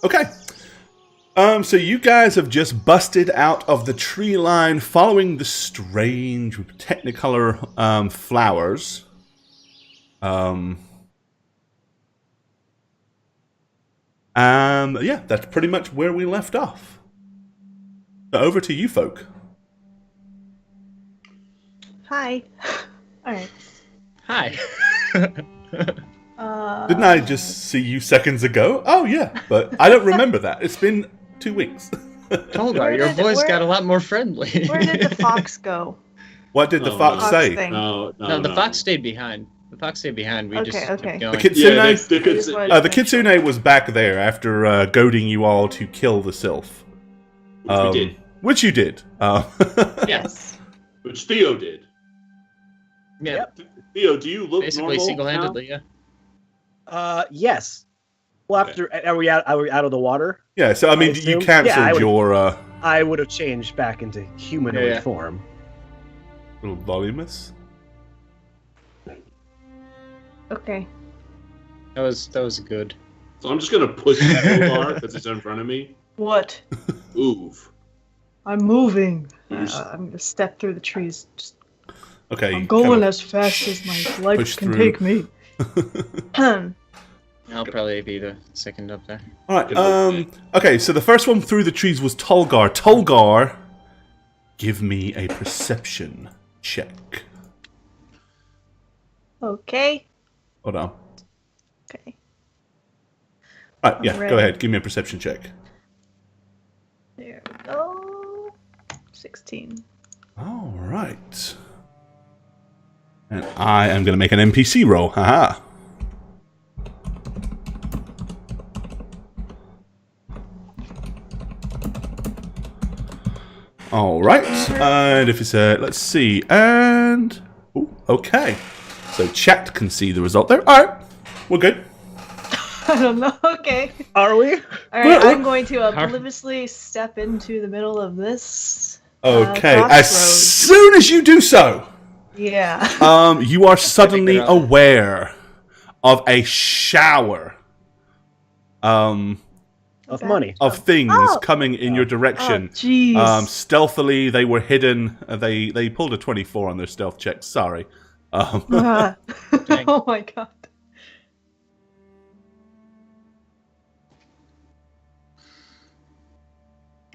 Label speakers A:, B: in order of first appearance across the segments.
A: Okay. So you guys have just busted out of the tree line following the strange technicolor flowers. Yeah, that's pretty much where we left off. So over to you folk.
B: Hi. Alright.
C: Hi.
A: Didn't I just see you seconds ago? Oh yeah, but I don't remember that. It's been 2 weeks.
C: Tolgar, your voice got a lot more friendly.
B: Where did the fox go?
A: What did the fox say?
B: Thing.
C: No, the fox stayed behind. The fox stayed behind. We just kept going.
A: The kitsune, the kitsune was back there after goading you all to kill the sylph.
D: Which we did.
A: Which you did.
C: Yes.
D: Which Theo did.
C: Yeah.
D: Yep. Theo, do you look
C: basically
D: normal
C: single-handedly?
D: now?
C: Yeah.
E: Yes. Well, after are we out of the water?
A: Yeah. So I mean, you canceled your.
E: I would have changed back into humanoid form.
A: Little voluminous.
B: Okay.
C: That was good.
D: So I'm just gonna push Tolgar because it's in front of me.
B: What?
D: Move.
B: I'm moving. I'm gonna step through the trees.
A: Okay.
B: I'm going as fast as my legs can take me.
C: I'll probably be the second up there.
A: All right. Okay. So the first one through the trees was Tolgar. Tolgar, give me a perception check.
B: Okay.
A: Hold on.
B: Okay.
A: All right. Yeah. Go ahead. Give me a perception check.
B: There we go. 16.
A: All right. And I am going to make an NPC roll. Haha. All right. And if it's a, let's see. And ooh, okay. So chat can see the result there. All right. We're good.
B: I don't know. Okay.
E: Are we?
B: All right. I'm going to obliviously step into the middle of this.
A: Okay. As
B: crossroads.
A: soon as you do so,
B: yeah.
A: you are suddenly aware of a shower.
E: Of money.
A: Of things coming in your direction.
B: Jeez.
A: Stealthily, they were hidden. They pulled a 24 on their stealth check. Sorry.
B: Oh my god.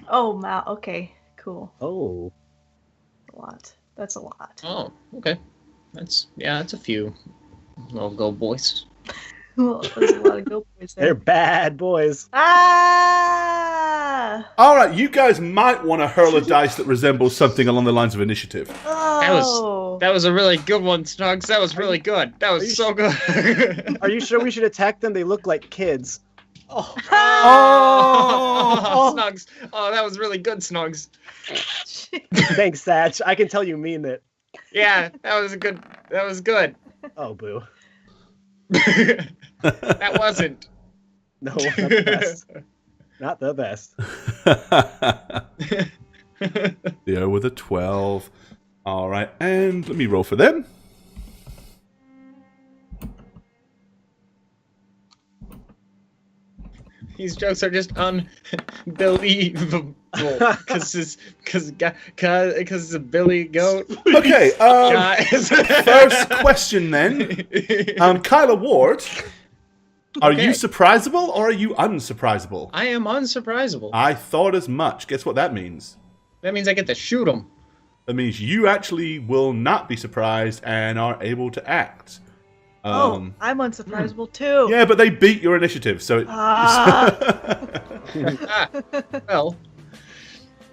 B: Oh, wow. Okay. Cool.
E: Oh.
B: A lot. That's a lot.
C: Oh, okay. That's a few little go boys.
B: Well, there's a lot of go boys there.
E: They're bad boys.
B: Ah!
A: All right, you guys might want to hurl a dice that resembles something along the lines of initiative.
B: Oh.
C: That was a really good one, Snugs. That was really good. That was so good.
E: Are you sure we should attack them? They look like kids.
C: Oh,
A: Oh!
C: Snugs. Oh, that was really good, Snugs.
E: Thanks, Satch. I can tell you mean it.
C: Yeah, that was good. That was good.
E: Oh, boo.
C: That wasn't.
E: No, not the best. Not the best.
A: Theo with a 12. All right, and let me roll for them.
C: These jokes are just unbelievable because it's a Billy Goat.
A: Okay,
C: Guys.
A: first question then. Kyla Ward, are you surprisable or are you unsurprisable?
C: I am unsurprisable.
A: I thought as much. Guess what that means?
C: That means I get to shoot him.
A: That means you actually will not be surprised and are able to act.
B: I'm unsurprisable too.
A: Yeah, but they beat your initiative, so it...
C: Well,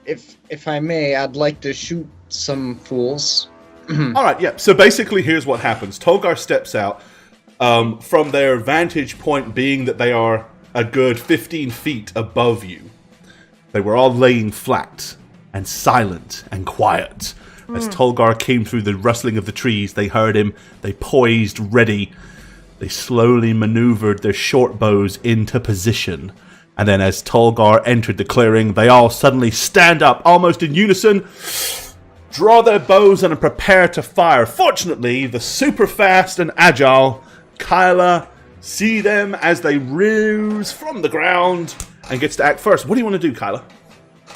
C: if I may, I'd like to shoot some fools.
A: All right, yeah. So basically, here's what happens. Tolgar steps out from their vantage point being that they are a good 15 feet above you. They were all laying flat and silent and quiet. As Tolgar came through the rustling of the trees, they heard him. They poised, ready. They slowly maneuvered their short bows into position. And then as Tolgar entered the clearing, they all suddenly stand up, almost in unison, draw their bows and prepare to fire. Fortunately, the super fast and agile Kyla see them as they ruse from the ground and gets to act first. What do you want to do, Kyla?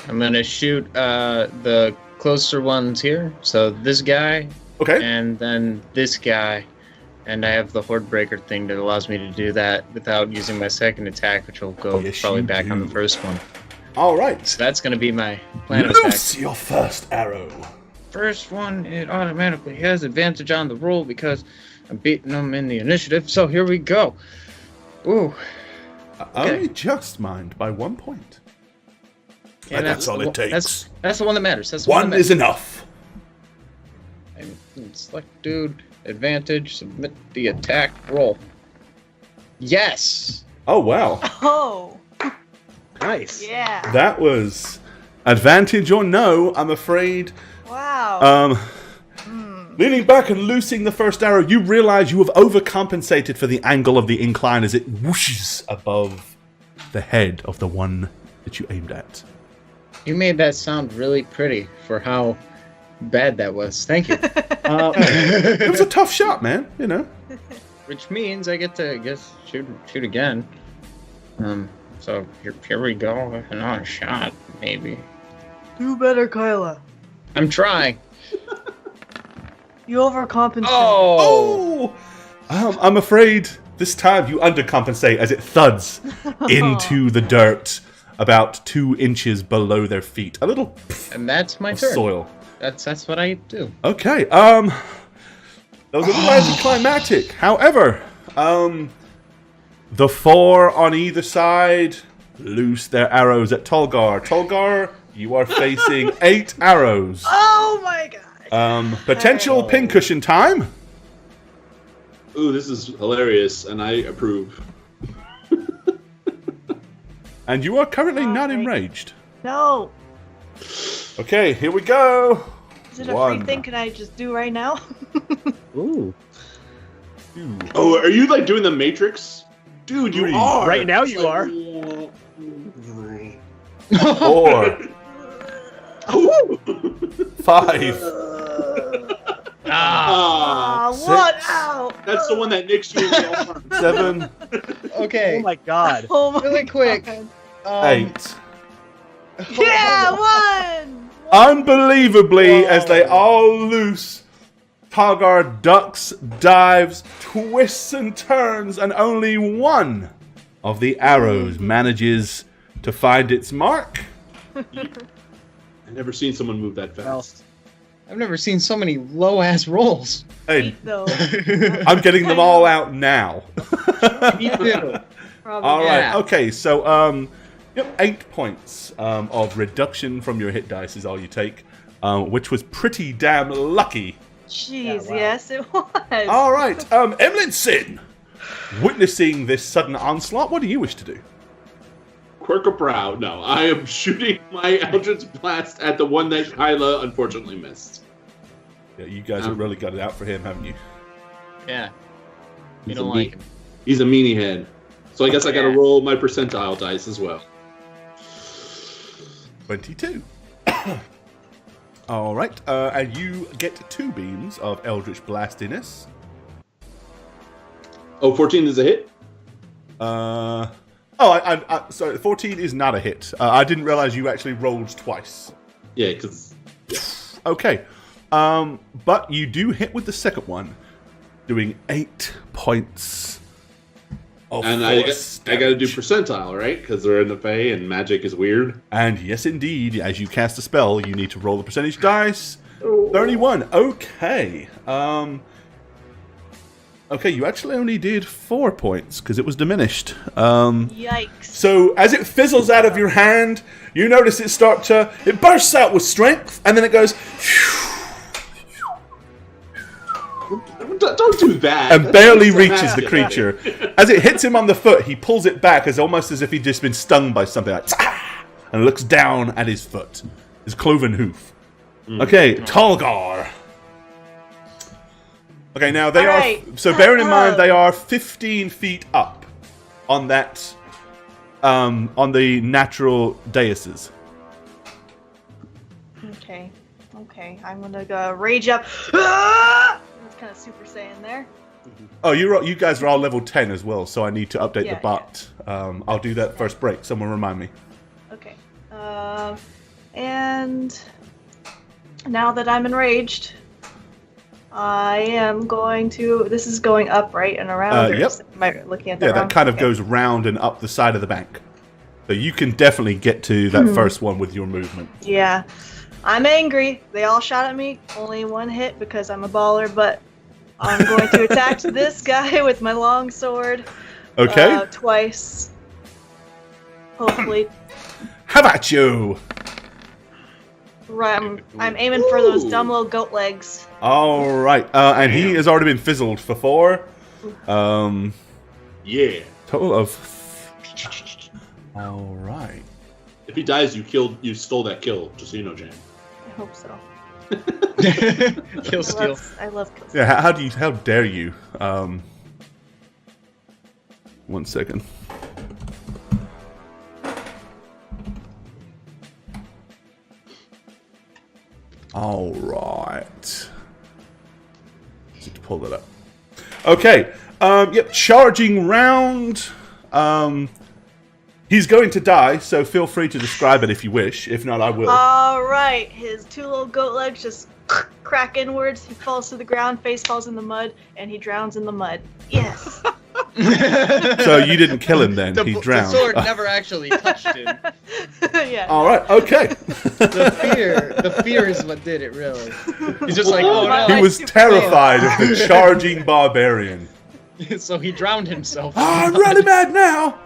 C: I'm gonna shoot the closer ones here. So this guy,
A: Okay.
C: and then this guy, and I have the Horde Breaker thing that allows me to do that without using my second attack, which will go
A: Yes,
C: probably
A: you
C: back on the
A: do.
C: first one.
A: All right.
C: So that's gonna be my plan of attack.
A: Loose your first arrow.
C: First one, it automatically has advantage on the roll because I'm beating them in the initiative. So here we go. Ooh.
A: Only just, mind, by 1 point.
C: And
A: that's all it takes.
C: That's the one that matters. That's the one
A: One
C: that
A: is enough.
C: matters. Select dude, advantage, submit the attack, roll. Yes!
A: Oh, wow.
B: Oh,
E: Nice.
B: yeah.
A: That was advantage or no, I'm afraid.
B: Wow.
A: Leaning back and loosing the first arrow, you realize you have overcompensated for the angle of the incline as it whooshes above the head of the one that you aimed at.
C: You made that sound really pretty for how bad that was. Thank you.
A: It was a tough shot, man, you know.
C: Which means I get to, shoot again. So here we go. Another shot, maybe.
B: Do better, Kyla.
C: I'm trying.
B: You overcompensate.
C: Oh!
A: I'm afraid this time you undercompensate as it thuds into the dirt about 2 inches below their feet. A little
C: And that's my
A: of
C: turn.
A: soil.
C: That's what I do.
A: Okay, that was a little anticlimactic. However, the 4 on either side loose their arrows at Tolgar. Tolgar, you are facing 8 arrows.
B: Oh my god.
A: Potential pincushion time.
D: Ooh, this is hilarious, and I approve.
A: And you are currently not
B: Alright.
A: enraged.
B: No.
A: Okay, here we go.
B: Is it a
A: 1,
B: free thing? Can I just do right now?
E: Ooh.
A: 2,
D: Oh, are you like doing the Matrix? Dude, you
A: 3.
D: are!
E: Right now
D: It's
E: you
D: like-
E: are.
A: 4,
D: Ooh.
A: 5,
D: Ah,
B: What?
A: 6.
B: Ow.
D: that's the one that nicks you in the arm.
A: 7,
C: Okay,
E: Oh my god.
B: Oh my
C: really quick.
B: God.
A: 8.
B: Yeah, one.
A: Unbelievably, as they
C: Whoa.
A: all loose, Tolgar ducks, dives, twists, and turns, and only one of the arrows manages to find its mark.
D: I've never seen someone move that
E: Well,
D: fast.
C: I've never seen so many low-ass rolls.
A: Hey,
B: Eight, though.
A: I'm getting them all out now.
C: Me too.
B: Probably.
A: All right,
C: Yeah.
A: okay, so 8 points of reduction from your hit dice is all you take, which was pretty damn lucky.
B: Jeez,
E: Yeah, wow.
B: yes, it was.
A: All right, Emlinson, witnessing this sudden onslaught, what do you wish to do?
D: Quirk of Brow. No, I am shooting my Eldritch Blast at the one that Kyla unfortunately missed.
A: Yeah, you guys have really got it out for him, haven't you?
C: Yeah. You
D: He's
C: don't
D: a
C: like him.
D: He's a meanie head. So I guess I gotta
C: Yeah.
D: roll my percentile dice as well.
A: 22. All right, and you get 2 beams of Eldritch Blastiness.
D: Oh, 14 is a hit?
A: Sorry, 14 is not a hit. I didn't realize you actually rolled twice.
D: Yeah, because...
A: Okay, but you do hit with the second one, doing 8 points of
D: And I
A: force
D: gotta do
A: damage.
D: percentile, right? Because they're in the Fae and magic is weird.
A: And yes, indeed, as you cast a spell, you need to roll the percentage dice. 31. Okay. Okay, you actually only did 4 points because it was diminished.
B: Yikes.
A: So as it fizzles out of your hand, you notice it bursts out with strength, and then it goes
D: Don't do that.
A: and barely
D: That's
A: reaches the
D: masculine.
A: creature. As it hits him on the foot, he pulls it back as almost as if he'd just been stung by something, like, "Ah!" and looks down at his foot, his cloven hoof. Okay, Tolgar. Okay, now they
B: Alright.
A: are. So bearing in mind, they are 15 feet up on that, on the natural daises.
B: Okay. I'm gonna go rage up. Ah! That's kind of Super Saiyan there.
A: Oh, you guys are all level 10 as well, so I need to update
B: Yeah,
A: the bot. I'll do that first break. Someone remind me.
B: Okay. And now that I'm enraged, I am going to. This is going up, right, and around.
A: Yep.
B: Am I looking at that?
A: Yeah, that
B: wrong?
A: kind of
B: Okay.
A: goes round and up the side of the bank. So you can definitely get to that first one with your movement.
B: Yeah. I'm angry. They all shot at me. Only one hit because I'm a baller, but I'm going to attack this guy with my long sword.
A: Okay.
B: Twice. Hopefully.
A: How about you?
B: Right, I'm aiming for those dumb little goat legs.
A: All right. And he has already been fizzled for 4.
D: Yeah.
A: Total of... All right.
D: If he dies, you stole that kill. Just so you know, Jane.
B: I hope so.
C: Kill steal.
B: I love kills.
A: Yeah, how dare you? 1 second. All right. Need to pull that up. Okay. Yep. Charging round. He's going to die, so feel free to describe it if you wish. If not, I will.
B: All right, his 2 little goat legs just crack inwards. He falls to the ground, face falls in the mud, and he drowns in the mud. Yes.
A: So you didn't kill him then. He
C: The
A: drowned.
C: sword never actually touched him.
B: Yeah.
A: All right. Okay.
C: The fear is what did it, really. He's just like, oh no.
A: He was terrified of the charging barbarian.
C: So he drowned himself.
A: Oh, I'm really mad now.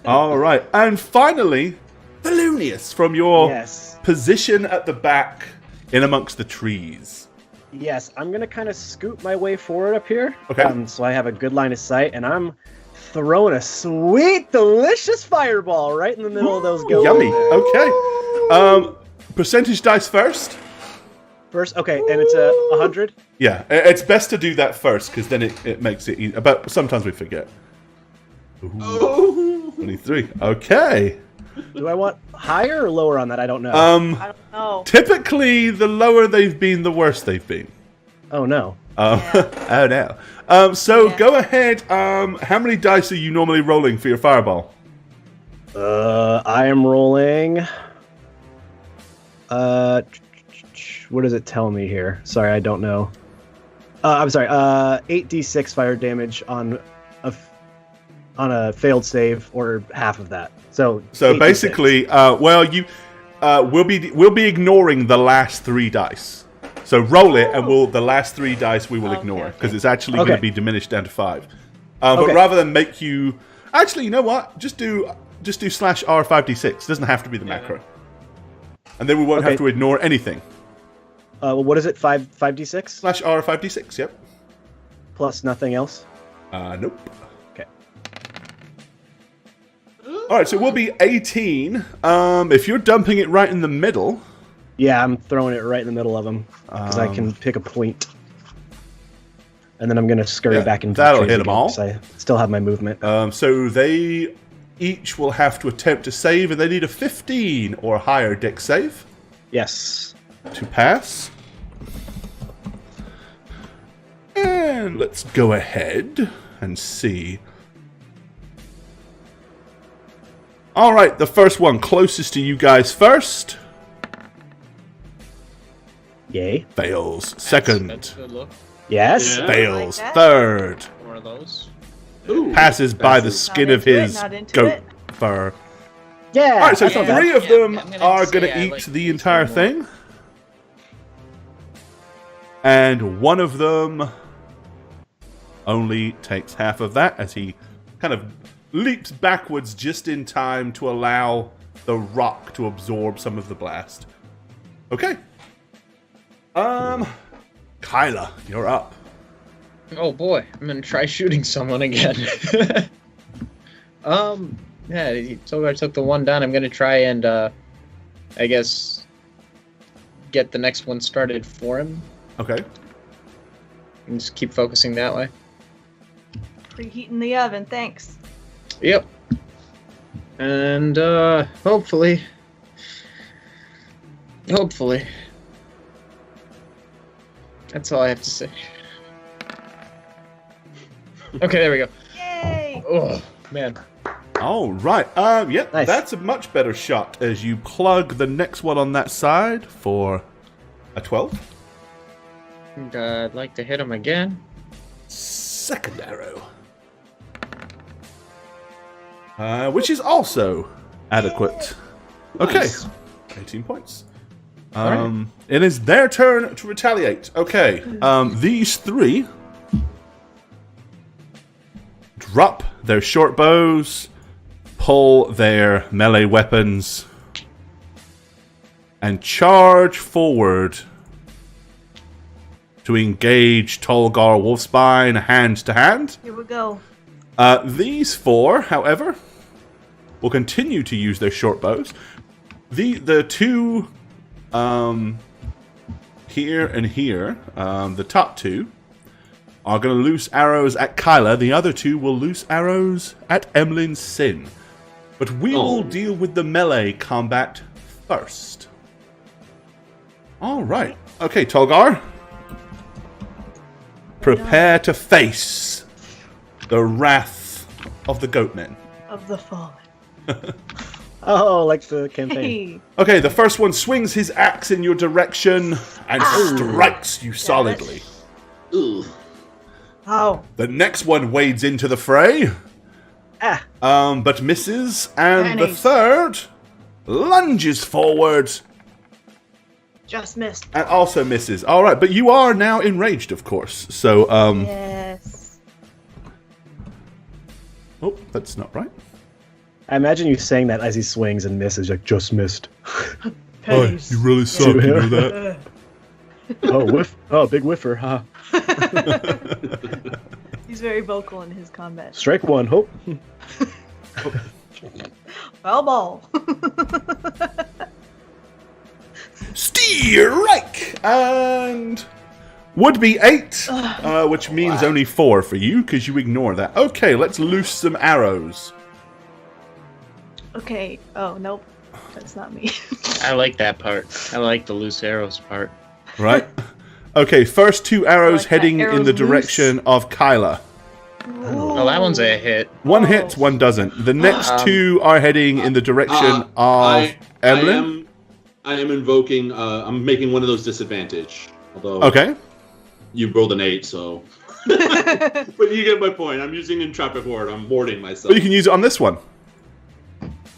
A: All right, and finally, Thelonious, from your
E: Yes.
A: position at the back, in amongst the trees.
E: Yes, I'm gonna kind of scoot my way forward up here.
A: Okay.
E: So I have a good line of sight, and I'm throwing a sweet, delicious fireball right in the middle of those goats.
A: Yummy. Okay. Percentage dice first.
E: First, okay, and it's a 100.
A: Yeah, it's best to do that first because then it makes it easy. But sometimes we forget. Ooh, 23. Okay.
E: Do I want higher or lower on that? I don't know.
B: I don't know.
A: Typically, the lower they've been, the worse they've been.
E: Oh no.
A: Oh no. So
B: Yeah.
A: go ahead. How many dice are you normally rolling for your fireball?
E: I am rolling. What does it tell me here? Sorry, I don't know. I'm sorry. 8d6 fire damage on a failed save, or half of that. So 8d6.
A: Basically, we'll be ignoring the last 3 dice. So roll it, and the last 3 dice we will ignore because it's actually going to be diminished down to 5. But rather than make you, actually, you know what? Just do /R5d6. It doesn't have to be the macro, and then we won't have to ignore anything.
E: What is it? 5d6
A: /R5d6. Yep.
E: plus nothing else.
A: Nope.
E: Okay.
A: All right, so we'll be 18. If you're dumping it right in the middle.
E: Yeah, I'm throwing it right in the middle of them because I can pick a point. And then I'm going to scurry back into
A: that'll
E: the trees
A: hit 'em
E: again,
A: all.
E: 'cause I still have my movement.
A: So they each will have to attempt to save, and they need a 15 or higher dex save
E: Yes.
A: to pass. And let's go ahead and see. All right, the first one closest to you guys first.
E: Yay.
A: Fails. Second.
C: That's a good look.
E: Yes.
D: Yeah.
A: Fails.
B: I like that.
A: Third.
C: One of those.
D: Ooh.
A: Passes by the skin
B: Not
A: of
B: into it,
A: his
B: not into
A: goat
B: it.
A: fur.
E: Yeah.
A: All right, so
E: I saw that.
A: 3 of
C: Yeah,
A: them
C: I'm gonna
A: are
C: say
A: going to
C: I
A: eat
C: like
A: the
C: these
A: entire
C: more.
A: thing. And one of them only takes half of that as he kind of leaps backwards just in time to allow the rock to absorb some of the blast. Okay. Kyla, you're up.
C: Oh boy, I'm gonna try shooting someone again. Yeah, I took the one down. I'm gonna try and, I guess, get the next one started for him.
A: Okay.
C: And just keep focusing that way.
B: Preheating the oven, thanks.
C: Yep. And, hopefully. That's all I have to say. Okay, there we go.
B: Yay!
C: Oh man.
A: All right. Yep,
E: Nice.
A: that's a much better shot as you plug the next one on that side for a 12.
C: And, I'd like to hit him again.
A: Second arrow. Which is also adequate. Okay.
D: Nice.
A: 18 points.
C: Alright.
A: It is their turn to retaliate. Okay. These three drop their short bows, pull their melee weapons, and charge forward to engage Tolgar Wolfspine hand to hand.
B: Here we go.
A: These four, however, will continue to use their short bows. The two here and here, the top two, are going to loose arrows at Kyla. The other two will loose arrows at Emlyn Sin. But we will deal with the melee combat first. All right. Okay, Tolgar. Prepare to face the wrath of the Goatmen.
B: Of the fallen.
E: Oh, like the campaign.
B: Hey.
A: Okay, the first one swings his axe in your direction and strikes you solidly.
D: Ooh.
B: Oh.
A: The next one wades into the fray, but misses, and the
B: Pennies.
A: third lunges forward
B: Just missed.
A: and also misses. All right, but you are now enraged, of course. So,
B: Yes.
A: oh, that's not right.
E: I imagine you saying that as he swings and misses, like, just missed.
B: Pennies.
A: really
E: suck, you know
A: that?
E: Oh, whiff. Oh, big whiffer, huh?
B: He's very vocal in his combat.
E: Strike one, hope.
B: Foul ball.
A: Strike! And would be 8, which means only 4 for you, because you ignore that. Okay, let's loose some arrows.
B: Okay. Oh, nope. That's not me.
C: I like that part. I like the loose arrows part.
A: Right? Okay, first 2 arrows
B: like that
A: heading in
B: arrows
A: the
B: loose.
A: direction of Kyla.
C: Oh, that one's a hit.
A: One
B: Oh.
A: hits, one doesn't. The next 2 are heading in the direction of
D: I
A: Emlyn.
D: am invoking. I'm making one of those disadvantage. Although
A: Okay.
D: you rolled an 8, so. But you get my point. I'm using entropic ward. I'm warding myself.
A: But you can use it on this one.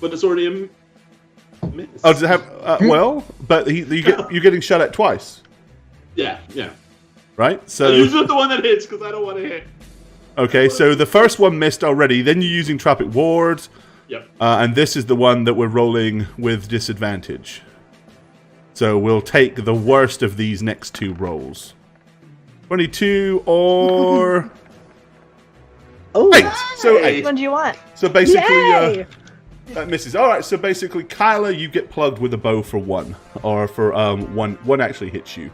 D: But it's already a miss.
A: Oh, does it have... well, but you're getting shot at twice,
D: Yeah.
A: right?
D: I
A: So
D: use the one that hits because I don't want to hit.
A: okay, so the first one missed already. Then you're using Tropic Ward.
D: Yep.
A: And this is the one that we're rolling with disadvantage. So we'll take the worst of these next 2 rolls. 22 or...
E: Oh,
A: 8. So 8.
B: Which one do you want?
A: So basically,
E: Yay!
A: that misses. All right. So basically, Kyla, you get plugged with a bow for 1, or for one. One actually hits you.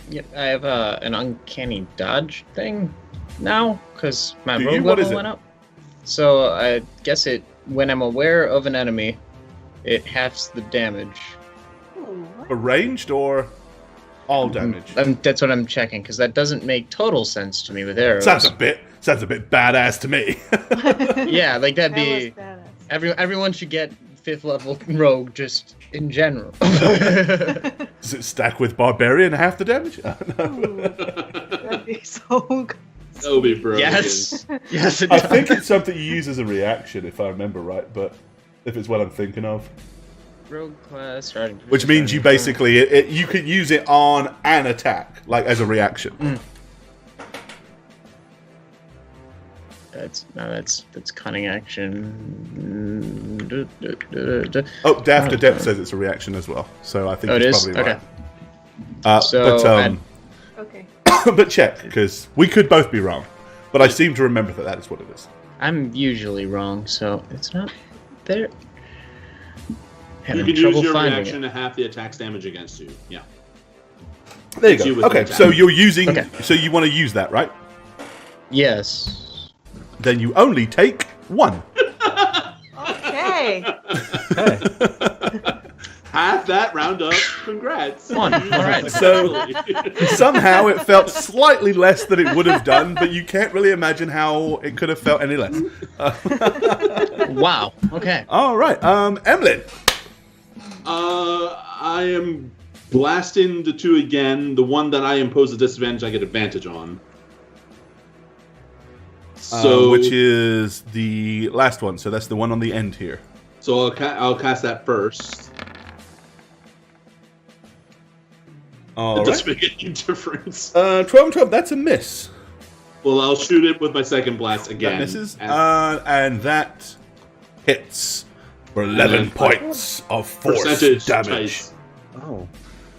C: Yep, I have an uncanny dodge thing now because my
A: Do you?
C: rogue
A: What is
C: level
A: it?
C: went up. So I guess when I'm aware of an enemy, it halves the damage.
A: Ranged or all damage.
C: That's what I'm checking because that doesn't make total sense to me with arrows.
A: Sounds a bit badass to me.
C: Yeah, like that'd
B: That
C: be
B: was badass.
C: everyone should get 5th level rogue just in general.
A: Does it stack with barbarian half the damage?
B: Ooh, that'd be so good.
D: That would be brilliant.
C: Yes, yes, it
A: I
C: does.
A: think it's something you use as a reaction, if I remember right. But if it's what I'm thinking of,
C: Rogue class, starting
A: which means you basically you could use it on an attack, like as a reaction.
C: That's cunning action.
A: Oh, Daft Adept says it's a reaction as well, so I think
C: Oh, it
A: it's
C: is?
A: probably
C: Okay.
A: right.
C: So,
B: Okay.
A: But check, because we could both be wrong. But I seem to remember that is what it is.
C: I'm usually wrong, so it's not there.
D: You
C: Having
D: can
C: trouble
D: use your
C: finding
D: reaction
C: it.
D: to half the attack's damage against you. Yeah.
A: There
D: Hits
A: you
D: you
A: go.
D: with
A: Okay,
D: an
A: so
D: attack.
A: you're using.
C: Okay.
A: So you want to use that, right?
C: Yes.
A: Then you only take 1.
B: Okay.
E: okay.
D: Half that round up. Congrats.
C: One. All right.
A: So somehow it felt slightly less than it would have done, but you can't really imagine how it could have felt any less.
C: Wow. Okay.
A: All right, Emlyn.
D: I am blasting the 2 again. The one that I impose a disadvantage, I get advantage on. So,
A: Which is the last one, so that's the one on the end here.
D: So I'll cast that first.
A: All
D: It doesn't
A: right.
D: make any difference.
A: 12 and 12, that's a miss.
D: Well, I'll shoot it with my second blast again.
A: That misses, and that hits for 11 points of force
D: percentage
A: damage.
D: dice.
E: Oh.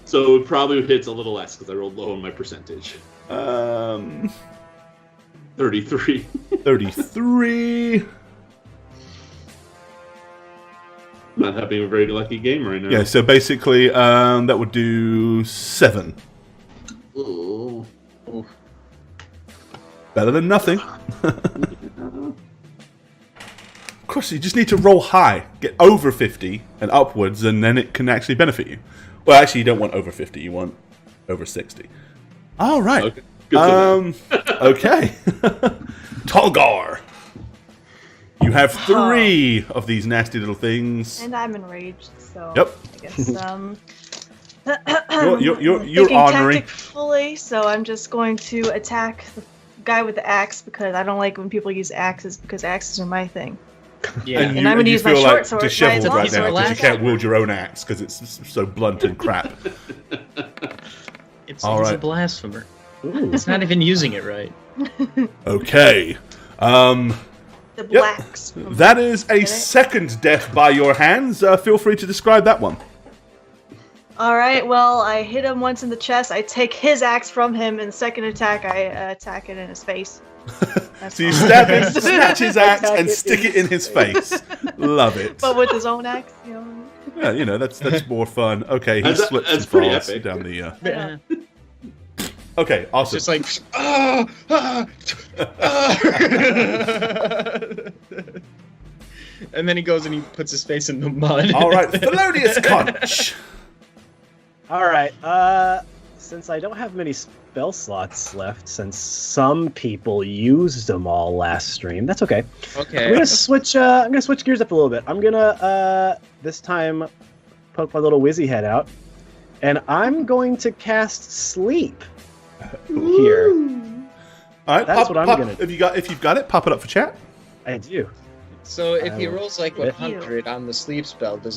D: So it probably hits a little less because I rolled low on my percentage. 33.
A: 33.
D: Not having a very lucky game right now.
A: Yeah, so basically, that would do 7.
D: Ooh.
A: Better than nothing. Of course, you just need to roll high, get over 50 and upwards, and then it can actually benefit you. Well, actually, you don't want over 50; you want over 60. All right.
D: Okay. Good to know.
A: Okay. Tolgar, you have 3 of these nasty little things.
B: And I'm enraged, so
A: Yep.
B: I guess
A: You're
B: thinking
A: ornery.
B: tactfully, so I'm just going to attack the guy with the axe because I don't like when people use axes because axes are my thing.
C: Yeah.
B: And I'm gonna
A: you
B: use my
A: feel
B: short
A: like
B: sword,
A: disheveled
B: my
A: right
B: long
A: now
C: sword.
A: because you can't wield your own axe because it's so blunt and crap.
C: It's,
A: All
C: he's a
A: right.
C: blasphemer.
E: Ooh.
C: It's not even using it right.
A: Okay.
B: The blacks.
A: That is a second death by your hands. Feel free to describe that one.
B: All right. Well, I hit him once in the chest. I take his axe from him, and the second attack, I attack it in his face. That's
A: So you
B: all.
A: stab him, snatch his axe,
E: Attack
A: and
E: it
A: stick
E: in
A: it in his face. Love it.
B: But with his own axe, you know.
A: Yeah, you know, that's more fun. Okay, he
D: That's-
A: slips
D: that's
A: and
D: pretty
A: falls
D: epic.
A: down the...
C: Yeah.
A: Okay, awesome.
C: Just like, and then he goes and he puts his face in the mud.
A: All right, Thelonious Conch.
E: All right. Since I don't have many spell slots left, since some people used them all last stream, that's okay. I'm
C: Okay.
E: gonna switch. I'm gonna switch gears up a little bit. I'm gonna this time poke my little whizzy head out, and I'm going to cast Sleep here.
A: All right,
E: That's what I'm gonna do.
A: If you've got it, pop it up for chat.
E: I do.
C: So if he rolls like
E: Yeah.
C: 100 on the sleep spell, do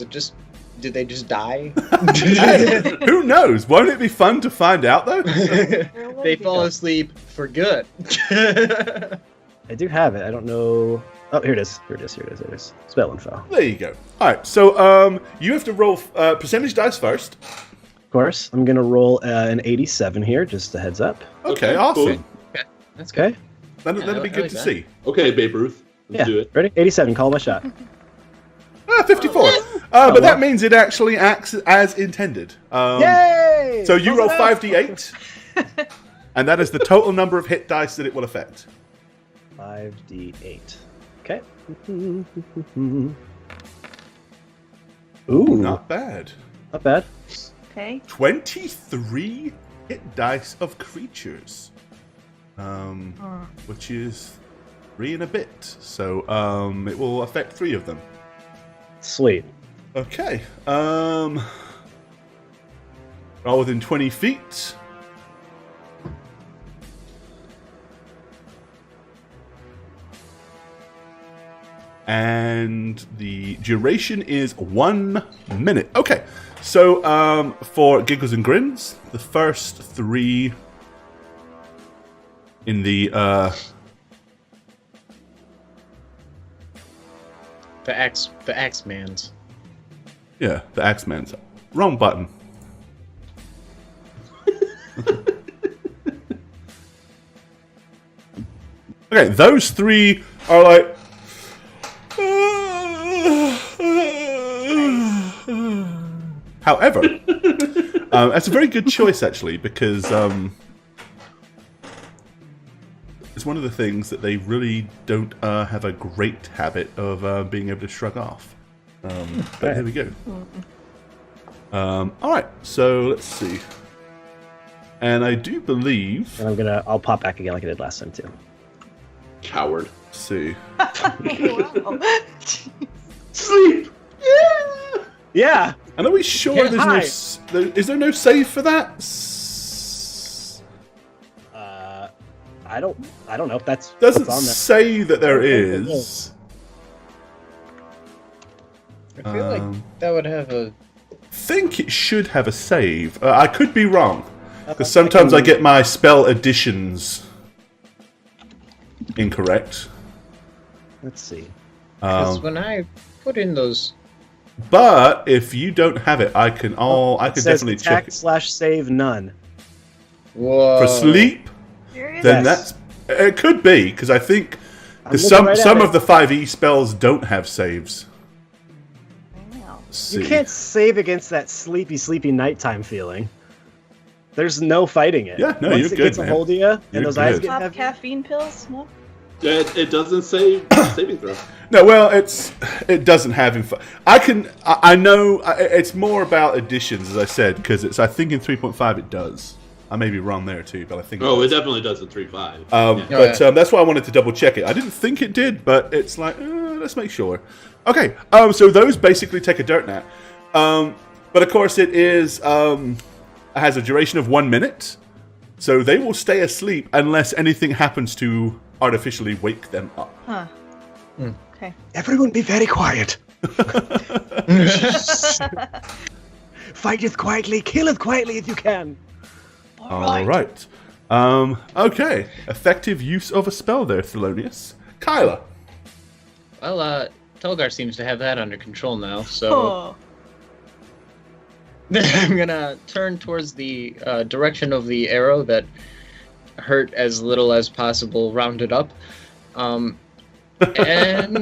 C: they just die?
A: Who knows? Won't it be fun to find out though?
C: They fall asleep for good.
E: I do have it. I don't know. Oh, here it is. Here it is. Spell info.
A: There you go. All right, so you have to roll percentage dice first.
E: Of course, I'm gonna roll an 87 here. Just a heads up.
A: Okay,
D: Okay,
A: awesome.
C: That's good.
E: Okay.
A: That'd be
C: I
A: good
C: like
A: to
C: that.
A: see.
D: Okay, Babe Ruth. Let's do it.
E: Ready? 87. Call my shot.
A: 54. But that means it actually acts as intended.
E: Yay!
A: So you roll
E: Close enough.
A: 5d8, and that is the total number of hit dice that it will affect.
E: 5d8. Okay. Ooh,
A: Not bad.
E: not bad.
B: Okay.
A: 23 hit dice of creatures, which is 3 and a bit. So it will affect 3 of them.
E: Sweet.
A: Okay. All within 20 feet. And the duration is 1 minute. Okay, so for giggles and grins, the first 3 in the
C: The axe man's.
A: yeah, the Axeman's wrong button. Okay, those 3 are like. However, that's a very good choice actually because it's one of the things that they really don't have a great habit of being able to shrug off. But there we go. All right, so let's see. And I do believe.
E: And I'll pop back again like I did last time too.
D: Coward.
A: Let's see.
B: Wow.
D: Sleep. Yeah.
E: Yeah.
A: And are we sure
E: Get
A: there's
E: high.
A: is there no save for that?
E: I don't know if that's
A: Doesn't
E: what's on there.
A: say that there
E: I don't think there
A: is.
C: I feel like that would have a.
A: Think it should have a save. I could be wrong because
E: I
A: sometimes I
E: can-
A: get my spell additions incorrect.
E: Let's see.
C: Because when I put in those.
A: But if you don't have it, I can
E: It says
A: definitely
E: attack
A: check it.
E: /save none.
C: Whoa.
A: For sleep,
B: Serious?
A: then
E: Yes.
A: it could be because I think
E: I'm
A: because
E: looking right at
A: some
E: it.
A: of the 5e spells don't have saves.
B: Wow.
A: See.
E: You can't save against that sleepy nighttime feeling. There's no fighting it.
A: Yeah, no,
E: Once
A: you're
E: it
A: good,
E: gets
A: man.
E: a hold of you, and
A: You're
E: those eyes
A: good.
E: get
B: Pop
E: heavy.
B: caffeine pills? No.
D: It doesn't say saving throw.
A: No, well, it doesn't have info. I know it's more about additions, as I said, because I think in 3.5 it does. I may be wrong there too, but I think.
D: Oh,
A: it
D: it
A: does.
D: definitely does in 3.5.
A: But that's why I wanted to double check it. I didn't think it did, but it's like let's make sure. Okay, so those basically take a dirt nap, but of course it has a duration of 1 minute, so they will stay asleep unless anything happens to artificially wake them up.
B: Huh. Okay.
E: Everyone be very quiet. Fighteth quietly, killeth quietly if you can.
A: All right. Okay. Effective use of a spell there, Thelonious. Kyla.
C: Well, Tolgar seems to have that under control now, so
B: Oh.
C: I'm gonna turn towards the direction of the arrow that hurt as little as possible, rounded up, and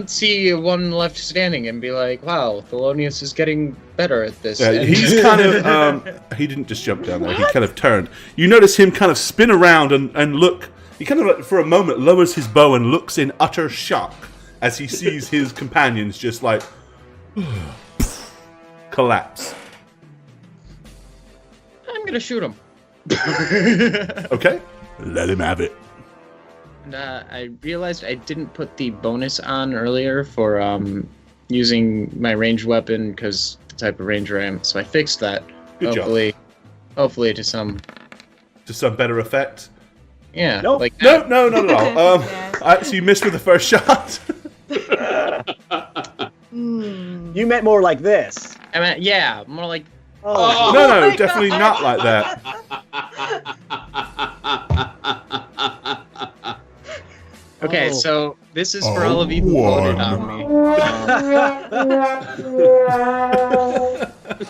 C: see one left standing and be like, "Wow, Thelonious is getting better at this."
A: Yeah,
C: And-
A: he's kind of. He didn't just jump down there. He kind of turned. You notice him kind of spin around and look. He kind of, like, for a moment, lowers his bow and looks in utter shock as he sees his companions just like collapse.
C: I'm gonna shoot him.
A: Okay. Let him have it.
C: And, I realized I didn't put the bonus on earlier for using my ranged weapon because the type of ranger I am. So I fixed that.
A: Good job.
C: Hopefully to some.
A: To some better effect.
C: Yeah.
E: Nope.
C: Like
A: No, no, not at all.
B: Yeah.
A: So you missed with the first shot.
B: Hmm.
E: You meant more like this.
C: I mean, yeah, more like.
E: Oh,
A: No,
B: my
A: definitely
B: God.
A: not like that.
C: Okay,
E: Oh.
C: so this is for all of you who voted on me.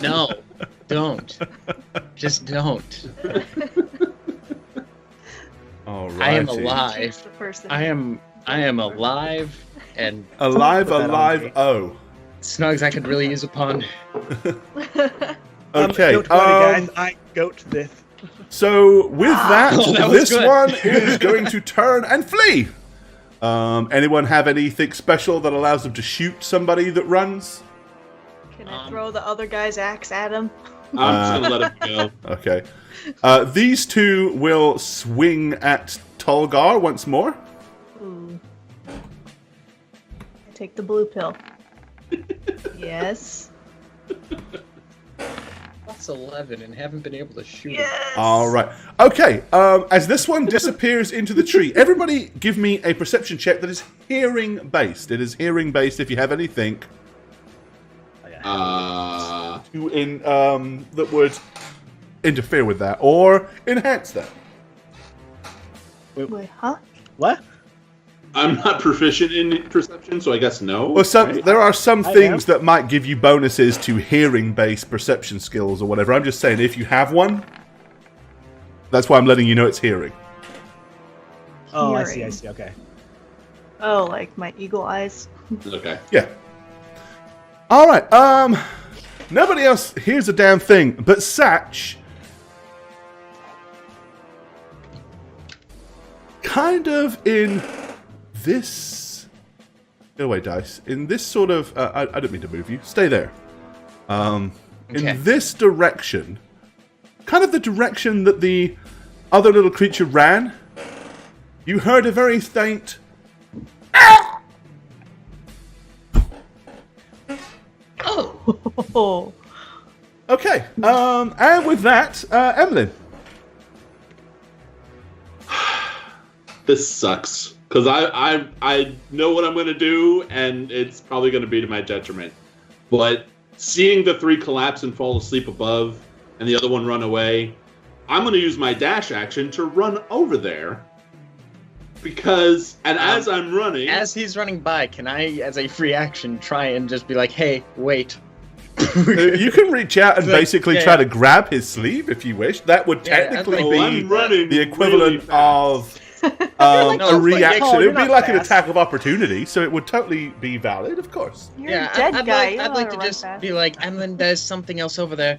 C: No, don't. Just don't.
A: All right.
C: I am
B: Choose
C: alive.
B: the person.
C: I am alive, and
A: Alive,
E: Put that on
A: alive,
E: me.
A: oh.
C: Snugs I could really use a pun.
A: Okay.
E: Goat buddy, guys. I goat this.
A: So with that,
C: Oh, that was
A: this
C: good.
A: one is going to turn and flee. Anyone have anything special that allows them to shoot somebody that runs?
B: Can I throw the other guy's axe at him?
D: I'm just gonna let him go.
A: Okay. These two will swing at Tolgar once more.
B: Ooh. I take the blue pill. Yes.
C: Plus 11 and haven't been able to shoot.
B: Yes.
A: All right. Okay. As this one disappears into the tree, everybody give me a perception check that is hearing based. It is hearing based. If you have anything that would interfere with that or enhance that.
B: Wait, huh?
E: What?
D: I'm not proficient in perception, so I guess no.
A: Well, there are some
E: I
A: things
E: am.
A: that might give you bonuses to hearing-based perception skills or whatever. I'm just saying, if you have one, that's why I'm letting you know it's hearing.
E: Oh, I
B: Hearing.
E: see. Okay.
B: Oh, like my eagle eyes.
D: Okay.
A: Yeah. All right. Nobody else hears a damn thing, but Satch kind of in this. Go away, dice. In this sort of, I don't mean to move you. Stay there. in this direction, kind of the direction that the other little creature ran, you heard a very faint
B: Oh.
A: Okay, and with that, Emlyn.
D: This sucks because I know what I'm gonna do, and it's probably gonna be to my detriment. But seeing the 3 collapse and fall asleep above, and the other one run away, I'm gonna use my dash action to run over there. Because, and as I'm running,
C: as he's running by, can I, as a free action, try and just be like, "Hey, wait."
A: You can reach out and
C: Like,
A: basically
C: yeah.
A: try to grab his sleeve if you wish. That would technically
D: I'm running
A: be the equivalent
D: really fast.
A: of
C: No,
A: a
C: but
A: reaction.
E: yeah,
A: It would be
E: you're
A: like
E: not
A: an
E: fast.
A: attack of opportunity, so it would totally be valid, of course.
B: You're
C: Yeah,
B: a dead
C: I'd
B: guy.
C: like,
B: You don't
C: I'd like
B: wanna
C: to
B: run
C: just
B: fast.
C: be like, Emlyn, there's something else over there.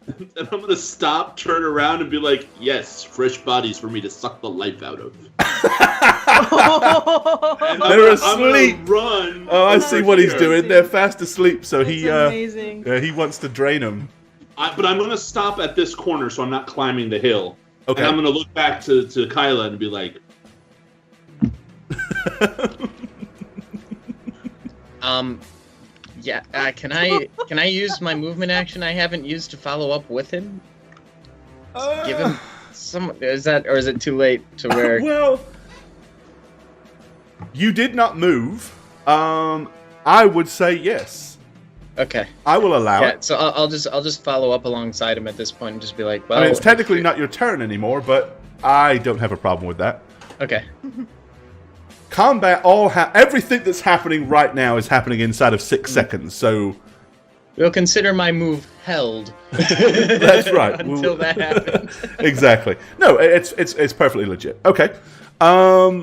D: And I'm gonna stop, turn around, and be like, "Yes, fresh bodies for me to suck the life out of." And
A: They're
D: I'm
A: asleep.
D: gonna run.
A: Oh, I see what he's
D: here.
A: doing. They're fast asleep, so
B: That's
A: he
B: amazing.
A: he wants to drain them.
D: But I'm gonna stop at this corner, so I'm not climbing the hill.
A: Okay.
D: And I'm gonna look back to Kyla and be like,
C: Yeah. Can I use my movement action I haven't used to follow up with him? Give him some. Is that, or is it too late to where?
A: Well, you did not move. I would say yes.
C: Okay.
A: I will allow
C: Yeah.
A: it.
C: So I'll just follow up alongside him at this point and just be like, well.
A: I mean, it's technically not your turn anymore, but I don't have a problem with that.
C: Okay.
A: Combat everything that's happening right now is happening inside of 6 seconds, so
C: We'll consider my move held.
A: that's right.
C: Until that happens.
A: Exactly. No, it's perfectly legit. Okay.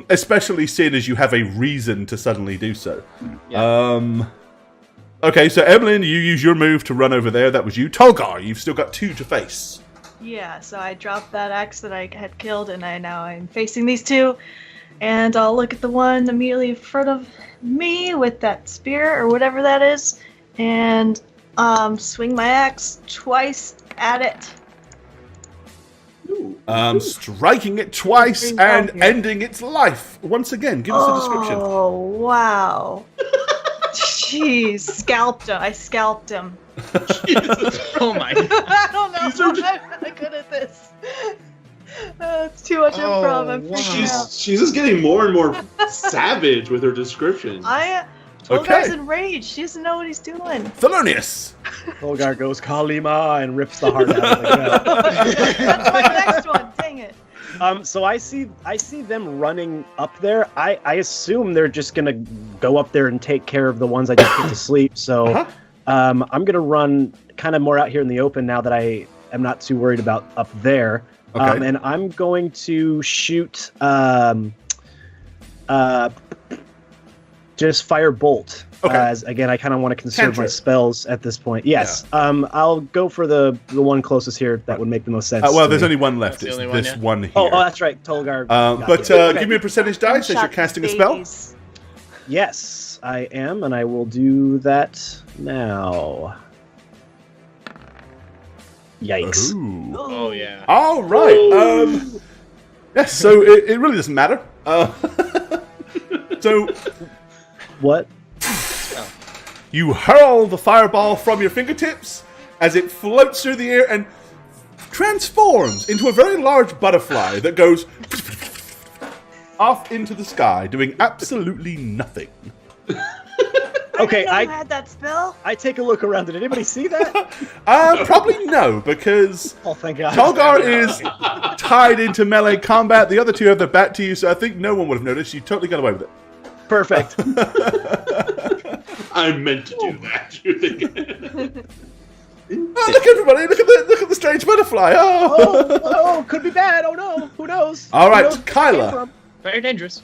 A: Especially seeing as you have a reason to suddenly do so.
C: Yeah.
A: Okay, so Evelyn, you use your move to run over there. That was you. Tolgar, you've still got 2 to face.
B: Yeah, so I dropped that axe that I had killed, and I'm facing these 2. And I'll look at the one immediately in front of me with that spear or whatever that is, and swing my axe twice at it.
A: Striking it twice
B: Bring down
A: and
B: here.
A: ending its life. Once again, give us a description.
B: Oh, wow. Jeez, scalped him. I scalped him.
C: Oh my god.
B: I don't know. I'm not good at this. It's too much improv. I'm
C: wow.
B: freaking out.
D: she's just getting more and more savage with her descriptions.
B: Tolgar's
A: Okay.
B: enraged. She doesn't know what he's doing.
A: Thelonious.
E: Tolgar goes Kalima and rips the heart out of the gut.
B: That's my next one. Dang it.
E: So I see them running up there. I assume they're just gonna go up there and take care of the ones I just put to sleep. So
A: Uh-huh.
E: I'm gonna run kind of more out here in the open now that I am not too worried about up there.
A: Okay.
E: And I'm going to shoot just fire bolt.
A: Okay.
E: As again, I kind of want to conserve my
A: Cantrip.
E: spells at this point. Yes. I'll go for the one closest here. That would make the most sense.
A: Well,
E: to
A: there's
E: me.
A: only one left.
C: That's the
A: It's
C: only one,
A: this
C: yeah.
A: one here.
E: Oh, that's right. Tolgar. got
A: But
E: it. Okay.
A: give me a percentage dice as you're
B: Shot
A: casting a
B: these
A: spell.
B: babies.
E: Yes, I am, and I will do that now. Yikes.
A: Ooh.
C: Oh yeah.
A: All right. Yes. So it really doesn't matter. So
E: What?
A: you hurl the fireball from your fingertips as it floats through the air and transforms into a very large butterfly that goes off into the sky, doing absolutely nothing.
E: Okay,
B: I had that spell.
E: I take a look around. Did anybody see that?
A: Probably no, because
E: Oh, thank God.
A: Tolgar is tied into melee combat. The other 2 have their back to you, so I think no one would have noticed. You totally got away with it.
E: Perfect.
D: I meant to do that. You think?
A: Oh, look, everybody! Look at the strange butterfly!
E: Oh, could be bad. Oh no, who knows?
A: All right,
E: Who knows where it
A: Kyla.
E: came from?
C: Very dangerous.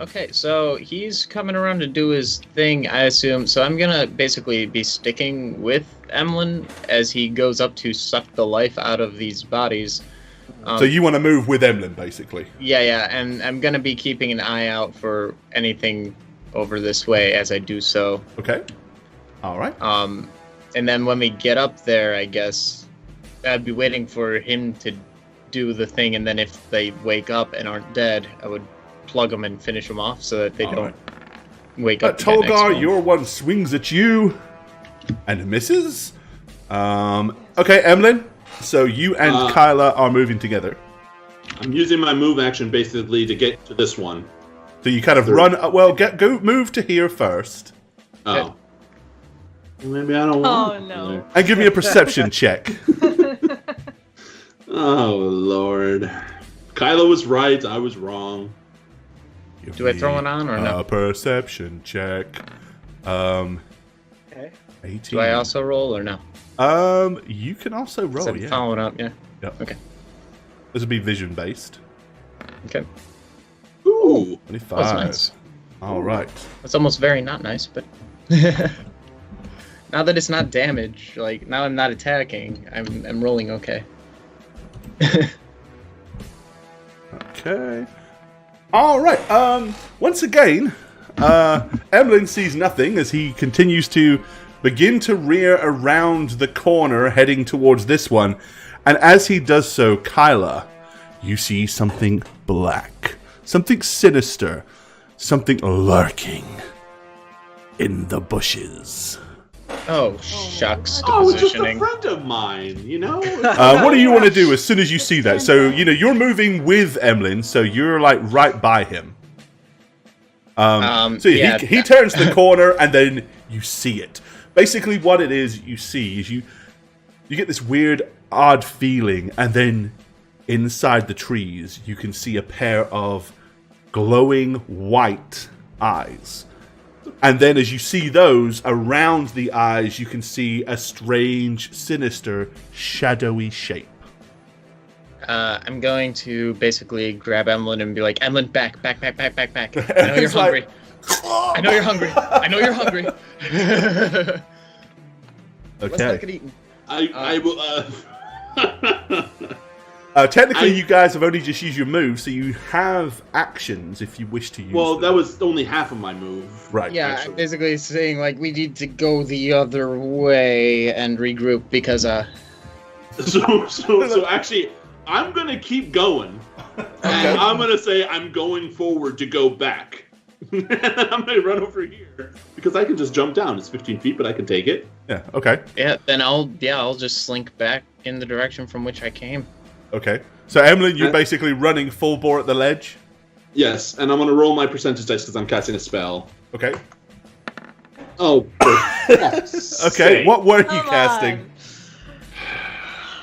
C: Okay, so he's coming around to do his thing, I assume. So I'm gonna basically be sticking with Emlyn as he goes up to suck the life out of these bodies.
A: So you want to move with Emlyn, basically.
C: Yeah, and I'm gonna be keeping an eye out for anything over this way as I do so.
A: Okay. All right.
C: And then when we get up there, I guess I'd be waiting for him to do the thing, and then if they wake up and aren't dead, I would plug them and finish them off so that they don't wake up.
A: Tolgar, your one swings at you and misses. Okay, Emlyn. So you and Kyla are moving together.
D: I'm using my move action basically to get to this one.
A: So you kind of run. Go move to here first.
D: Oh. Maybe I don't want.
B: Oh no!
A: And give me a perception check.
D: Oh Lord, Kyla was right. I was wrong.
C: Do I throw it on or no?
A: A perception check.
E: Okay.
A: 18.
C: Do I also roll or no?
A: You can also roll. Yeah.
C: Following up. Yeah.
A: Yep.
C: Okay.
A: This will be vision based.
C: Okay.
D: Ooh.
A: 25.
C: That's nice.
A: All right.
C: That's almost very not nice, but now that it's not damage, like now I'm not attacking, I'm rolling okay.
A: Okay. All right. Once again, Emlyn sees nothing as he continues to begin to rear around the corner, heading towards this one. And as he does so, Kyla, you see something black, something sinister, something lurking in the bushes.
C: Oh shucks, to
D: Oh, just a
C: positioning.
D: friend of mine, you know?
A: What do you want to do as soon as you see that? So, you're moving with Emlyn, so you're like right by him. So
C: yeah,
A: he turns the corner and then you see it. Basically what it is you see is you get this weird, odd feeling, and then inside the trees you can see a pair of glowing white eyes. And then as you see those, around the eyes you can see a strange, sinister, shadowy shape.
C: I'm going to basically grab Emlyn and be like, Emlyn, back. I know you're
A: He's like,
C: hungry. I know you're hungry. I know you're hungry. What's that good eating?
D: I will.
A: Technically, you guys have only just used your move, so you have actions if you wish to use
D: Well,
A: them.
D: that was only half of my move.
A: Right.
C: Yeah,
D: actually.
C: I'm basically saying like we need to go the other way and regroup because
D: So actually, I'm gonna keep going, and I'm gonna say I'm going forward to go back. And I'm gonna run over here because I can just jump down. It's 15 feet, but I can take it.
A: Yeah, okay.
C: yeah, then I'll just slink back in the direction from which I came.
A: Okay. So, Emlyn, you're basically running full bore at the ledge?
D: Yes, and I'm gonna roll my percentage dice because I'm casting a spell.
A: Okay.
D: Oh.
A: Okay, what were you
B: Come
A: casting?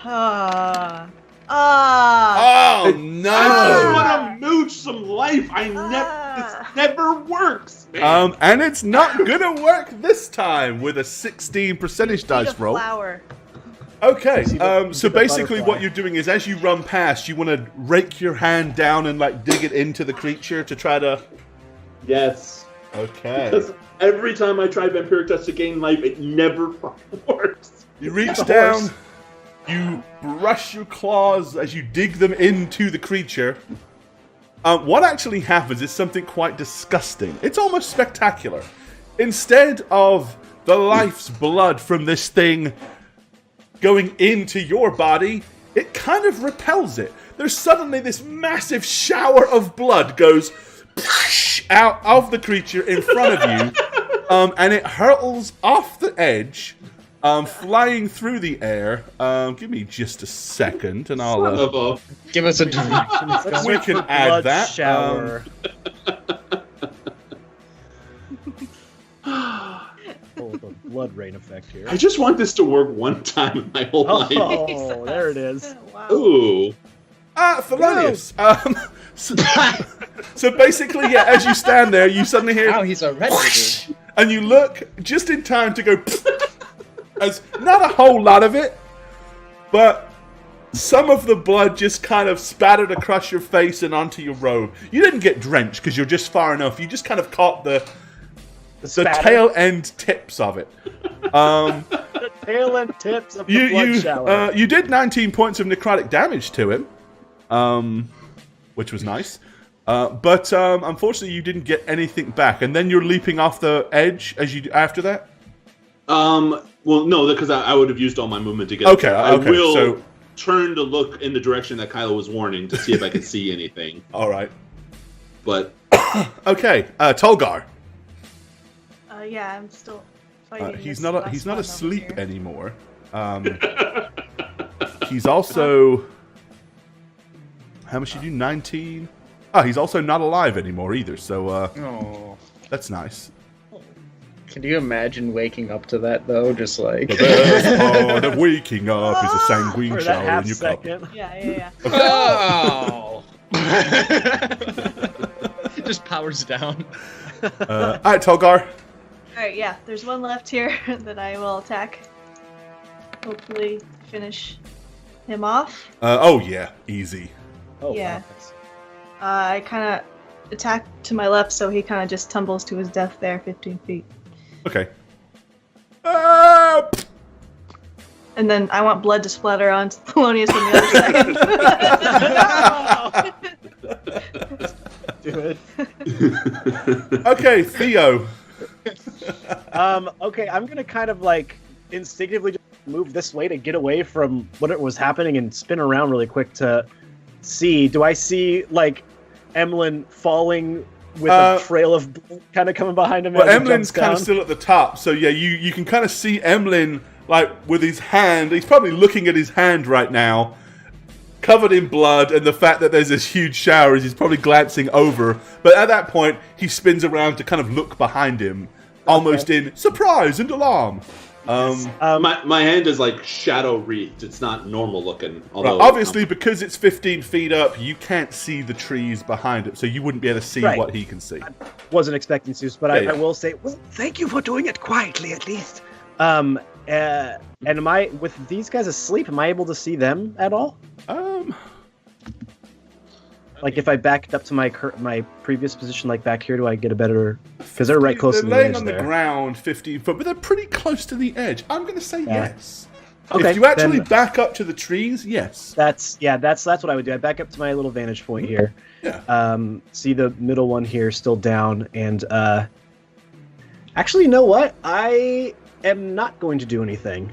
B: on.
A: Oh,
D: I just
A: no!
D: want to mooch some life. This never works, man.
A: And it's not gonna work this time with a 16 percentage dice roll.
B: Flower.
A: Okay,
E: See the
A: so basically
E: butterfly.
A: what you're doing is as you run past, you want to rake your hand down and like dig it into the creature to try to...
D: Yes.
A: Okay.
D: Because every time I try Vampiric Touch to gain life, it never fucking works.
A: You reach
E: the
A: down,
E: horse.
A: you brush your claws as you dig them into the creature. What actually happens is something quite disgusting. It's almost spectacular. Instead of the life's blood from this thing going into your body, it kind of repels it. There's suddenly this massive shower of blood goes out of the creature in front of you, and it hurtles off the edge, flying through the air. Give me just a second, and I'll.
C: Give us a direction.
A: We can add
E: Blood
A: that.
E: shower. Oh, the blood rain effect here.
D: I just want this to work one time in my whole life.
E: Oh, there it is.
B: Wow.
D: Ooh.
A: Felonious. So basically, yeah, as you stand there, you suddenly hear,
C: Now he's a red wizard.
A: and you look just in time to go. As not a whole lot of it, but some of the blood just kind of spattered across your face and onto your robe. You didn't get drenched because you're just far enough. You just kind of caught the
E: spatter.
A: tail end tips of it.
E: The tail end tips of the blood shower.
A: You did 19 points of necrotic damage to him, which was nice. But unfortunately, you didn't get anything back. And then you're leaping off the edge as you after that.
D: Well, no, because I would have used all my movement to get.
A: Okay,
D: I
A: okay.
D: will
A: So,
D: turn to look in the direction that Kylo was warning to see if I can see anything.
A: all right.
D: But
A: Okay, Tolgar.
B: Yeah, I'm still fighting.
A: He's
B: this
A: not
B: last
A: he's not
B: one over
A: asleep
B: here.
A: anymore. He's also. How much did you do? 19. Oh, he's also not alive anymore either. So
C: Oh.
A: that's nice.
C: Can you imagine waking up to that though? Just like
A: The best part of waking up is a sanguine
E: For that
A: shower
E: half
A: in your cup.
E: second.
B: Yeah.
C: oh. Just powers down.
A: All right, Tolgar.
B: Alright, yeah, there's one left here that I will attack. Hopefully finish him off.
A: Oh yeah, easy.
E: Oh,
B: Yeah.
E: wow.
B: I kind of attack to my left, so he kind of just tumbles to his death there, 15 feet.
A: Okay.
B: And then I want blood to splatter on Thelonious on the other side.
E: Do it.
A: Okay, Theo.
E: Okay, I'm gonna kind of like instinctively just move this way to get away from what was happening and spin around really quick to see. Do I see like Emlyn falling with a trail of blood kind of coming behind him?
A: Well,
E: as he
A: Emlyn's
E: jumps
A: kind of
E: down?
A: still at the top, so yeah, you can kind of see Emlyn like with his hand. He's probably looking at his hand right now, covered in blood, and the fact that there's this huge shower is he's probably glancing over. But at that point, he spins around to kind of look behind him, almost in surprise and alarm.
D: my hand is like shadow wreathed. It's not normal looking. Although
A: Obviously, because it's 15 feet up, you can't see the trees behind it, so you wouldn't be able to see
E: Right.
A: what he can see.
E: Wasn't expecting to, but
A: Yeah.
E: I will say, well, thank you for doing it quietly at least. And am I, with these guys asleep, am I able to see them at all? Like if I backed up to my previous position, like back here, do I get a better? Because they're right close
A: They're
E: to the
A: laying
E: edge
A: on the
E: there.
A: ground 15 foot, but they're pretty close to the edge. I'm going to say yes.
E: Okay,
A: if you actually
E: then-
A: back up to the trees, yes.
E: That's what I would do. I back up to my little vantage point here.
A: Yeah.
E: See the middle one here still down, and actually, you know what? I am not going to do anything.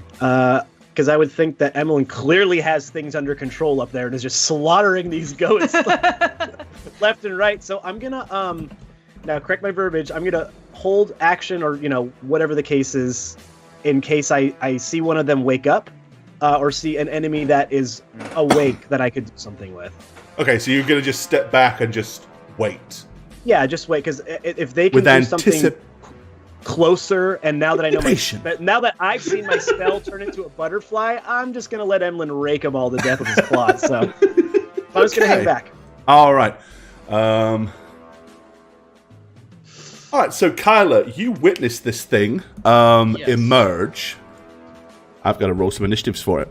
E: Because I would think that Emlyn clearly has things under control up there and is just slaughtering these goats left and right. So I'm gonna now correct my verbiage. I'm gonna hold action, or whatever the case is, in case I see one of them wake up, or see an enemy that is awake that I could do something with.
A: Okay, so you're going to just step back and just wait.
E: Yeah, just wait, because if they can
A: With
E: do something
A: anticipation.
E: closer, and now that I know
A: Patient.
E: now that I've seen my spell turn into a butterfly, I'm just gonna let Emlyn rake them all to death with his claws. So I'm just gonna hang back.
A: All right. All right, so Kyla, you witnessed this thing
C: Yes.
A: emerge. I've got to roll some initiatives for it.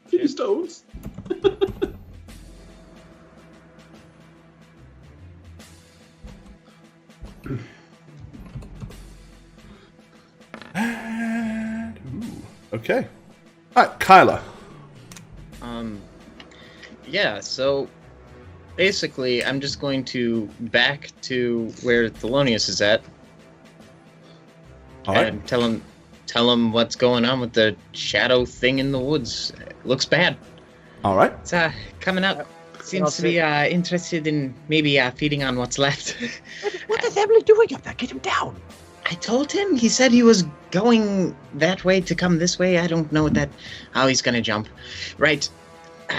D: Fuse toes.
A: Okay. All right, Kyla.
C: Yeah, so basically I'm just going to back to where Thelonious is at
A: All right.
C: and tell him what's going on with the shadow thing in the woods. It looks bad.
A: All right.
C: It's coming out.
E: I'll
C: Seems to be interested in maybe feeding on what's left.
E: What is Emlyn doing up there? Get him down.
C: I told him. He said he was going that way to come this way. I don't know how he's gonna jump. Right.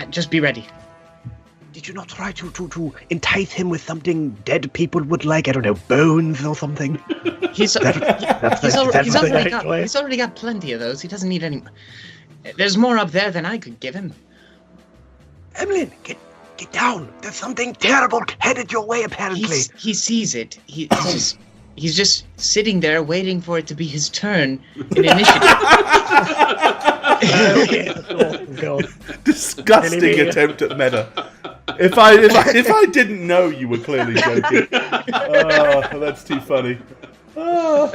C: Just be ready.
E: Did you not try to entice him with something dead people would like? I don't know, bones or something.
C: He's
E: That's
C: already got plenty of those. He doesn't need any. There's more up there than I could give him.
E: Emlyn, get down. There's something terrible headed your way, apparently.
C: He sees it. He's just sitting there waiting for it to be his turn in initiative.
A: Disgusting attempt at meta. If I didn't know you were clearly joking. Oh, that's too funny.
E: All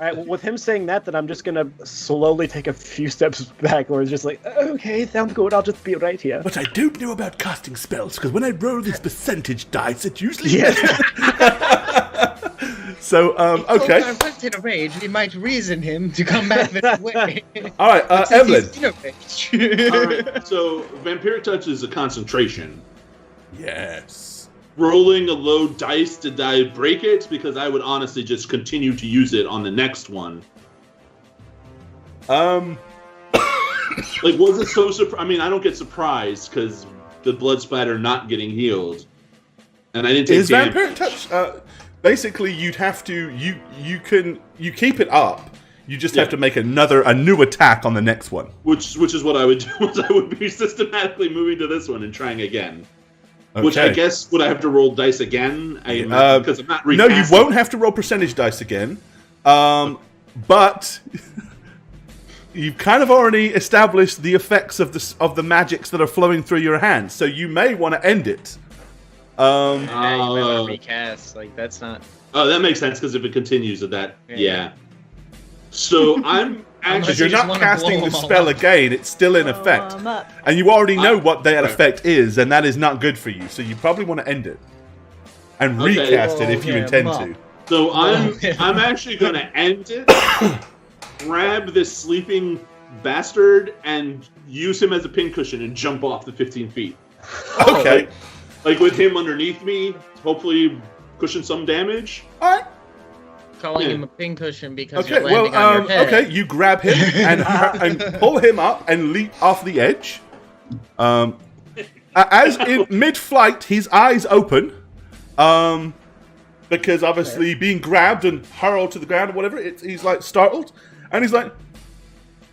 E: right, well, with him saying that, then I'm just gonna slowly take a few steps back, where it's just like, okay, sounds good. I'll just be right here.
A: But I don't know about casting spells, because when I roll these percentage dice, it usually... So, okay.
C: I went in a rage. We might reason him to come back this way.
A: All right, Evelyn.
C: He's in a rage.
D: All right, so Vampiric Touch is a concentration.
A: Yes.
D: Rolling a low dice to break it, because I would honestly just continue to use it on the next one. Like, was it so I mean, I don't get surprised because the blood splatter not getting healed, and I didn't take damage.
A: Vampiric Touch? Basically, you'd have to you keep it up. You just have to make a new attack on the next one.
D: Which is what I would do. Was I would be systematically moving to this one and trying again. Okay. Which I guess would I have to roll dice again? Because I'm not recasting.
A: No, you won't have to roll percentage dice again. But you've kind of already established the effects of the magics that are flowing through your hands, so you may want to end it.
C: Yeah, you might want to recast. Like, that's not.
D: Oh, that makes sense because if it continues at that, yeah. So I'm actually.
A: You're not casting the spell again; it's still in effect, and you already know what that effect is, and that is not good for you. So you probably want to end it and recast it if you intend to.
D: So I'm actually going to end it. Grab this sleeping bastard and use him as a pincushion and jump off the 15 feet.
A: Okay.
D: Like with him underneath me, hopefully cushion some damage.
A: All right.
C: Calling him a pincushion because you're landing on your head.
A: Okay, you grab him and pull him up and leap off the edge. As in mid-flight, his eyes open. Because obviously being grabbed and hurled to the ground or whatever, he's like startled. And he's like,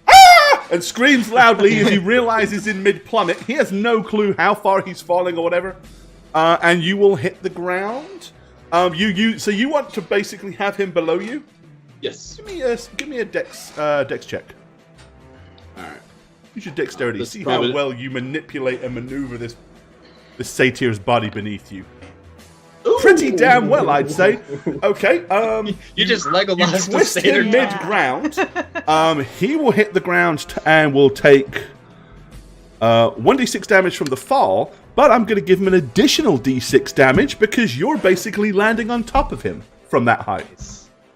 A: ah! And screams loudly as he realizes in mid-plummet. He has no clue how far he's falling or whatever. And you will hit the ground. So you want to basically have him below you?
D: Yes.
A: Give me a dex check.
D: All right.
A: Use your dexterity. See how well you manipulate and maneuver this satyr's body beneath you. Ooh. Pretty damn well, I'd say. Okay.
C: You just Legolas
A: you twist him mid-ground. He will hit the ground and will take 1d6 damage from the fall. But I'm going to give him an additional d6 damage because you're basically landing on top of him from that height.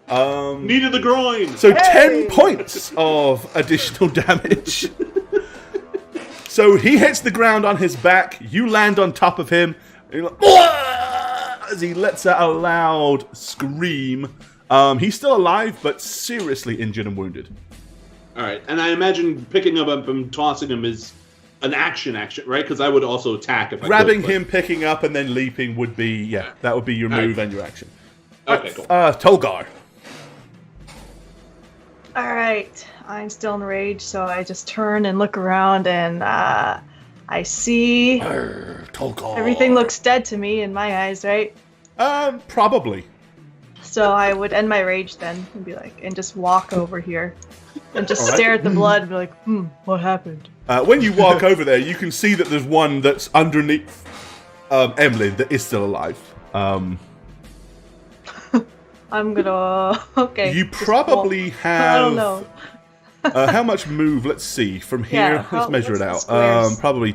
D: Knee to the groin.
A: So 10 points of additional damage. So he hits the ground on his back. You land on top of him. And you're like, as he lets out a loud scream. He's still alive, but seriously injured and wounded.
D: All right, and I imagine picking him up and tossing him is an action, right? Because I would also attack if
A: grabbing
D: I could.
A: Him, picking up, and then leaping would be that would be your move and your action.
D: Okay, cool.
A: Tolgar.
B: All right, I'm still in rage, so I just turn and look around, and I see
A: Tolgar.
B: Everything looks dead to me in my eyes, right?
A: Probably.
B: So I would end my rage then and be like, and just walk over here and just stare at the blood and be like, what happened?
A: When you walk over there, you can see that there's one that's underneath Emlyn that is still alive.
B: I'm gonna... Okay.
A: You probably have...
B: I don't know.
A: How much move? Let's see. From here, let's measure it out.
B: Squares.
A: Probably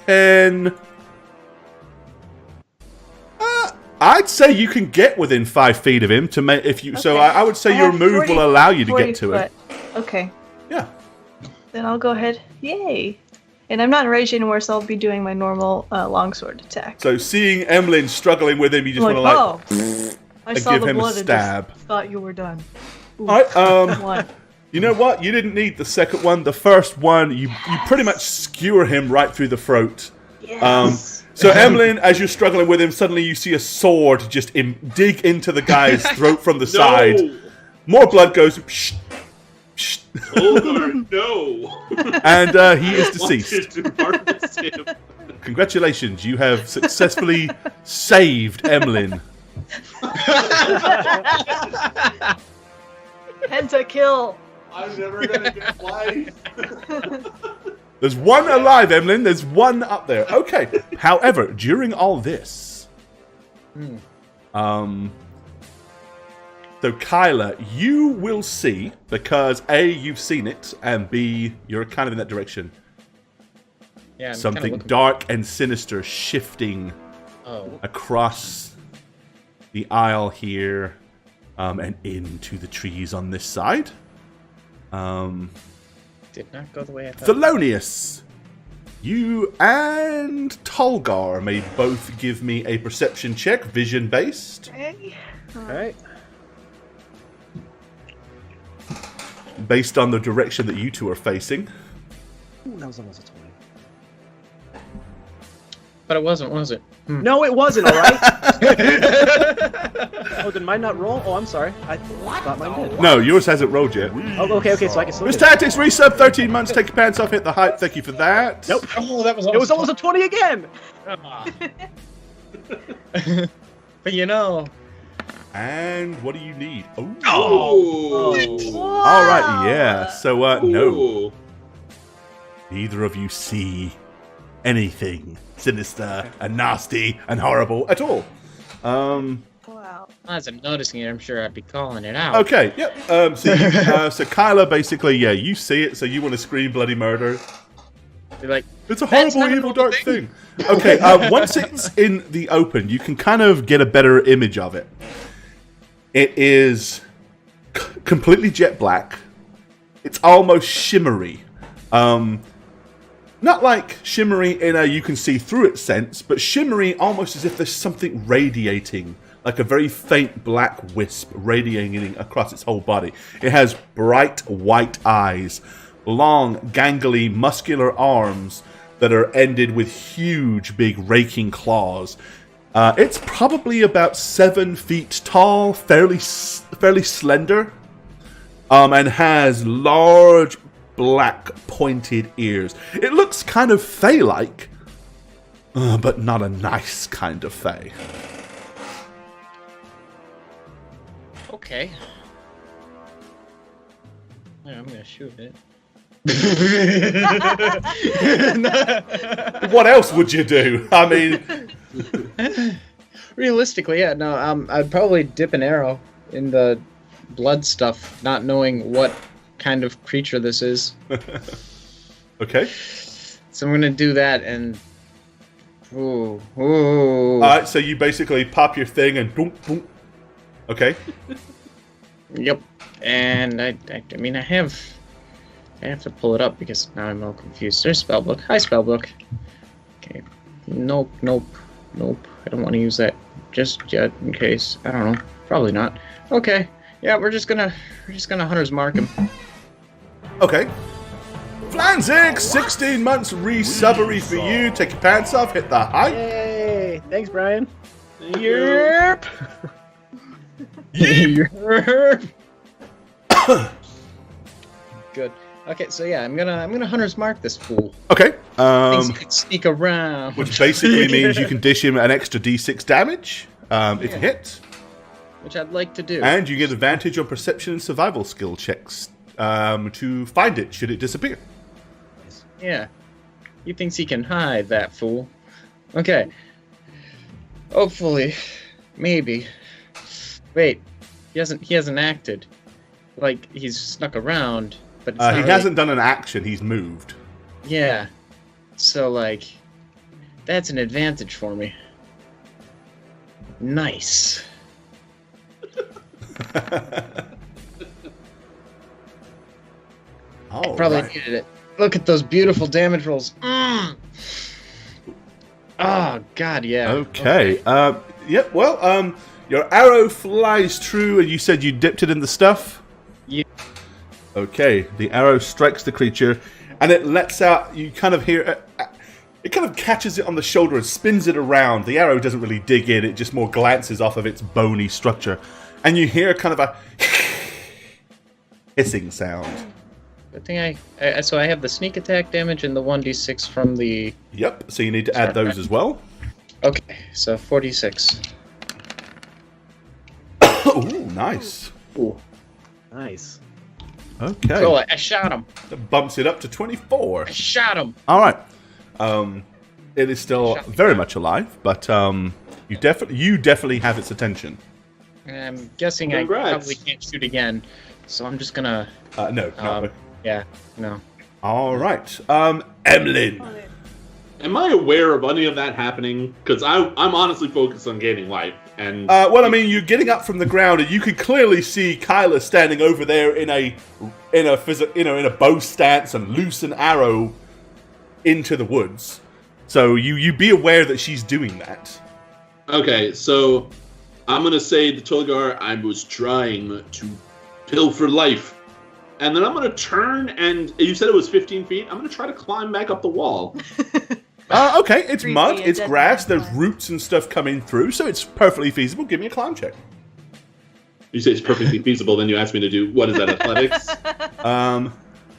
A: 10... I'd say you can get within 5 feet of him to make if you. Okay. So I would say your move
B: 40,
A: will allow you to get to
B: foot.
A: it.
B: Okay.
A: Yeah.
B: Then I'll go ahead. Yay! And I'm not enraged anymore, so I'll be doing my normal longsword attack.
A: So seeing Emlyn struggling with him, you just want to
B: I saw
A: give
B: the
A: him
B: blood
A: a stab.
B: And just thought you were done. Ooh,
A: all right.
B: one.
A: You know what? You didn't need the second one. The first one, you pretty much skewer him right through the throat.
B: Yes.
A: So Emlyn, as you're struggling with him, suddenly you see a sword just dig into the guy's throat from the side. More blood goes. Psh, psh.
D: Oh no!
A: And he is deceased. Congratulations, you have successfully saved Emlyn.
B: Pentakill.
D: I'm never gonna get life.
A: There's one alive, Emlyn. There's one up there. Okay. However, during all this, so Kyla, you will see, because A, you've seen it, and B, you're kind of in that direction.
C: Yeah,
A: something dark and sinister shifting across the aisle here. and into the trees on this side.
C: Did not go the way I thought.
A: Thelonious, you and Tolgar may both give me a perception check, vision-based,
B: Okay.
E: Alright.
A: based on the direction that you two are facing.
E: Ooh, that was almost a 20.
C: But it wasn't, was it?
E: No, it wasn't, alright? Oh, did mine not roll? Oh, I'm sorry. I thought mine did.
A: No, yours hasn't rolled yet.
E: Oh, okay, so I can still
A: Miss
E: get it.
A: Tactics, resub 13 months, take your pants off, hit the hype, thank you for that.
E: Nope.
C: Oh, that was
E: It was almost a 20 again!
C: But you know.
A: And what do you need? Oh.
D: Oh.
A: Alright, yeah. So, no.
D: Ooh.
A: Neither of you see anything sinister and nasty and horrible at all.
B: Wow.
C: As I'm noticing it, I'm sure I'd be calling it out.
A: Okay, yep. So Kyla, basically, yeah, you see it, so you want to scream bloody murder.
C: You're like,
A: It's a
C: That's
A: horrible,
C: not a
A: evil,
C: normal
A: dark thing. Okay, once it's in the open, you can kind of get a better image of it. It is completely jet black. It's almost shimmery. Not like shimmery in a you can see through it sense, but shimmery almost as if there's something radiating, like a very faint black wisp radiating across its whole body. It has bright white eyes, long, gangly, muscular arms that are ended with huge, big raking claws. It's probably about 7 feet tall, fairly slender, and has large black pointed ears. It looks kind of fey-like, but not a nice kind of fey.
C: okay. Yeah, I'm gonna shoot it.
A: What else would you do? I mean,
C: Realistically, yeah, no, I'd probably dip an arrow in the blood stuff, not knowing what kind of creature this is.
A: okay.
C: So I'm gonna do that and. Ooh.
A: Alright, so you basically pop your thing and boom, boom. Okay.
C: Yep. And I mean, I have to pull it up because now I'm all confused. There's spellbook. Hi, spellbook. Okay. Nope. I don't want to use that just yet in case. I don't know. Probably not. Okay. Yeah, we're just gonna hunter's mark him.
A: Okay. Flanzix, 16 months re-subbery for you. Take your pants off, hit the hype.
E: Yay! Thanks, Brian.
C: Yep. Yep. Good. Okay, so yeah, I'm gonna hunter's mark this fool.
A: Okay.
C: Thinks he could sneak around.
A: Which basically means you can dish him an extra d6 damage if you hit.
C: Which I'd like to do.
A: And you get advantage on perception and survival skill checks to find it should it disappear.
C: Yeah. He thinks he can hide, that fool. Okay. Hopefully. Maybe. Wait. He hasn't acted. Like, he's snuck around, but it's not
A: He
C: really-
A: hasn't done an action, he's moved.
C: Yeah. So, like, that's an advantage for me. Nice.
A: All
C: Probably
A: right.
C: needed it. Look at those beautiful damage rolls. Oh, God, yeah.
A: Okay. Yep, well, your arrow flies true, and you said you dipped it in the stuff?
C: Yeah.
A: Okay, the arrow strikes the creature, and it lets out, you kind of hear, it kind of catches it on the shoulder and spins it around. The arrow doesn't really dig in, it just more glances off of its bony structure. And you hear kind of a hissing sound.
C: Good thing so I have the sneak attack damage and the 1d6 from the...
A: Yep, so you need to add those as well.
C: Okay, so 46.
A: Ooh, nice.
E: Ooh. Nice.
A: Okay.
C: Oh, I shot him.
A: That bumps it up to 24.
C: I shot him.
A: All right. It is still very much alive, but you definitely have its attention.
C: I'm guessing
D: Congrats.
C: I probably can't shoot again, so I'm just gonna...
A: No.
C: yeah, no.
A: All right. Emlyn.
B: Okay.
D: Am I aware of any of that happening? Because I'm honestly focused on gaining life. And
A: well, I mean, you're getting up from the ground, and you can clearly see Kyla standing over there in a bow stance and loose an arrow into the woods. So you be aware that she's doing that.
D: Okay, so I'm gonna say to Tolgar, I was trying to pilfer life. And then I'm going to turn, and you said it was 15 feet. I'm going to try to climb back up the wall.
A: Okay, it's
B: Creepy
A: mud,
B: and
A: it's
B: dead
A: grass,
B: man
A: there's
B: climb.
A: roots and stuff coming through, so it's perfectly feasible. Give me a climb check.
D: You say it's perfectly feasible, then you ask me to do, what is that, athletics?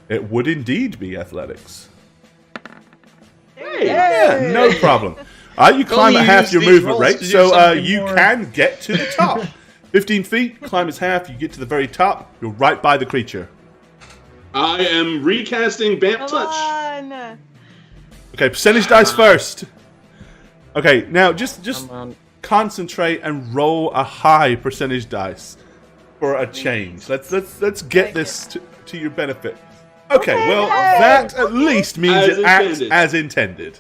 A: It would indeed be athletics.
D: Hey!
A: Yeah, no problem. You climb
C: Only
A: at half
C: use
A: your
C: these
A: movement
C: rolls
A: rate,
C: to do
A: so
C: something
A: you
C: more.
A: can get to the top. 15 feet, climb is half, you get to the very top, you're right by the creature.
D: I am recasting Vamp
B: Come
D: Touch.
B: on!
A: Okay, percentage dice first. Okay, now just
C: Come on.
A: concentrate and roll a high percentage dice for a change. Let's get this to your benefit. Okay, well that at least means
D: As
A: it acts
D: intended.
A: as intended.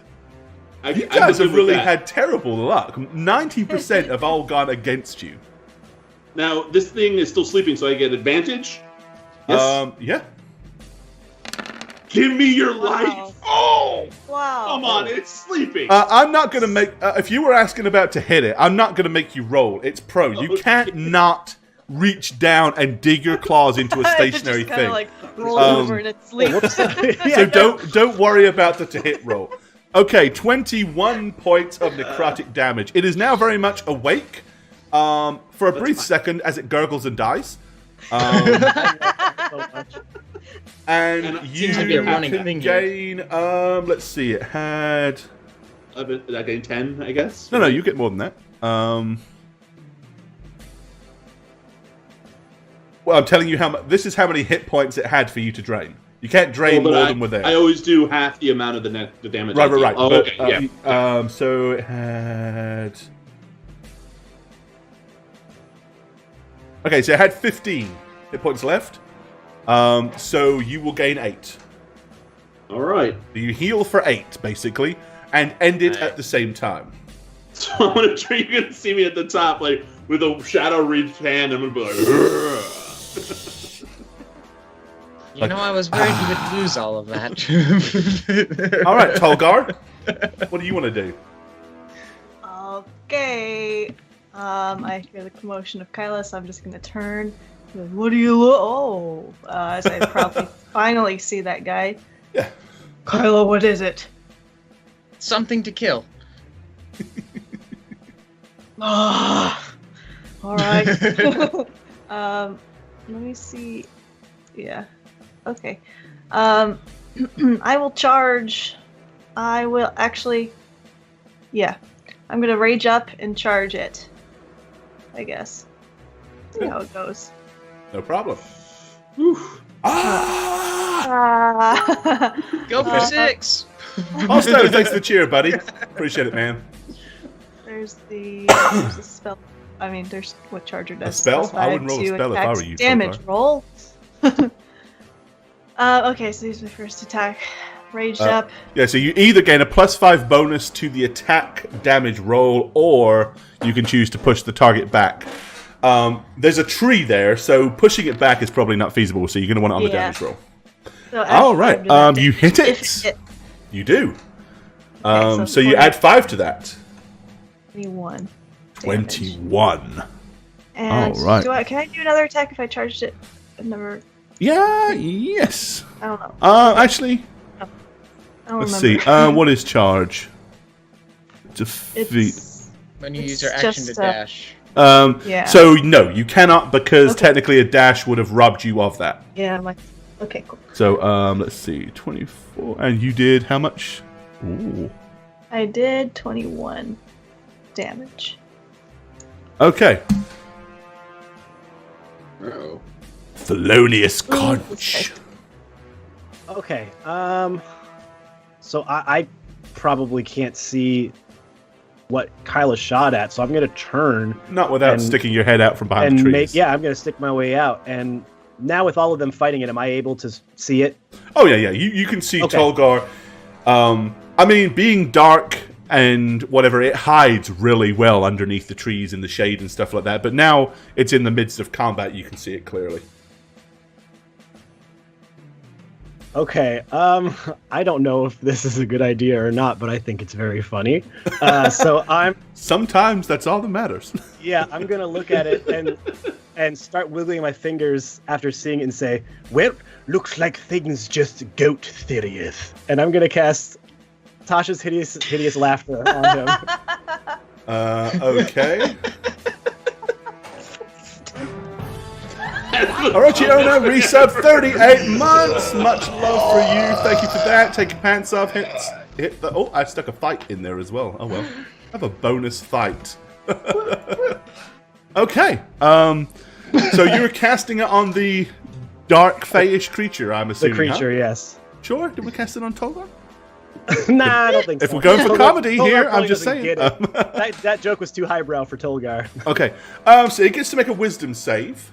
A: You
D: I'm
A: guys
D: good
A: have
D: with
A: really
D: that.
A: had terrible luck. 90% have all gone against you.
D: Now, this thing is still sleeping, so I get advantage? Yes?
A: Yeah.
D: Give me your
B: Wow.
D: life! Oh!
B: Wow.
D: Come on, it's sleeping!
A: I'm not going to make... if you were asking about to hit it, I'm not going to make you roll. It's prone. You
D: Okay.
A: can't not reach down and dig your claws into a stationary
B: Just kinda,
A: thing.
B: like roll
A: Um,
B: over in its sleep.
A: So don't worry about the to hit roll. Okay, 21 points of necrotic damage. It is now very much awake for a brief second as it gurgles and dies.
E: So much.
A: And
D: And it
A: you
C: seems to be a running
A: can
C: thing here.
A: gain, let's see, it had...
D: Did I gain 10, I guess?
A: No, you get more than that. Well, I'm telling you how much... This is how many hit points it had for you to drain. You can't drain
D: but
A: more
D: I,
A: than were there.
D: I always do half the amount of the damage. I deal.
A: Right.
D: Oh,
A: But,
D: okay, yeah.
A: So it had... Okay, so it had 15 hit points left. So you will gain 8.
D: All right.
A: You heal for 8, basically, and end it
C: Nice.
A: at the same time.
D: So I'm gonna try. You're gonna see me at the top, like with a shadow reached hand. I'm gonna be like, "Ugh."
C: You know, I was worried you would lose all of that.
A: All right, Tolgar, what do you want to do?
B: Okay. I hear the commotion of Kyla, so I'm just gonna turn. What do you look? As I probably finally see that guy.
A: Yeah.
B: Kyla, what is it?
C: Something to kill.
B: Ah, all right. Let me see. Yeah. Okay. I will charge. I will actually. Yeah. I'm gonna rage up and charge it. I guess. See how it goes.
A: No problem.
D: Whew.
A: Ah!
C: Go for 6.
A: Also, thanks for the cheer, buddy. Appreciate it, man.
B: there's the spell. I mean, there's what charger does.
A: spell? I
B: Specify
A: wouldn't roll a
B: two
A: spell if I
B: attacks
A: were you,
B: Damage
A: Tokar.
B: roll. Okay, so here's my first attack. Raged up.
A: Yeah, so you either gain a +5 bonus to the attack damage roll, or you can choose to push the target back. There's a tree there, so pushing it back is probably not feasible, so you're going to want it on the
B: Yeah.
A: damage roll.
B: So
A: All right,
B: after that,
A: you hit
B: if
A: it.
B: hit,
A: You do.
B: Okay,
A: So you
B: 20.
A: add 5 to that.
B: 21. damage.
A: 21.
B: And
A: All right.
B: can I do another attack if I charged it? I've never.
A: Yeah, yes.
B: I don't know.
A: Actually,
B: I don't
A: let's
B: remember.
A: see. What is charge? Defeat.
B: It's,
C: When you
B: It's
C: use your action to
B: just,
C: dash.
B: yeah.
A: So no, you cannot, because
B: Okay.
A: technically a dash would have robbed you of that.
B: Yeah, I'm like, okay, cool.
A: So let's see, 24, and you did how much? Ooh.
B: I did 21 damage.
A: Okay.
D: Uh-oh.
A: Thelonious
B: Ooh,
A: Conch.
E: Okay. So I probably can't see what Kyla shot at, so I'm gonna turn
A: Not without
E: And-
A: sticking your head out from behind
E: and
A: the trees.
E: make. Yeah, I'm gonna stick my way out. And now with all of them fighting it, am I able to see it?
A: Oh yeah. You can see
E: Okay.
A: Tolgar. I mean, being dark and whatever, it hides really well underneath the trees in the shade and stuff like that. But now it's in the midst of combat, you can see it clearly.
E: Okay, I don't know if this is a good idea or not, but I think it's very funny. So
A: Sometimes that's all that matters.
E: yeah, I'm gonna look at it and start wiggling my fingers after seeing it and say, well, looks like things just goat serious. And I'm gonna cast Tasha's hideous laughter on him.
A: Okay. Orochiona, resub 38 months. Much love for you. Thank you for that. Take your pants off. Hit the. Oh, I stuck a fight in there as well. Oh well. I have a bonus fight. Okay. So you were casting it on the dark fayish creature, I'm assuming.
E: The creature,
A: huh?
E: Yes.
A: Sure. Did we cast it on Tolga?
E: Nah, I don't think so.
A: If we're going for comedy
E: Tolgar
A: here,
E: probably
A: I'm just
E: doesn't
A: saying.
E: get it. That joke was too highbrow for Tolgar.
A: Okay. So it gets to make a wisdom save.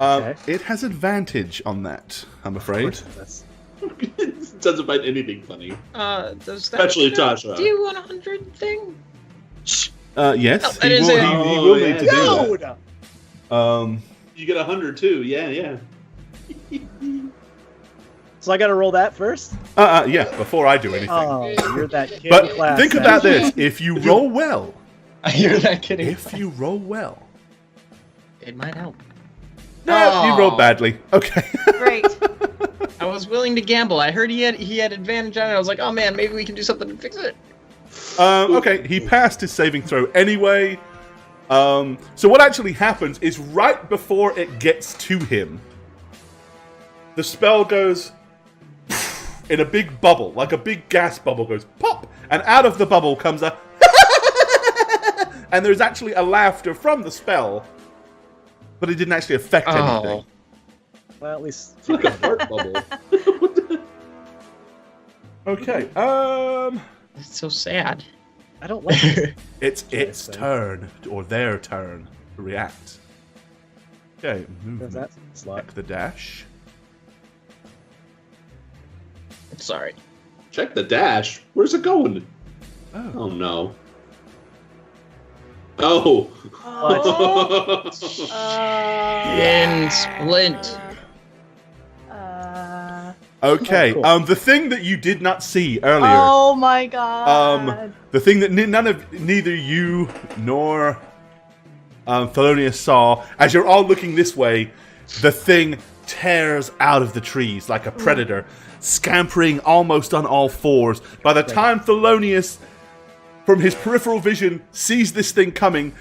E: Okay.
A: It has advantage on that, I'm afraid.
D: It doesn't find anything funny.
C: Does that
D: Especially Tasha.
C: D100 thing?
A: Yes,
C: I
A: he
C: didn't
A: will,
C: say-
A: he will need to do
E: No!
A: that.
D: You get 100 too. Yeah.
E: So I gotta roll that first?
A: Yeah, before I do anything.
E: Oh, you're that kid in
A: But
E: class.
A: think
E: then.
A: about this. If you roll well,
C: You're that kidding.
A: if you roll well.
C: It might help.
A: No, you
C: Oh.
A: rolled badly. Okay.
B: Great.
C: I was willing to gamble. I heard he had advantage on it. I was like, oh man, maybe we can do something to fix it.
A: Okay, he passed his saving throw anyway. So what actually happens is right before it gets to him, the spell goes in a big bubble, like a big gas bubble goes pop, and out of the bubble comes a and there's actually a laughter from the spell, but it didn't actually affect anything.
E: Well, at least.
D: It's like a fart bubble.
A: Okay,
C: It's so sad.
E: I don't like it.
A: it's its turn, or their turn, to react. Okay,
E: There's that slot.
A: Check the dash.
C: Sorry.
D: Check the dash. Where's it going?
A: Oh.
D: Oh no. Oh.
C: In Splint.
A: Okay,
E: Oh, cool.
A: the thing that you did not see earlier,
B: Oh my god.
A: the thing that neither you nor Thelonious saw, as you're all looking this way, the thing tears out of the trees like a predator, scampering almost on all fours. By the time Thelonious, from his peripheral vision, sees this thing coming,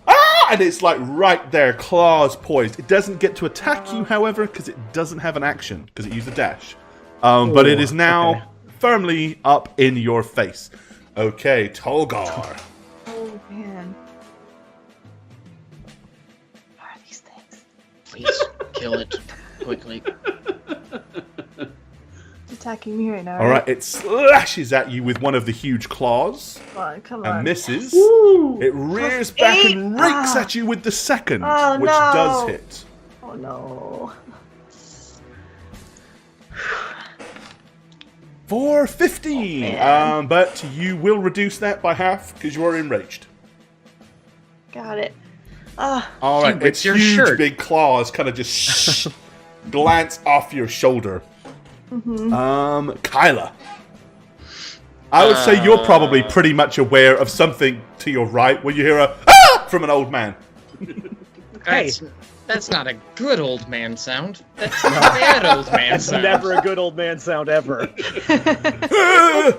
A: and it's like right there, claws poised. It doesn't get to attack you, however, because it doesn't have an action, because it used a dash. But it is now firmly up in your face. Okay, Tolgar.
B: Oh man. What are these things?
C: Please kill it quickly.
B: It's attacking me right now.
A: All right, it slashes at you with one of the huge claws
B: Come on.
A: and misses.
D: Woo.
A: It rears back
B: eight.
A: and rakes at you with the second,
B: Oh,
A: which
B: no.
A: does hit.
B: Oh no.
A: For 15.
B: man.
A: But you will reduce that by half because you are enraged.
B: Got it.
A: All right,
C: Dude,
A: its
C: your
A: huge
C: shirt.
A: big claws kind of just glance off your shoulder. Kyla. I would say you're probably pretty much aware of something to your right when you hear a "ah!" from an old man.
E: Hey.
C: That's not a good old man sound. That's a bad old man
E: That's
C: sound.
E: never a good old man sound ever.
A: "Ah,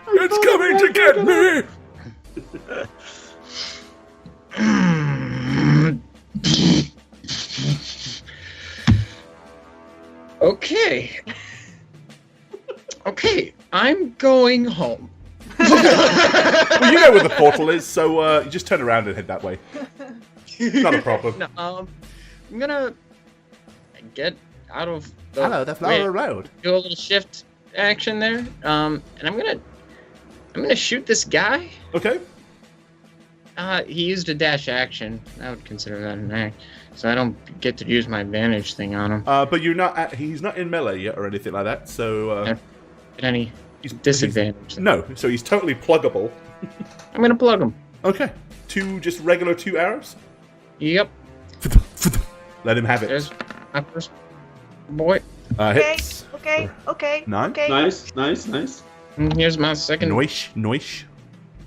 A: it's coming to get me!
C: Okay. Okay, I'm going home.
A: Well, you know where the portal is, so you just turn around and head that way. Not a problem.
C: No, I'm gonna get out of the
A: Road.
C: do a little shift action there. And I'm gonna shoot this guy.
A: Okay.
C: He used a dash action. I would consider that an act. So I don't get to use my advantage thing on him.
A: But you're not. He's not in melee yet or anything like that. So
C: Get any
A: He's
C: Disadvantage.
A: No, so he's totally pluggable.
C: I'm gonna plug him.
A: Okay. 2 just regular 2 arrows?
C: Yep.
A: Let him have it.
C: There's my first boy.
B: Okay,
A: Hits.
B: okay.
A: 9.
B: Okay.
D: Nice.
C: And here's my second
A: Noish.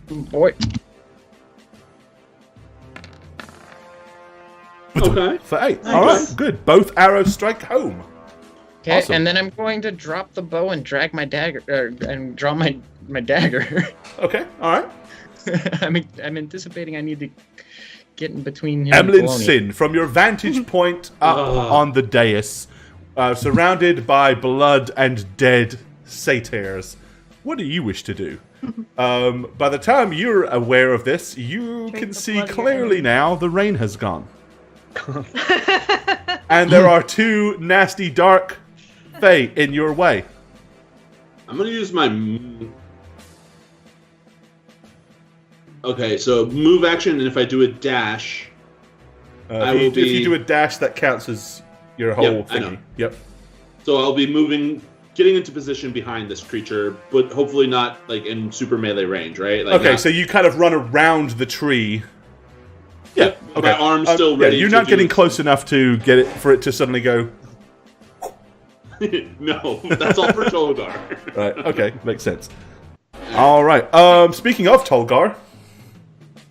C: boy.
D: Okay.
A: For 8.
D: Nice.
A: Alright, good. Both arrows strike home.
C: Okay,
A: Awesome.
C: and then I'm going to drop the bow and drag my dagger, and draw my dagger.
A: Okay, alright.
C: I'm anticipating I need to get in between him and
A: Emlyn
C: Polonius.
A: Sin, from your vantage point up on the dais, surrounded by blood and dead satyrs, what do you wish to do? By the time you're aware of this, you
B: Drink
A: can
B: the
A: see
B: blood of your
A: clearly
B: enemy.
A: now the rain has gone. And there are 2 nasty dark fae in your way.
D: I'm gonna use my. Okay, so move action, and if I do a dash,
A: If you do a dash, that counts as your whole
D: Yep, I know.
A: thingy. Yep.
D: so I'll be moving, getting into position behind this creature, but hopefully not like in super melee range, right? Like
A: Okay,
D: not-
A: so you kind of run around the tree. Yeah.
D: Yep,
A: Okay.
D: my arm's still
A: Yeah,
D: ready.
A: you're
D: to
A: not
D: do
A: getting
D: its-
A: close enough to get it for it to suddenly go.
D: No, that's all for Tolgar.
A: Right. Okay, makes sense. All right. Speaking of Tolgar,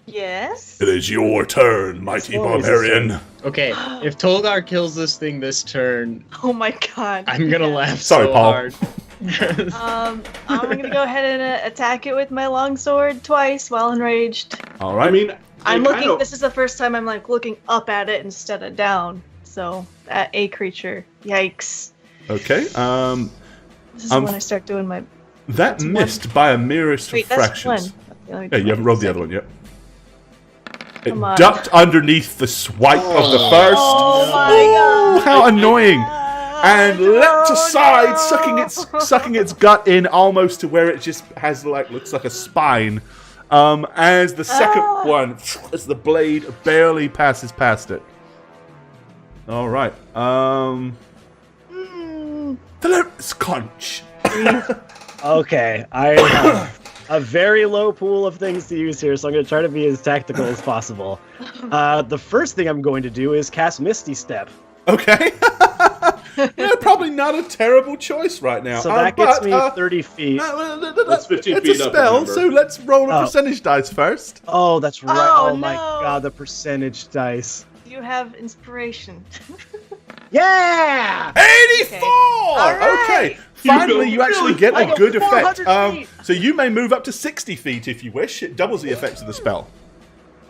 B: Yes.
A: it is your turn, mighty
E: Slow as
A: barbarian.
C: Okay, if Tolgar kills this thing this turn,
B: Oh my god.
C: I'm gonna
B: Yes.
C: laugh
A: Sorry,
C: so
A: Paul.
C: hard.
B: I'm gonna go ahead and attack it with my longsword twice while enraged.
A: All
D: I
A: right.
D: mean,
B: I'm
D: I
B: looking.
D: kinda-
B: This is the first time I'm like looking up at it instead of down. So at a creature. Yikes.
A: Okay.
B: This is
A: Um,
B: when I start doing my.
A: That
B: That's
A: missed by a merest
B: Wait,
A: of
B: that's one.
A: fractions.
B: Okay,
A: Yeah, you haven't rolled the other one yet. It
B: Come on.
A: ducked underneath the swipe of the first.
B: Oh my
A: Ooh,
B: god!
A: how annoying! And leapt aside, sucking its gut in almost to where it just has looks like a spine. As the second one, as the blade barely passes past it. All right. Philip's conch.
E: Okay, I have a very low pool of things to use here, so I'm going to try to be as tactical as possible. The first thing I'm going to do is cast Misty Step.
A: Okay. Yeah, probably not a terrible choice right now.
E: So that gets
A: but,
E: me 30 feet.
D: That's 15
A: it's
D: feet
A: a
D: up,
A: spell,
D: remember.
A: so let's roll a
E: Oh.
A: percentage dice first.
E: Oh, that's right.
B: Oh,
E: Oh, my
B: no.
E: god, the percentage dice.
B: You have inspiration.
E: Yeah!
A: 84!
B: right.
A: Okay. Finally,
D: You
A: you
D: go
A: actually
D: really
A: get
E: I
A: a
E: go
A: good effect.
E: 400 feet.
A: So you may move up to 60 feet if you wish. It doubles the effects of the spell.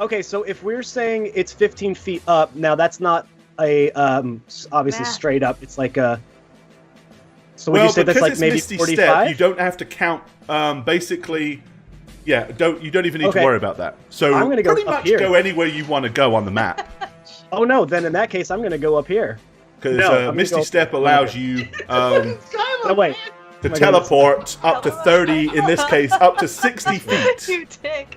E: Okay, so if we're saying it's 15 feet up, now that's not a obviously
B: Math.
E: straight up. It's like a. So would you say that's
A: because
E: like
A: it's
E: maybe
A: Misty
E: 45?
A: Step, you don't have to count. Basically, yeah, you don't even need
E: Okay.
A: to worry about that. So
E: I'm gonna go
A: pretty
E: up
A: much
E: here.
A: go anywhere you want to go on the map.
E: Oh no, then in that case, I'm gonna go up here.
A: Because
E: No, I'm gonna
A: Misty
E: go-
A: Step allows you
E: No wait.
A: to
E: Oh my
A: teleport up to 30, in this case, up to 60 feet.
B: You dick.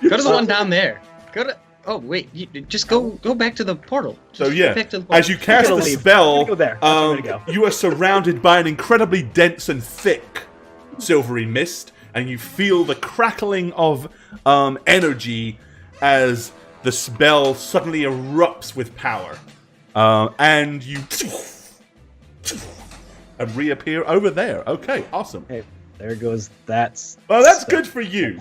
C: Go to the one down there. Go to. Oh wait, just go back to the portal.
A: So
C: Just
A: yeah,
C: back to the portal.
A: as you cast
E: gonna
A: the
E: leave.
A: spell,
E: I'm gonna go there. That's where I'm gonna go.
A: you are surrounded by an incredibly dense and thick silvery mist, and you feel the crackling of energy as the spell suddenly erupts with power, and you and reappear over there. Okay, awesome.
E: Hey, there goes that.
A: Well, that's
E: stuff.
A: good for you.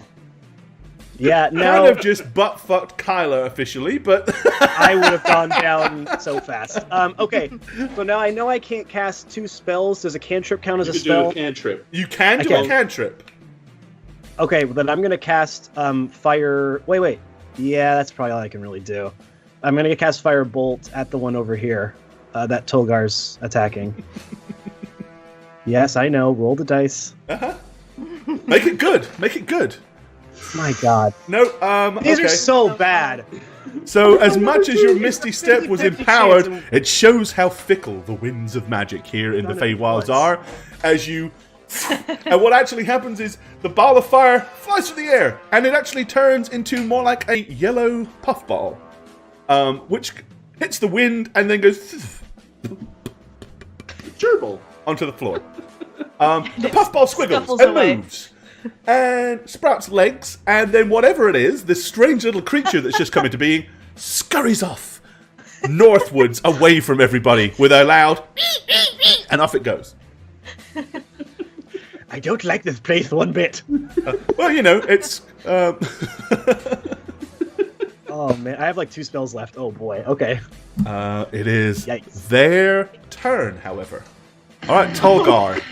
E: Yeah,
A: Kind
E: no,
A: of just butt fucked Kyla officially, but
E: I would have gone down so fast. Okay, so now I know I can't cast 2 spells. Does a cantrip count as
D: You
E: a
D: could do
E: spell?
D: a cantrip.
A: you can
E: I
A: do
E: can.
A: a cantrip.
E: Okay, well then I'm gonna cast fire. Wait. Yeah, that's probably all I can really do. I'm gonna cast fire bolt at the one over here that Tolgar's attacking. Yes, I know. Roll the dice.
A: Make it good. Make it good.
E: My God,
A: No,
E: these
A: okay.
E: are so bad.
A: So, as much as your Misty Step was
E: 50-50
A: empowered,
E: chance.
A: it shows how fickle the winds of magic here in the
E: Done it
A: Feywilds
E: once.
A: are. As you, and what actually happens is the ball of fire flies through the air, and it actually turns into more like a yellow puffball, which hits the wind and then goes
D: Gerbil.
A: onto the floor. The puffball squiggles
B: scuffles
A: and
B: away.
A: moves. And sprouts legs, and then whatever it is, this strange little creature that's just come into being, scurries off northwards away from everybody with a loud and off it goes.
E: I don't like this place one bit.
A: Well, you know, it's...
E: Oh man, I have like 2 spells left. Oh boy. Okay.
A: it is
E: Yikes.
A: their turn, however. Alright, Tolgar.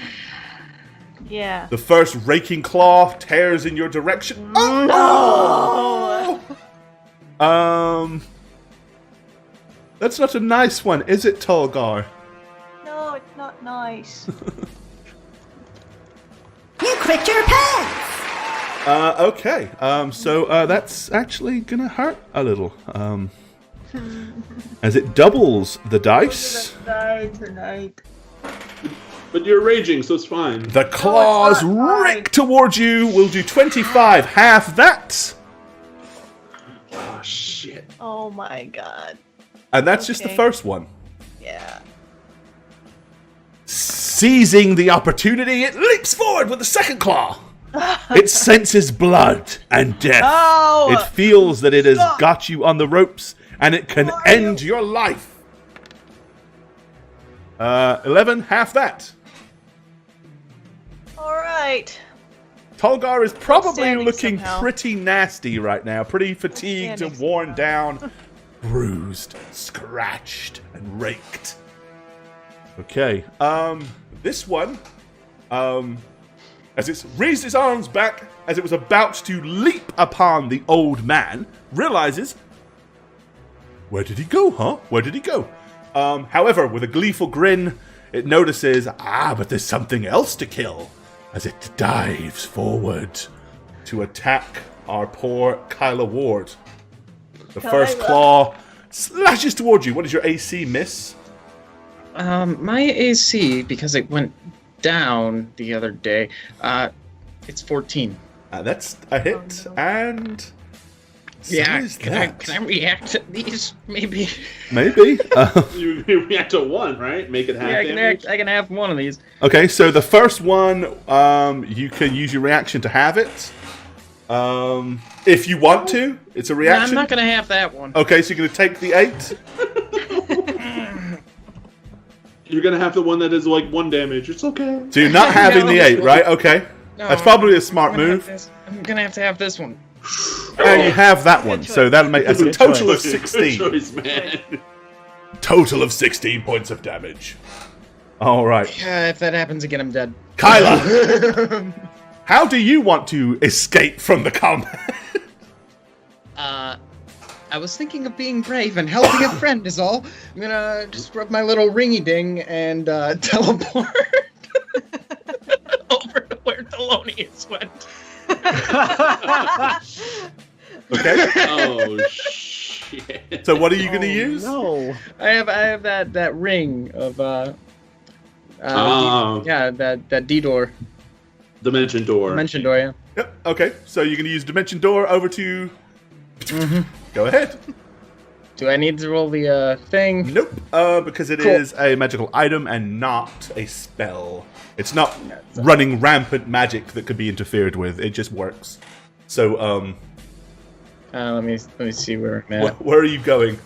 B: Yeah.
A: The first raking claw tears in your direction.
B: Oh!
A: That's not a nice one, is it, Tolgar?
B: No, it's not nice.
F: You quit your pants!
A: Okay. So that's actually gonna hurt a little. As it doubles the dice.
B: Die tonight.
D: But you're raging, so it's fine.
A: The claws
B: No, it's not fine.
A: rake towards you. We'll do 25. Half that.
D: Oh, shit.
B: Oh my god.
A: And that's just the
B: Okay.
A: first one.
B: Yeah.
A: Seizing the opportunity, it leaps forward with the second claw. It senses blood and death.
B: Oh!
A: It feels that it has
B: Stop.
A: got you on the ropes, and it can
B: Who are
A: end your life. 11, half that.
B: Alright.
A: Tolgar is probably
B: Standing
A: looking
B: somehow.
A: pretty nasty right now, pretty fatigued
B: Standing
A: and worn down, bruised, scratched, and raked. Okay, this one, as it's raised its arms back, as it was about to leap upon the old man, realizes, where did he go, huh? Where did he go? However, with a gleeful grin, it notices, but there's something else to kill, as it dives forward to attack our poor Kyla Ward. The first
B: Kyla.
A: claw slashes towards you. What is your AC, miss?
C: My AC, because it went down the other day, it's 14.
A: That's a hit,
B: no.
A: and... so
C: Yeah,
A: is
C: can I
A: that.
C: react to these, maybe?
A: Maybe.
D: You react to one, right? Make it half
C: Yeah,
D: damage.
C: I can have one of these.
A: Okay, so the first one, you can use your reaction to have it. If you want to, it's a
C: No,
A: reaction.
C: I'm not gonna have that one.
A: Okay, so you're going to take the 8.
D: You're gonna have the one that is like 1 damage. It's okay.
A: So you're not having the 8, right? Okay.
C: No,
A: That's probably a smart
C: I'm gonna have
A: move.
C: this. I'm gonna have to have this one.
A: And you have that one,
B: choice.
A: so that'll make that's a
E: Good
A: total of
E: choice.
D: Good
A: 16.
D: choice, man.
A: Total of 16 points of damage. All right.
C: Yeah, if that happens again, I'm dead.
A: Kyla, how do you want to escape from the combat?
C: I was thinking of being brave and helping a friend is all. I'm gonna just rub my little ringy ding and teleport over to where Thelonious went.
A: Okay.
D: Oh shit.
A: So what are you going to
E: Oh,
A: use?
E: No.
C: I have that ring of
D: Oh.
C: yeah, that D door.
D: Dimension door.
C: Dimension door, yeah.
A: Yep. Okay. So you're going to use Dimension Door over to... Go ahead.
C: Do I need to roll the thing?
A: Nope. Because it
C: Cool.
A: is a magical item and not a spell. It's not running rampant magic that could be interfered with. It just works. So,
C: Let me see where I'm at.
A: where are you going?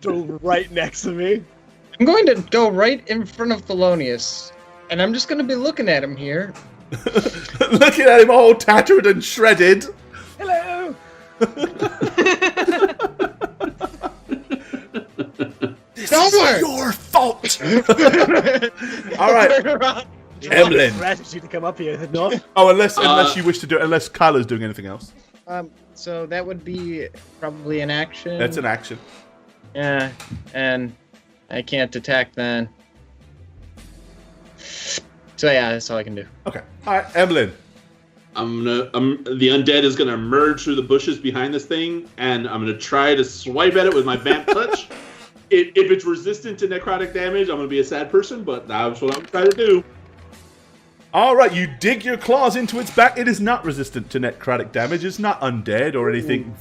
E: Right next to me.
C: I'm going to go right in front of Thelonious, and I'm just going to be looking at him here.
A: Looking at him all tattered and shredded.
E: Hello.
A: This
C: Don't
A: is
C: worry.
A: your fault. All right, Emlyn.
E: Harassed you to come up here. No.
A: Oh, unless you wish to do it, unless Kyla's doing anything else.
C: So that would be probably an action.
A: That's an action.
C: Yeah, and I can't attack then. So yeah, that's all I can do.
A: Okay. All right, Emlyn.
D: The undead is gonna emerge through the bushes behind this thing, and I'm gonna try to swipe at it with my vamp touch. If it's resistant to necrotic damage, I'm gonna be a sad person, but that's what I'm trying to do.
A: All right, you dig your claws into its back. It is not resistant to necrotic damage. It's not undead or anything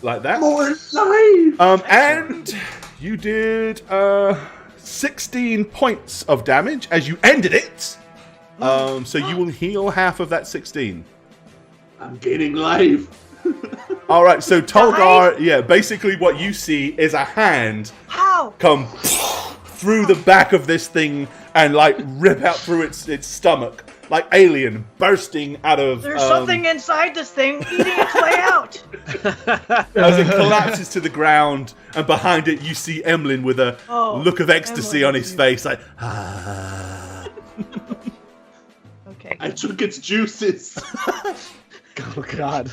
A: like that.
D: More life.
A: And you did 16 points of damage as you ended it. So you will heal half of that 16.
D: I'm gaining life.
A: All right, so Tolgar, basically what you see is a hand come through the back of this thing and like rip out through its stomach, like Alien bursting out of.
B: There's something inside this thing eating its way out.
A: As it collapses to the ground, and behind it you see Emlyn with a look of ecstasy
B: Emlyn.
A: on his face, like ah.
B: Okay.
D: I took its juices.
E: Oh God.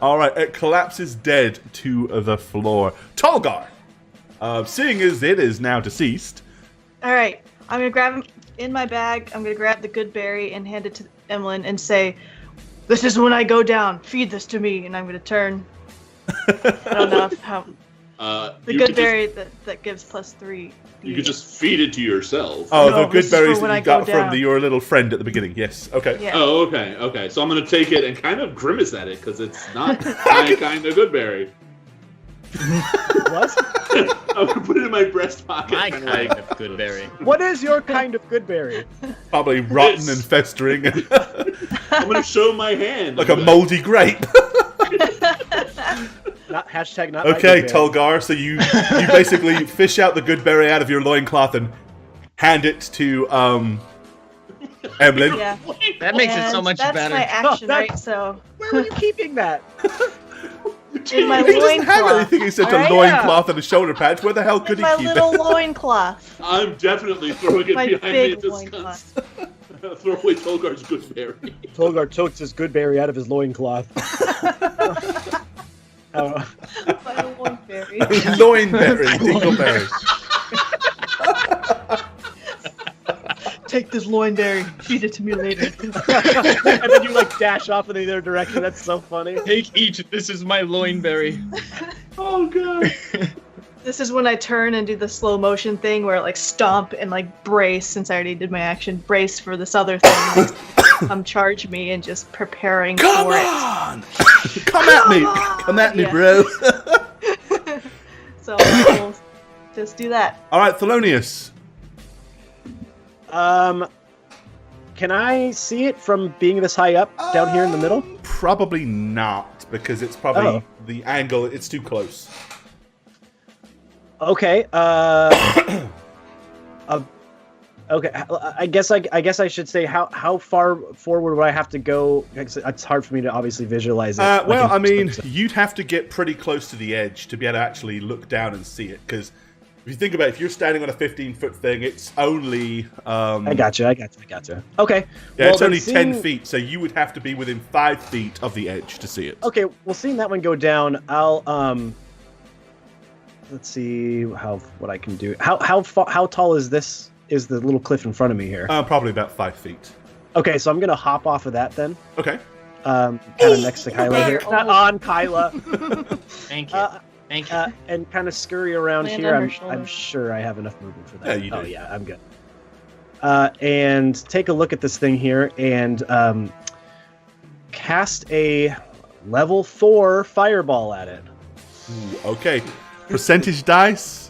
A: All right, it collapses dead to the floor. Tolgar, seeing as it is now deceased.
B: All right. I'm gonna grab him in my bag. I'm gonna grab the good berry and hand it to Emlyn and say, "This is when I go down. Feed this to me." And I'm gonna turn. I don't know how. The good berry that gives +3.
D: You could just feed it to yourself.
A: Oh,
B: No,
A: the
B: this
A: good
B: is
A: berries
B: for when
A: that
B: I
A: you
B: go
A: got from
B: down.
A: your little friend at the beginning. Yes. Okay.
B: Yeah.
D: Oh, okay. So I'm gonna take it and kind of grimace at it because it's not my kind of good berry.
E: What?
D: I'm gonna put it in my breast pocket.
C: My
D: and,
C: kind
D: like,
C: of good berry.
E: What is your kind of good berry?
A: Probably rotten
D: This.
A: and festering,
D: I'm gonna show my hand.
A: like a moldy grape.
E: Not hashtag not.
A: Okay,
E: my good berry.
A: Tolgar. So you basically fish out the good berry out of your loincloth and hand it to Emlyn.
B: Yeah.
C: That makes it so
B: And
C: much
B: that's
C: better.
B: my action,
E: that's-
B: right? So
E: Where were you keeping that?
B: in my
A: He doesn't have
B: loincloth.
A: anything except a
B: Alright?
A: loincloth and a shoulder patch. Where the hell could
B: In
A: he
B: my
A: keep
B: little
A: it?
B: loincloth.
D: I'm definitely throwing it
B: My
D: behind me
B: big
D: in disgust. Throw away Tolgar's good berry.
E: Tolgar chokes his good berry out of his loincloth. Oh.
B: My loinberry.
A: Loinberry, dingleberry.
B: Take this loinberry. Feed it to me later.
E: And then you like dash off in the other direction. That's so funny.
C: Take each. This is my loinberry.
D: Oh god.
B: This is when I turn and do the slow motion thing where like stomp and like brace, since I already did my action, brace for this other thing. Come charge me and just preparing
A: Come
B: for
A: on! Come at me! Come at me,
B: Yeah.
A: bro!
B: it. So we'll just do that.
A: All right, Thelonious.
E: Can I see it from being this high up down here in the middle?
A: Probably not, because it's probably
E: Oh.
A: the angle. It's too close.
E: Okay. Okay. I guess I should say how far forward would I have to go? It's hard for me to obviously visualize it. like
A: Well,
E: in
A: I mean,
E: first person.
A: you'd have to get pretty close to the edge to be able to actually look down and see it. Because if you think about it, if you're standing on a 15-foot thing, it's only
E: I got you. Okay.
A: yeah, it's
E: then
A: only 10
E: seeing-
A: feet, so you would have to be within 5 feet of the edge to see it.
E: Okay. Well, seeing that one go down, I'll let's see what I can do. How tall is this? Is the little cliff in front of me here?
A: Probably about 5 feet.
E: Okay, so I'm gonna hop off of that then.
A: Okay.
E: Kind of next to Kyla here.
B: Oh.
E: Not on Kyla.
C: Thank you. Thank you.
E: And kind of scurry around
B: Land
E: here.
B: on her
E: I'm
B: shoulder.
E: sure I have enough movement for that.
A: Yeah, you do.
E: Oh yeah, I'm good. And take a look at this thing here and cast a level 4 fireball at it.
A: Ooh, okay. Percentage dice.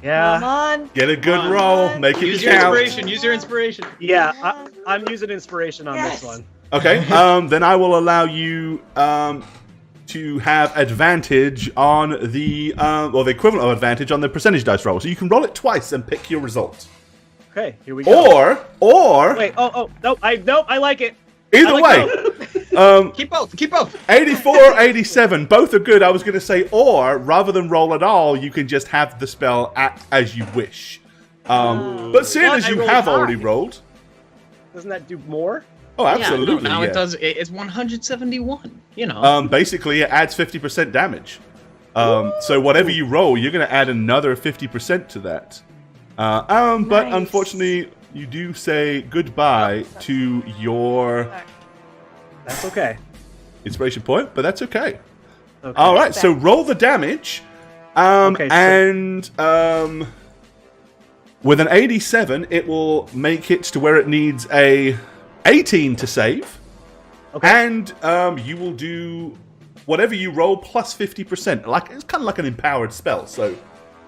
B: Come
E: Yeah,
B: on.
A: Get a good
C: Come
A: roll.
B: on.
A: Make it
C: Use your
A: count.
C: inspiration. Use your inspiration.
E: yeah. I'm using inspiration on
B: Yes.
E: this one.
A: Okay. Then I will allow you to have advantage on the or the equivalent of advantage on the percentage dice roll. So you can roll it twice and pick your result.
E: Okay, here we go.
A: Or
E: Wait. Oh. Nope. I like it.
A: either
E: I
A: way.
E: like
C: Keep both. Keep both.
A: 84 or 87, both are good. I was going to say, or rather than roll at all, you can just have the spell act as you wish. But seeing
E: But
A: as
E: I
A: you
E: rolled
A: have
E: high.
A: already rolled,
E: Doesn't that do more?
A: oh, absolutely,
C: Yeah, no, now
A: yeah.
C: it does. It's 171. You know.
A: Basically, it adds 50% damage. So whatever you roll, you're going to add another 50% to that. But
B: Nice.
A: unfortunately, you do say goodbye to your
E: That's okay.
A: inspiration point, but that's okay.
E: Okay.
A: All right, so roll the damage,
E: Okay, so-
A: and with an 87, it will make it to where it needs a 18 to save,
E: Okay.
A: and you will do whatever you roll plus 50%. Like it's kind of like an empowered spell. So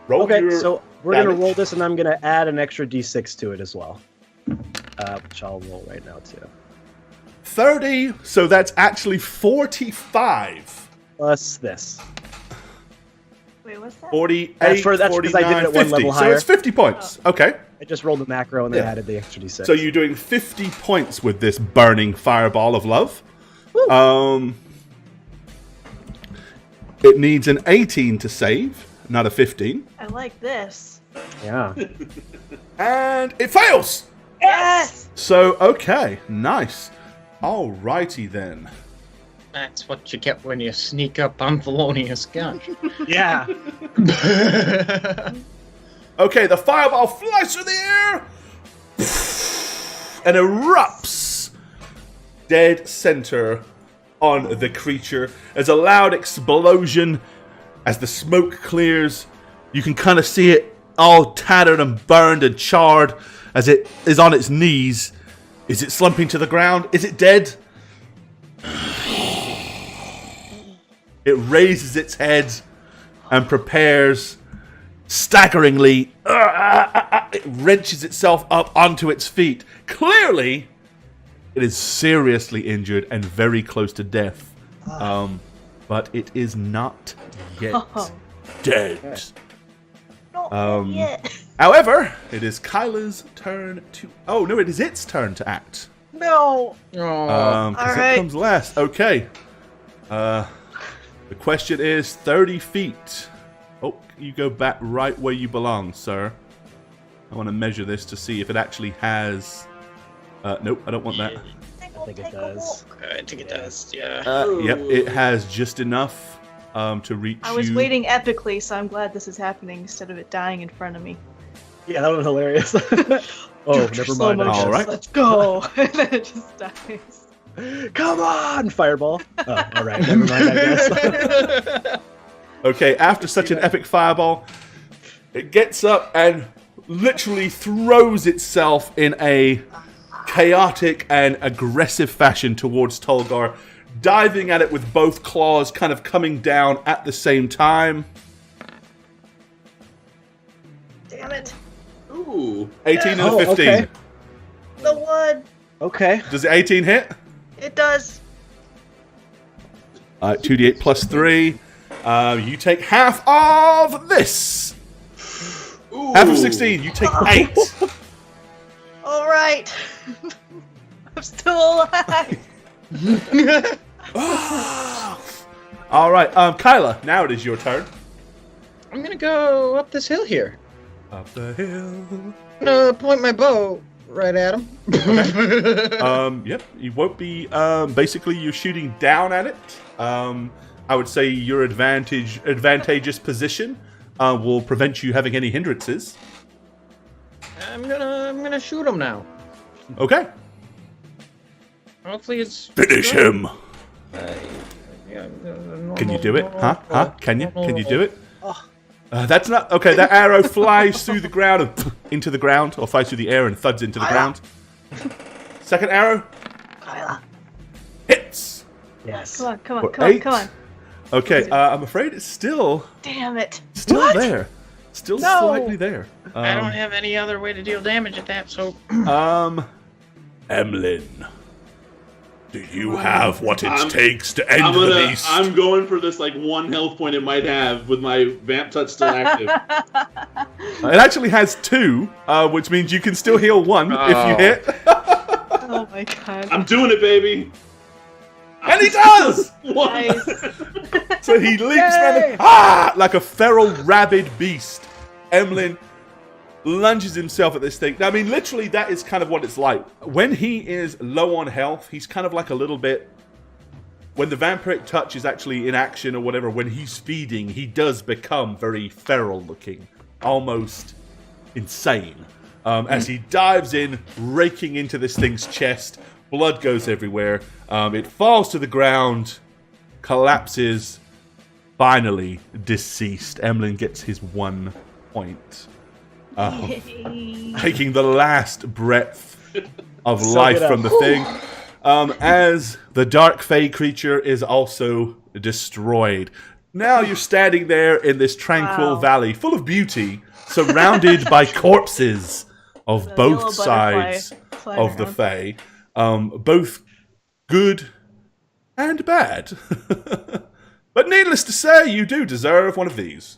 A: roll
E: Okay,
A: your
E: so We're going to
D: Damage.
E: roll this, and I'm going to add an extra d6 to it as well. Which I'll roll right now, too.
A: 30, so that's actually 45.
E: Plus this.
B: Wait, what's that?
A: 48,
E: That's 'cause I did it
A: 49,
E: at one
A: 50.
E: level
A: So
E: higher.
A: it's 50 points. Okay.
E: I just rolled the macro and then
A: Yeah.
E: added the extra d6.
A: So you're doing 50 points with this burning fireball of love. It needs an 18 to save, not a 15.
B: I like this.
E: Yeah.
A: And it fails!
B: Yes!
A: So, okay, nice. Alrighty then.
C: That's what you get when you sneak up on Thelonious gun.
E: Yeah.
A: Okay, the fireball flies through the air and erupts dead center on the creature. There's a loud explosion as the smoke clears. You can kind of see it all tattered and burned and charred as it is on its knees. Is it slumping to the ground? Is it dead? It raises its head and prepares staggeringly. It wrenches itself up onto its feet. Clearly, it is seriously injured and very close to death. But it is not yet dead.
B: Not yet.
A: However, it is Kyla's turn to... Oh, no, it is its turn to act.
E: No.
C: Oh,
A: Because
B: Alright.
A: it comes last. Okay. The question is 30 feet. Oh, you go back right where you belong, sir. I want to measure this to see if it actually has... nope, I don't want that.
E: I think it does.
C: I think it does, yeah.
A: Yep, it has just enough to reach
B: I was
A: you.
B: waiting epically, so I'm glad this is happening instead of it dying in front of me.
E: Yeah, that was hilarious. Oh, never
B: Slow
E: mind. I
B: motion.
E: guess.
A: All right.
B: Let's go. And then it just dies.
E: Come on, fireball. Oh, all right. Never mind, I guess.
A: Okay, after such an epic fireball, it gets up and literally throws itself in a chaotic and aggressive fashion towards Tolgar, diving at it with both claws kind of coming down at the same time.
B: Damn it.
D: Ooh.
A: 18 and
E: Oh,
A: a 15.
E: okay.
B: The wood.
E: Okay.
A: Does the 18 hit?
B: It does.
A: 2d8 plus 3. You take half of this.
D: Ooh.
A: Half of 16. You take 8.
B: All right. I'm still alive.
A: All right, Kyla, now it is your turn.
C: I'm gonna go up this hill here.
A: Up the hill.
C: I'm gonna point my bow right at him.
A: Yep, you won't be, basically you're shooting down at it. I would say your advantageous position will prevent you having any hindrances.
C: I'm gonna shoot him now.
A: Okay.
C: Hopefully it's
A: Finish him.
C: Yeah,
A: Can you do it? Huh? Can you? Can you do it? That's not... Okay, that arrow flies through the ground and into the ground, or flies through the air and thuds into the ground. Second arrow.
B: Kyla.
A: Hits.
E: Yes.
B: Come on, come on,
A: For
B: come on,
A: 8.
B: come on.
A: Okay, I'm afraid it's still
B: Damn it.
A: there. Still
E: No.
A: slightly there.
C: I don't have any other way to deal damage at that, so
A: Emlyn, do you have what it takes to end
D: I'm
A: the
D: gonna.
A: beast?
D: I'm going for this like 1 health point it might have with my vamp touch still active.
A: It actually has 2, which means you can still heal 1 if you hit.
B: Oh my god.
D: I'm doing it, baby.
A: And he does!
D: One.
B: Nice.
A: So he leaps around like a feral rabid beast. Emlyn lunges himself at this thing. Now, I mean, literally, that is kind of what it's like. When he is low on health, he's kind of like a little bit... When the vampiric touch is actually in action or whatever, when he's feeding, he does become very feral looking. Almost insane. As he dives in, raking into this thing's chest. Blood goes everywhere. It falls to the ground, collapses, finally deceased. Emlyn gets his 1 point. Taking the last breath of life
E: good
A: from the thing. As the dark fey creature is also destroyed. Now you're standing there in this tranquil
B: Wow.
A: valley full of beauty, surrounded by corpses of
B: The
A: both
B: yellow butterfly
A: sides
B: flying
A: of the
B: around.
A: Fae, both good and bad. But needless to say, you do deserve one of these.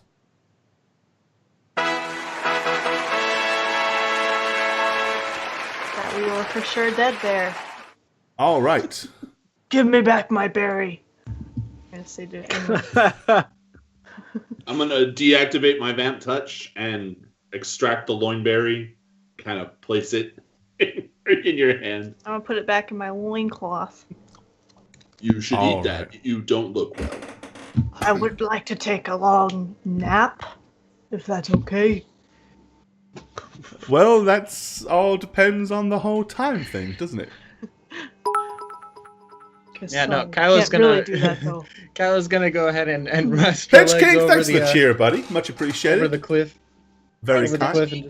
B: That we were for sure dead there.
A: All right.
B: Give me back my berry. Yes, they do.
D: I'm gonna deactivate my vamp touch and extract the loinberry, kind of place it in your hand.
B: I'm gonna put it back in my loincloth.
D: You should
A: All
D: eat that.
A: right.
D: You don't look well.
B: I would like to take a long nap, if that's okay.
A: Well, that's all depends on the whole time thing, doesn't it?
C: Yeah, no, Kyla's
B: can't really
C: gonna
B: do that though.
C: Kyla's gonna go ahead and rest her
A: Pitch
C: legs
A: King,
C: over
A: thanks
C: the
A: for the cheer, buddy. Much appreciated.
C: over the cliff.
A: Very
C: over the
A: kind.
C: cliff and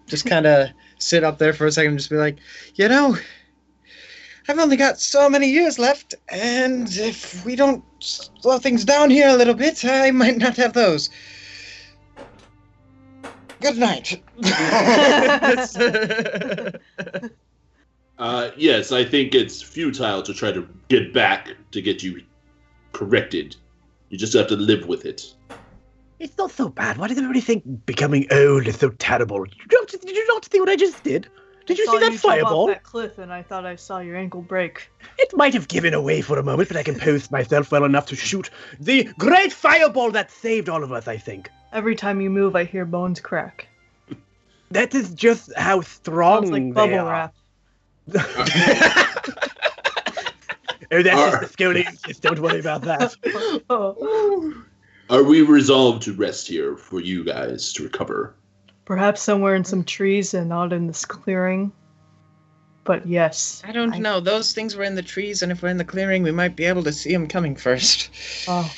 C: just kind of sit up there for a second and just be like, you know, I've only got so many years left, and if we don't slow things down here a little bit, I might not have those. Good night.
D: Yes, I think it's futile to try to get back to get you corrected. You just have to live with it.
E: It's not so bad. Why does everybody think becoming old is so terrible? Did you not see what I just did? Did you
B: I
E: see
B: saw
E: that
B: jump off
E: fireball?
B: that cliff, and I thought I saw your ankle break.
E: It might have given away for a moment, but I composed myself well enough to shoot the great fireball that saved all of us, I think.
B: Every time you move, I hear bones crack.
E: That is just how strong
B: Sounds like
E: they
B: bubble
E: are.
B: wrap.
E: Oh, that's just the scoliosis. Don't worry about that.
B: Oh.
D: Are we resolved to rest here for you guys to recover?
B: Perhaps somewhere in some trees and not in this clearing. But yes.
C: I don't know. Those things were in the trees, and if we're in the clearing, we might be able to see them coming first.
B: Oh.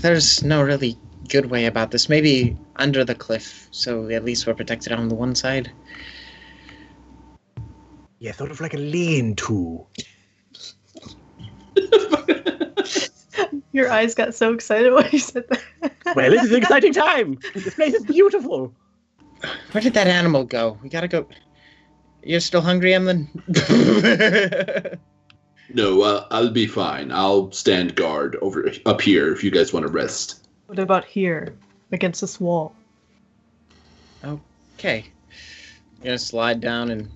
C: There's no really good way about this. Maybe under the cliff, so at least we're protected on the one side.
E: Yeah, sort of like a lean-to.
B: Your eyes got so excited when you said that.
E: Well, this is an exciting time. This place is beautiful.
C: Where did that animal go? We gotta go. You're still hungry, Emlyn?
D: No, I'll be fine. I'll stand guard up here if you guys want to rest.
B: What about here, against this wall?
C: Okay. You're gonna slide down and.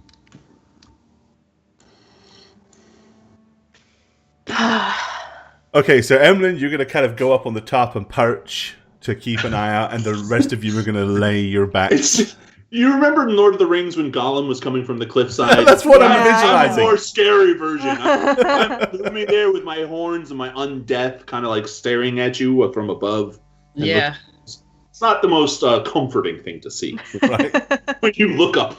A: Okay, so Emlyn, you're going to kind of go up on the top and perch to keep an eye out, and the rest of you are going to lay your back.
D: You remember in Lord of the Rings when Gollum was coming from the cliffside?
A: That's what I'm
B: Yeah.
D: I'm
A: visualizing.
D: a more scary version. I'm looming there with my horns and my undeath kind of like staring at you from above. And
C: Yeah.
D: It's not the most comforting thing to see
A: Right.
D: when you look up.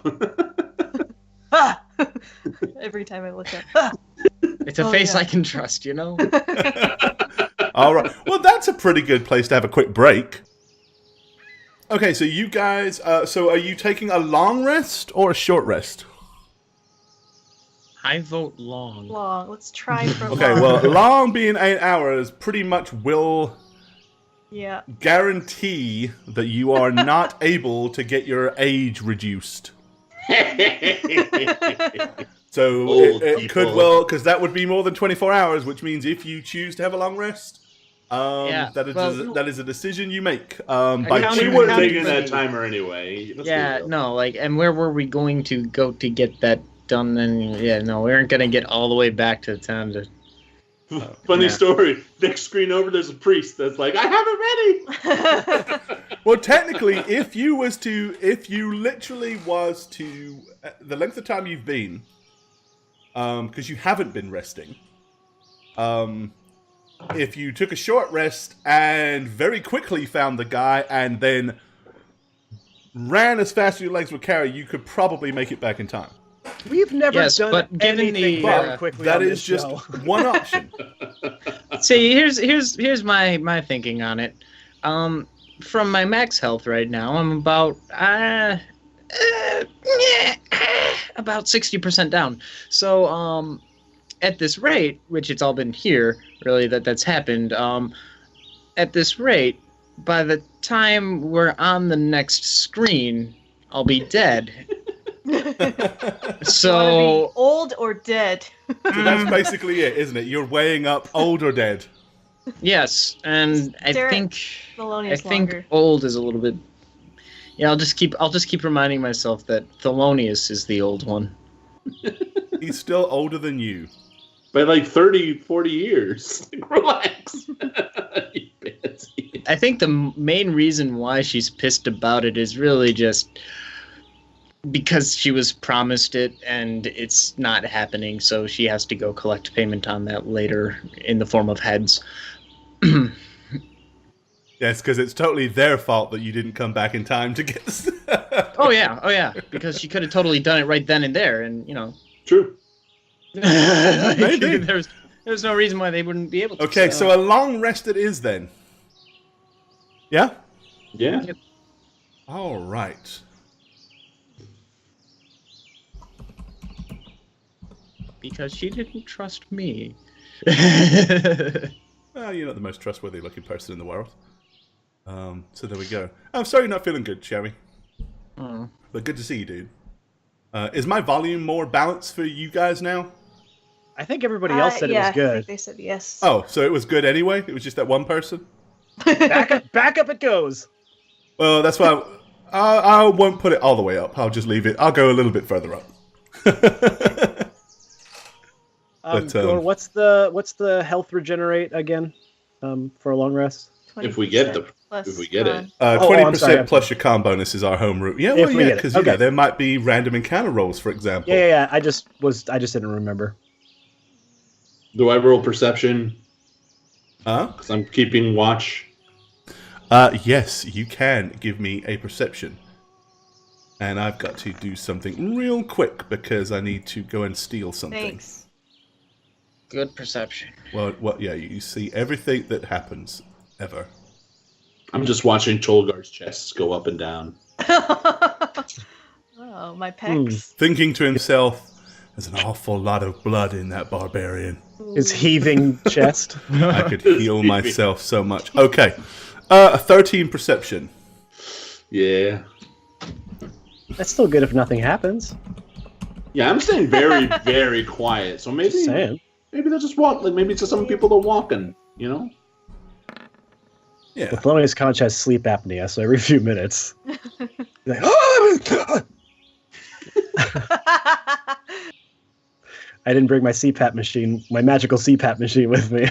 B: Ah! Every time I look up. Ah!
C: It's a
B: Oh,
C: face
B: yeah.
C: I can trust, you know?
A: All right. Well, that's a pretty good place to have a quick break. Okay, so you guys, so are you taking a long rest or a short rest?
C: I vote long.
B: Long. Let's try for
A: Okay,
B: long.
A: well, long being 8 hours pretty much will
B: Yeah.
A: guarantee that you are not able to get your age reduced. So
D: Old
A: it
D: people.
A: could well, because that would be more than 24 hours, which means if you choose to have a long rest,
C: Yeah,
A: that is a decision you make.
C: I
A: By
C: counted-
D: We
A: choosing,
D: would have
C: Counting
D: taken that
C: for-
D: timer anyway. Let's
C: Yeah,
D: be real.
C: no, like, and where were we going to go to get that done? And yeah, no, we aren't gonna get all the way back to the town to.
D: Funny
C: Yeah.
D: story. Next screen over, there's a priest that's like, I have it ready.
A: well, technically, if you literally was to the length of time you've been, because you haven't been resting, if you took a short rest and very quickly found the guy and then ran as fast as your legs would carry, you could probably make it back in time.
E: We've never
C: Yes,
E: done
C: but given
E: anything
C: the,
E: very
C: uh,
E: quickly
A: That
E: on
A: is
E: this
A: just
E: show.
A: one option.
C: See, here's my thinking on it. From my max health right now, I'm about about 60% down. So at this rate, which it's all been here really that's happened. At this rate, by the time we're on the next screen, I'll be dead.
B: So
C: So
B: old or dead?
A: So that's basically it, isn't it? You're weighing up old or dead.
C: yes, and I
B: Stare at
C: think
B: Thelonious longer.
C: old is a little bit. Yeah, I'll just keep reminding myself that Thelonious is the old one.
A: He's still older than you.
D: By like 30, 40 years. Relax. You pansy.
C: I think the main reason why she's pissed about it is really just because she was promised it and it's not happening, so she has to go collect payment on that later in the form of heads.
A: Yes, because it's totally their fault that you didn't come back in time to get this.
C: Oh yeah, because she could have totally done it right then and there, and
D: True.
A: Maybe.
C: there's no reason why they wouldn't be able to.
A: Okay, so a long rest it is then. Yeah?
D: Yeah.
C: Yep.
A: All right.
C: Because she didn't trust me.
A: Well, you're not the most trustworthy looking person in the world. So there we go. I'm sorry you're not feeling good, Sherry.
C: Oh.
A: But good to see you, dude. Is my volume more balanced for you guys now?
E: I think everybody else said it was
B: I
E: good.
B: think they said yes.
A: Oh, so it was good anyway? It was just that one person?
E: Back up it goes.
A: Well, that's why I won't put it all the way up. I'll just leave it. I'll go a little bit further up.
E: Gor, what's the health regenerate again? For a long rest?
D: If we get
B: 20% plus
D: if we get it.
B: con.
A: 20%
E: I'm sorry.
A: plus your con bonus is our home route. Yeah,
E: If
A: well,
E: we
A: yeah,
E: get it.
A: because
E: Okay.
A: there might be random encounter rolls, for example.
E: Yeah. I just didn't remember.
D: Do I roll perception?
A: Huh?
D: Because I'm keeping watch.
A: Yes, you can give me a perception. And I've got to do something real quick because I need to go and steal something.
B: Thanks.
C: Good perception.
A: Well, yeah, you see everything that happens, ever.
D: I'm just watching Cholgar's chests go up and down.
B: Oh, my pecs.
A: Thinking to himself, there's an awful lot of blood in that barbarian.
E: His heaving chest.
A: I could heal myself so much. Okay, a 13 perception.
D: Yeah.
E: That's still good if nothing happens.
D: Yeah, I'm staying very, very quiet. So maybe
E: Just saying.
D: maybe they'll just walk. Like maybe it's just some people are walking. You know.
A: Yeah.
E: The Thelonious Conch has sleep apnea, so every few minutes. Like, I didn't bring my CPAP machine, my magical CPAP machine with me.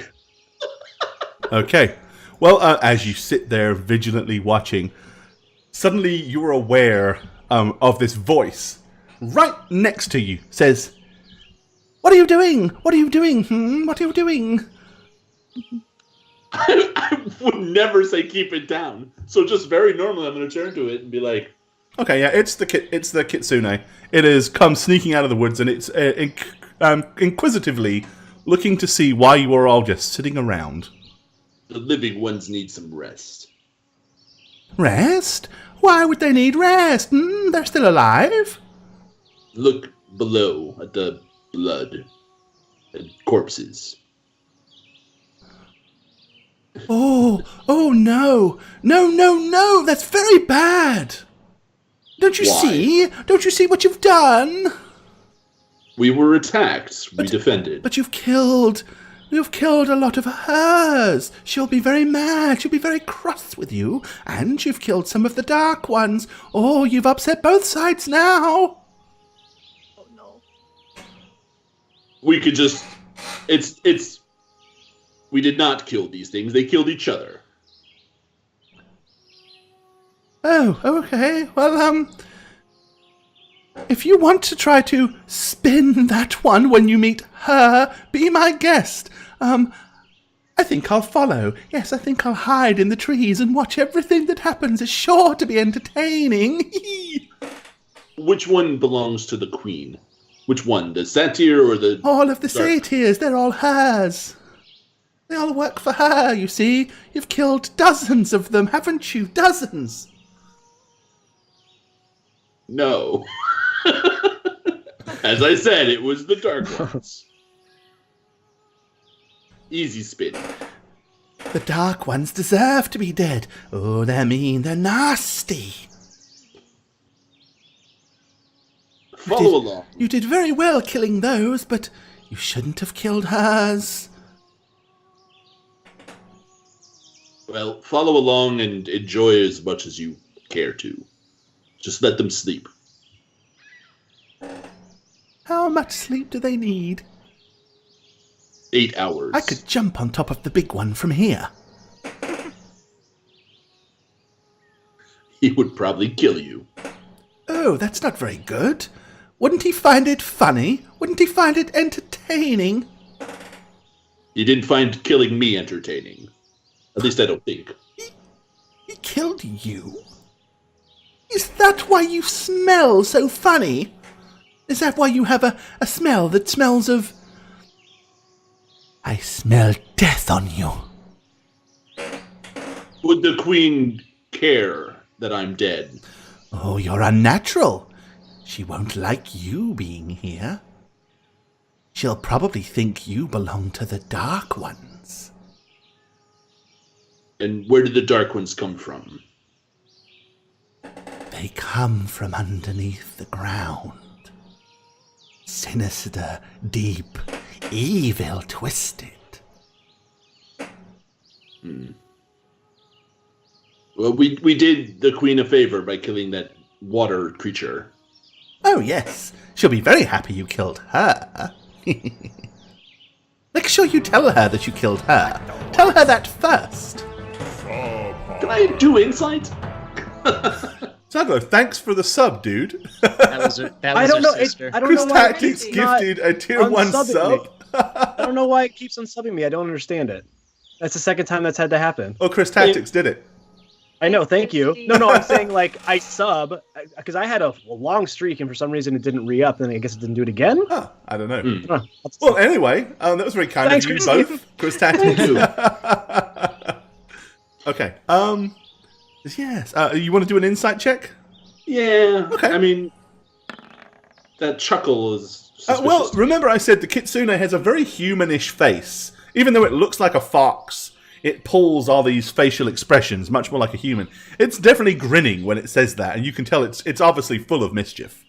A: Okay. Well, as you sit there vigilantly watching, suddenly you're aware of this voice right next to you. Says, "What are you doing? What are you doing? What are you doing?"
D: I would never say keep it down. So just very normally, I'm going to turn to it and be like,
A: Okay, yeah, it's the kitsune. It has come sneaking out of the woods, and it's inquisitively looking to see why you are all just sitting around.
D: "The living ones need some rest."
A: Rest? Why would they need rest? They're still alive.
D: Look below at the blood and corpses.
A: Oh no! No! That's very bad. Don't you
D: Why?
A: see? Don't you see what you've done?
D: We were attacked. We defended.
A: But you've killed a lot of hers. She'll be very mad. She'll be very cross with you. And you've killed some of the dark ones. Oh, you've upset both sides now.
B: Oh no.
D: We could just. It's. We did not kill these things. They killed each other.
A: Oh, okay. Well, if you want to try to spin that one when you meet her, be my guest. I think I'll follow. Yes, I think I'll hide in the trees and watch everything that happens. It's sure to be entertaining.
D: Which one belongs to the queen? Which one? The satyr or the...
A: All of the
D: Dark-
A: satyrs, they're all hers. They all work for her, you see. You've killed dozens of them, haven't you? Dozens.
D: No. As I said, it was the dark ones. Easy spin.
A: The Dark Ones deserve to be dead. Oh, they're mean, they're nasty.
D: Follow along.
A: You did very well killing those, but you shouldn't have killed hers.
D: Well, follow along and enjoy as much as you care to. Just let them sleep.
A: How much sleep do they need?
D: 8 hours.
A: I could jump on top of the big one from here.
D: He would probably kill you.
A: Oh, that's not very good. Wouldn't he find it funny? Wouldn't he find it entertaining?
D: You didn't find killing me entertaining. At least I don't think.
A: He killed you? Is that why you smell so funny? Is that why you have a smell that smells of... I smell death on you.
D: Would the queen care that I'm dead?
A: Oh, you're unnatural. She won't like you being here. She'll probably think you belong to the Dark Ones.
D: And where did the Dark Ones come from?
A: They come from underneath the ground. Sinister, deep, evil, twisted.
D: Well, we did the queen a favor by killing that water creature.
A: Oh, yes. She'll be very happy you killed her. Make sure you tell her that you killed her. Tell her that first.
D: Can I do insight?
A: Zago, thanks for the sub, dude.
C: That was
E: I don't
C: her
E: know.
C: sister.
E: I don't
A: Chris
E: know why it
A: Tactics
E: keeps not
A: gifted a tier 1
E: unsubbing
A: sub.
E: me. I don't know why it keeps unsubbing me. I don't understand it. That's the second time that's had to happen.
A: Oh, Chris Tactics did it.
E: I know, thank you. No, I'm saying like I sub because I had a long streak and for some reason it didn't re-up and I guess it didn't do it again.
A: Oh, I don't know.
E: Huh,
A: Well, anyway, that was very kind
E: Thanks,
A: of you
E: Chris.
A: both, Chris Tactics. Okay. Yes. You want to do an insight check?
D: Yeah.
A: Okay.
D: I mean, that chuckle is suspicious.
A: Well, remember I said the kitsune has a very humanish face. Even though it looks like a fox, it pulls all these facial expressions, much more like a human. It's definitely grinning when it says that, and you can tell it's obviously full of mischief.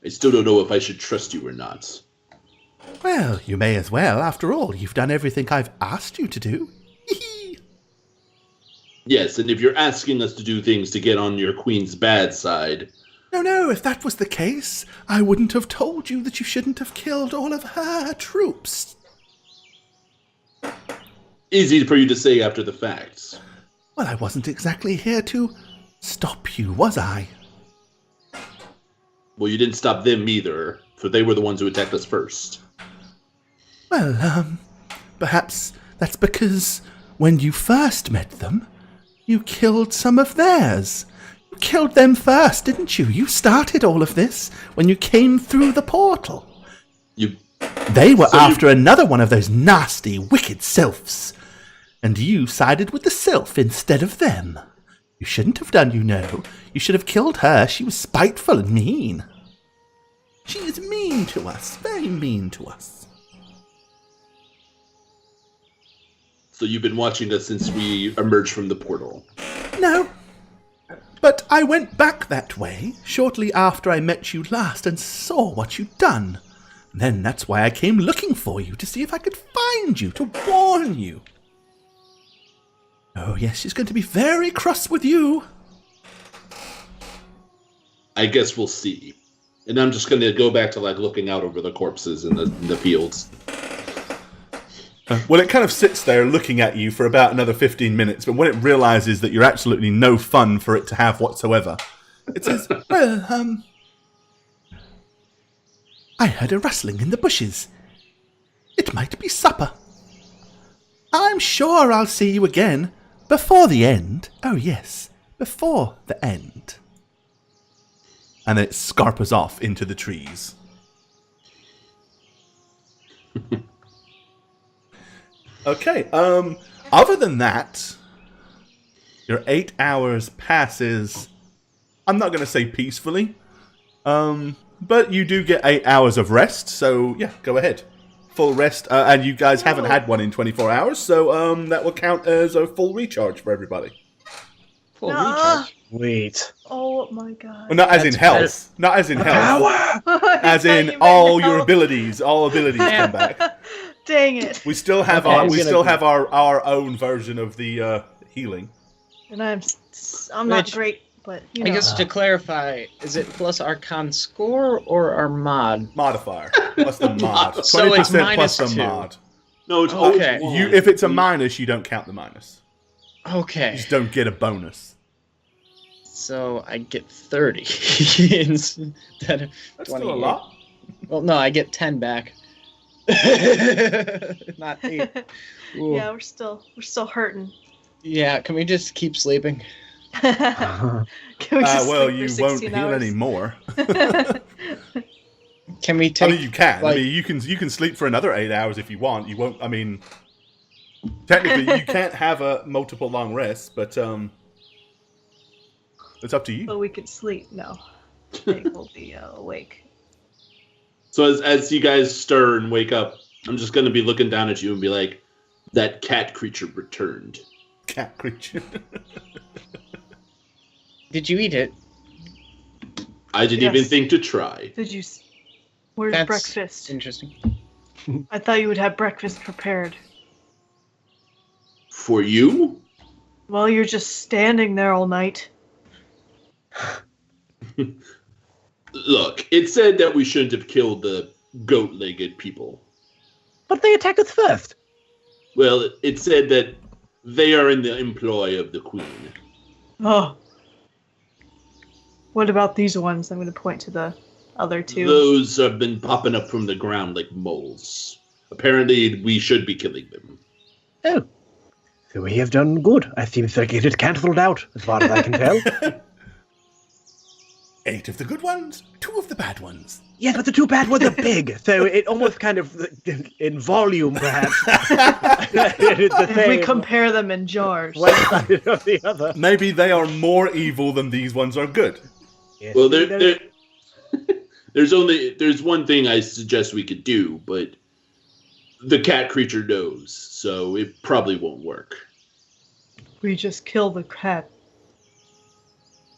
D: I still don't know if I should trust you or not.
A: Well, you may as well. After all, you've done everything I've asked you to do.
D: Yes, and if you're asking us to do things to get on your queen's bad side...
A: No, if that was the case, I wouldn't have told you that you shouldn't have killed all of her troops.
D: Easy for you to say after the facts.
A: Well, I wasn't exactly here to stop you, was I?
D: Well, you didn't stop them either, for they were the ones who attacked us first.
A: Well, perhaps that's because when you first met them, you killed some of theirs. You killed them first, didn't you? You started all of this when you came through the portal. They were after another one of those nasty, wicked sylphs. And you sided with the sylph instead of them. You shouldn't have done, you know. You should have killed her. She was spiteful and mean. She is mean to us, very mean to us.
D: So you've been watching us since we emerged from the portal?
A: No. But I went back that way shortly after I met you last and saw what you'd done. Then that's why I came looking for you, to see if I could find you, to warn you. Oh, yes, she's going to be very cross with you.
D: I guess we'll see. And I'm just going to go back to looking out over the corpses in the fields.
A: Well, it kind of sits there looking at you for about another 15 minutes, but when it realizes that you're absolutely no fun for it to have whatsoever, it says, well, I heard a rustling in the bushes. It might be supper. I'm sure I'll see you again before the end. Oh, yes, before the end. And then it scarpers off into the trees. Okay, other than that, your 8 hours passes, I'm not going to say peacefully, but you do get 8 hours of rest, so yeah, go ahead. full rest, and you guys haven't had one in 24 hours, so that will count as a full recharge for everybody.
C: Full
B: Nuh-uh.
C: recharge.
E: Wait.
B: Oh my god.
A: Well, not as in
C: That's
A: health, not as in health, as in all your abilities. All abilities come back.
B: Dang it.
A: We still have
E: Okay,
A: our
E: I'm
A: we
E: gonna
A: still
E: be-
A: have our own version of the healing.
B: And I'm not
C: Which-
B: great, but you
C: I
B: know.
C: guess to clarify, is it plus our con score or our mod?
A: Modifier plus the mod.
C: So it's
A: 20% plus the
C: -2.
A: mod.
D: No, it's
C: Okay.
D: always
A: You,
D: one.
A: if it's a minus, you don't count the minus. You
C: Okay,
A: just don't get a bonus.
C: so I get 30 instead of
A: That's
C: 28.
A: still a lot.
C: Well, no, I get 10 back. Not 8. Ooh.
B: Yeah, we're still hurting.
C: Yeah, can we just keep sleeping?
B: Can we just
A: Well,
B: sleep for
A: you won't
B: 16
A: heal
B: hours?
A: anymore.
C: Can we
A: I
C: take?
A: mean, you can.
C: like-
A: I mean, you can sleep for another 8 hours if you want. You won't. I mean, technically, you can't have a multiple long rests, but it's up to you.
B: But we could sleep. No, they will be awake.
D: So as you guys stir and wake up, I'm just going to be looking down at you and be like, that cat creature returned.
A: Cat creature.
C: Did you eat it?
D: I didn't
B: Yes.
D: even think to try.
B: Did you? Where's
C: That's
B: breakfast?
C: Interesting.
B: I thought you would have breakfast prepared.
D: For you?
B: Well, you're just standing there all night.
D: Look, it said that we shouldn't have killed the goat-legged people.
E: But they attack us first.
D: Well, it said that they are in the employ of the queen.
B: Oh. What about these ones? I'm going to point to the other two.
D: Those have been popping up from the ground like moles. Apparently, we should be killing them.
E: Oh. So we have done good. I seem to get it cancelled out, as far as I can tell.
A: 8 of the good ones, 2 of the bad ones.
E: Yes, but the two bad ones are big, so it almost kind of, in volume, perhaps, it is the
B: If we
E: same.
B: compare them in jars.
E: One side of the other.
A: Maybe they are more evil than these ones are good.
E: Yes,
D: Well,
E: there-
D: there's one thing I suggest we could do, but the cat creature knows, so it probably won't work.
B: We just kill the cat.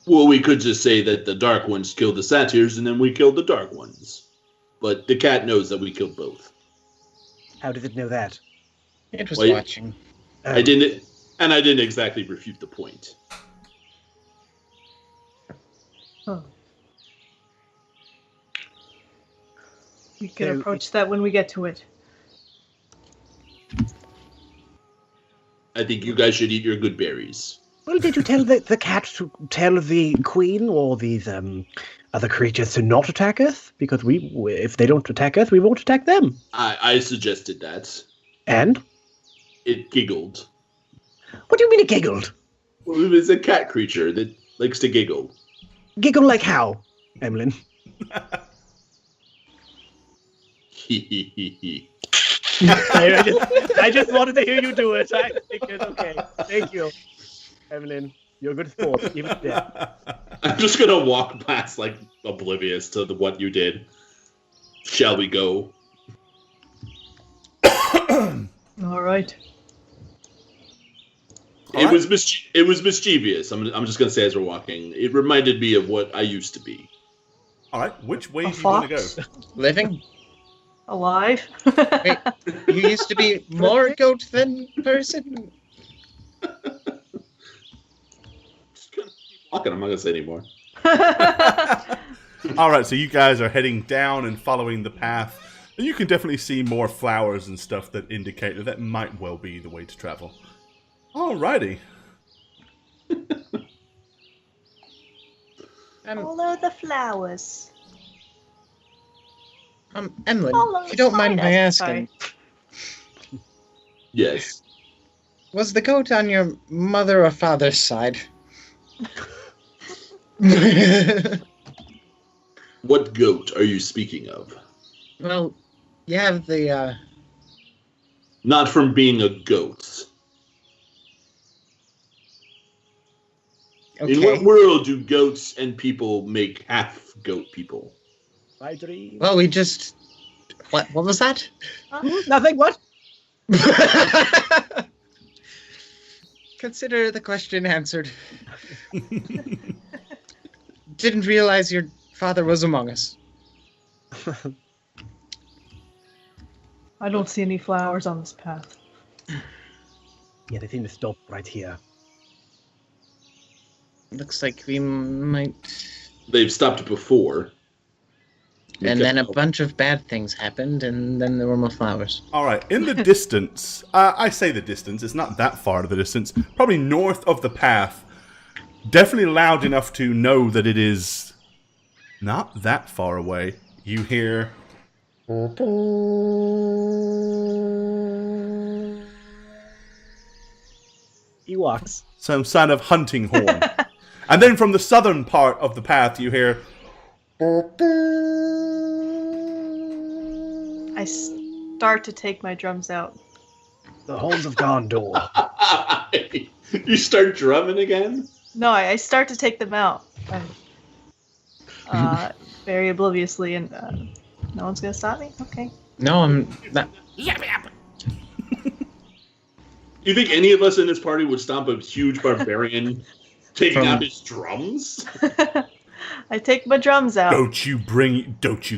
D: Well, we could just say that the dark ones killed the satyrs, and then we killed the dark ones. But the cat knows that we killed both.
E: How does it know that?
C: It was
D: Wait.
C: watching.
D: I didn't exactly refute the point.
B: Huh. We can
E: So-
B: approach that when we get to it.
D: I think you guys should eat your good berries.
E: Well, did you tell the cat to tell the queen or these other creatures to not attack us? Because if they don't attack us, we won't attack them.
D: I suggested that.
E: And?
D: It giggled.
E: What do you mean it giggled?
D: Well, it was a cat creature that likes to giggle.
E: Giggle like how, Emlyn? I just wanted to hear you do it. I figured, okay, thank you, Emlyn. You're a good sport, even dead.
D: I'm just gonna walk past, like, oblivious to what you did. Shall we go?
B: All right.
D: It was mischievous. I'm just gonna say as we're walking. It reminded me of what I used to be.
A: All right, which way
B: A
A: do you want to go?
B: fox?
C: Living?
B: Alive?
C: Wait, you used to be more goat than person?
D: Just gonna keep walking. I'm not gonna say anymore.
A: All right, so you guys are heading down and following the path. And you can definitely see more flowers and stuff that indicate that might well be the way to travel. Alrighty.
B: Follow the flowers.
C: Emlyn,
B: Follow
C: if you don't mind my
B: spiders.
C: asking,
D: Yes.
C: was the goat on your mother or father's side?
D: What goat are you speaking of?
C: Well, you have the,
D: Not from being a goat. In what
C: okay.
D: world do goats and people make half goat people?
E: My dream.
C: Well, we just What was that?
E: Nothing. What?
C: Consider the question answered. Didn't realize your father was among us.
B: I don't see any flowers on this path.
E: Yeah, they seem to stop right here.
C: Looks like we might...
D: They've stopped before.
C: And then a bunch of bad things happened, and then there were more flowers.
A: All right, in the distance, I say the distance, it's not that far to the distance, probably north of the path, definitely loud enough to know that it is not that far away. You hear...
E: Ewoks.
A: some sign of hunting horn. And then from the southern part of the path, you hear...
B: I start to take my drums out.
E: The horns of Gondor.
D: You start drumming again?
B: No, I start to take them out. Very obliviously, and no one's gonna stop me? Okay.
C: No, I'm not...
D: You think any of us in this party would stomp a huge barbarian taking out his drums?
B: I take my drums out.
A: Don't you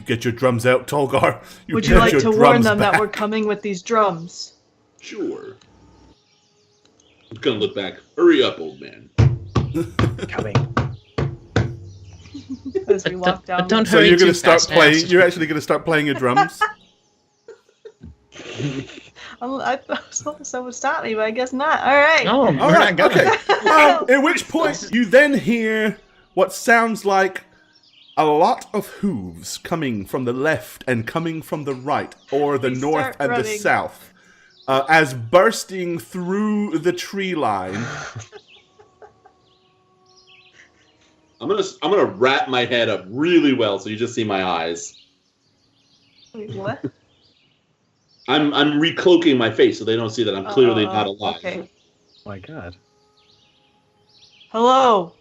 A: get your drums out, Tolgar.
B: Would you like to warn them that we're coming with these drums?
D: Sure. I'm gonna look back. Hurry up, old man.
E: Coming.
B: As we walk down.
C: But don't
A: So
C: hurry
A: you're going
C: too
A: to start
C: fast,
A: playing.
C: fast.
A: You're actually going to start playing your drums.
B: I thought someone would stop me, but I guess not. All right.
C: No,
A: All
C: we're
A: right,
C: not going.
A: okay. At which point you then hear what sounds like a lot of hooves coming from the left and coming from the right, or the
B: We
A: north
B: start
A: and the
B: running.
A: south, as bursting through the tree line.
D: I'm gonna wrap my head up really well so you just see my eyes.
B: Wait, what?
D: I'm recloaking my face so they don't see that I'm clearly not alive.
B: Okay.
E: My God.
B: Hello.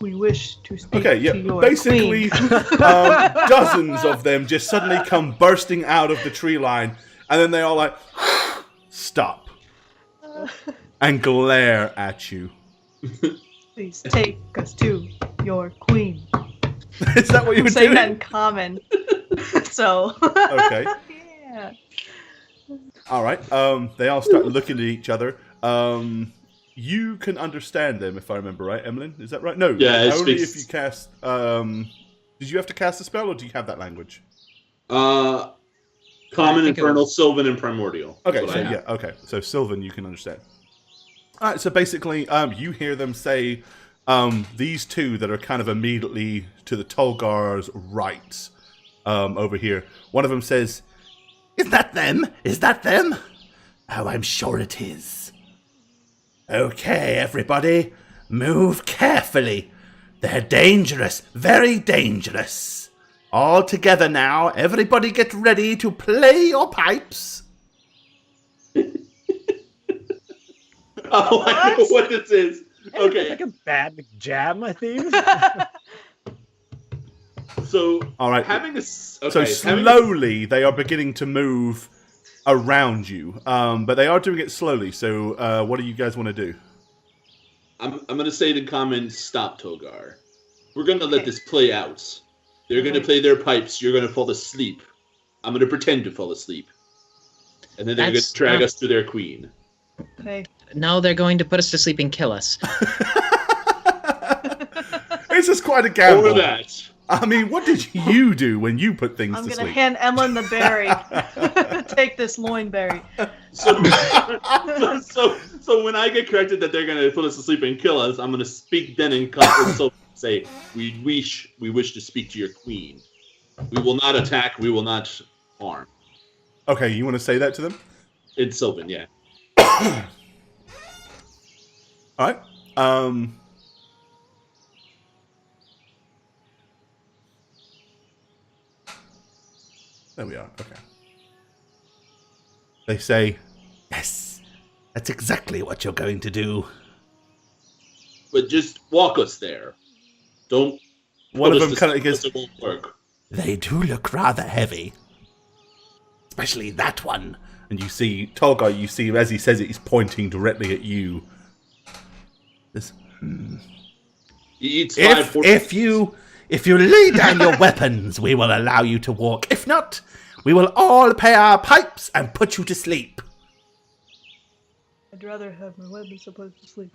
B: We wish to speak
A: Okay, yeah.
B: to your
A: Basically,
B: queen.
A: dozens of them just suddenly come bursting out of the tree line, and then they all like stop and glare at you.
B: Please take us to your queen.
A: Is that what you were
B: I'm saying that
A: doing?
B: in common. So.
A: Okay.
B: Yeah.
A: All right. They all start looking at each other. You can understand them, if I remember right, Emlyn. Is that right? No.
D: Yeah, it
A: only
D: speaks-
A: if you cast. Did you have to cast a spell, or do you have that language?
D: Common,
C: think it
D: Infernal,
C: was-
D: Sylvan, and Primordial.
A: Okay.
D: That's
A: So
D: what I have.
A: yeah. Okay. So Sylvan, you can understand. All right. So basically, you hear them say, these two that are kind of immediately to the Tolgar's right, over here. One of them says, "Is that them? Is that them? Oh, I'm sure it is. Okay, everybody, move carefully. They're dangerous, very dangerous. All together now, everybody get ready to play your pipes."
D: Oh, I know what this is.
E: It's
D: Okay,
E: like a bad jam, my theme.
D: so
A: All right.
D: having a
A: So
D: having
A: slowly, they are beginning to move around you, but they are doing it slowly. So, what do you guys want to do?
D: I'm gonna say it in common. Stop, Togar. We're gonna let
B: Okay.
D: this play out. They're gonna play their pipes. You're gonna fall asleep. I'm gonna pretend to fall asleep, and then they're
C: That's
D: gonna drag
C: not-
D: us to their queen.
B: Okay.
C: No, they're going to put us to sleep and kill us.
A: This is quite a gamble.
D: Or that.
A: I mean, what did you do when you put things
B: I'm
A: to
B: gonna
A: sleep?
B: hand Emlyn the berry. Take this loin berry.
D: So when I get corrected that they're gonna put us to sleep and kill us, I'm gonna speak then in common. So say we wish to speak to your queen. We will not attack. We will not harm.
A: Okay, you want to say that to them?
D: It's Sylvan, yeah.
A: All right. There we are. Okay. They say, "Yes, that's exactly what you're going to do."
D: But just walk us there. Don't.
A: One of
D: put us
A: them
D: to
A: kind of
D: sleep,
A: goes,
D: 'cause it won't work.
A: "They do look rather heavy. Especially that one." And you see, Tolgar, you see, as he says it, he's pointing directly at you. This,
D: He eats 5
A: if you lay down your weapons, we will allow you to walk. If not, we will all pay our pipes and put you to sleep.
B: I'd rather have my weapons supposed to sleep.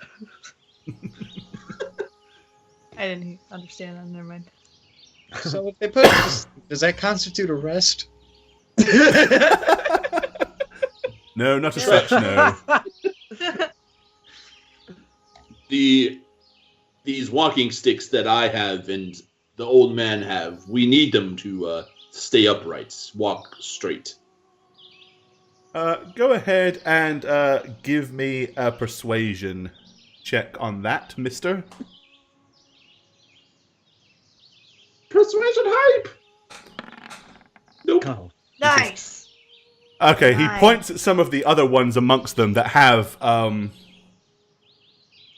B: I didn't understand that. Never mind.
C: So if they put does that constitute arrest?
A: No, not as such, no.
D: These walking sticks that I have and the old man have, we need them to stay upright, walk straight.
A: Go ahead and give me a persuasion check on that, mister.
D: Persuasion hype! Nope.
E: Oh,
B: Nice.
A: Okay, he
B: Nice.
A: points at some of the other ones amongst them that have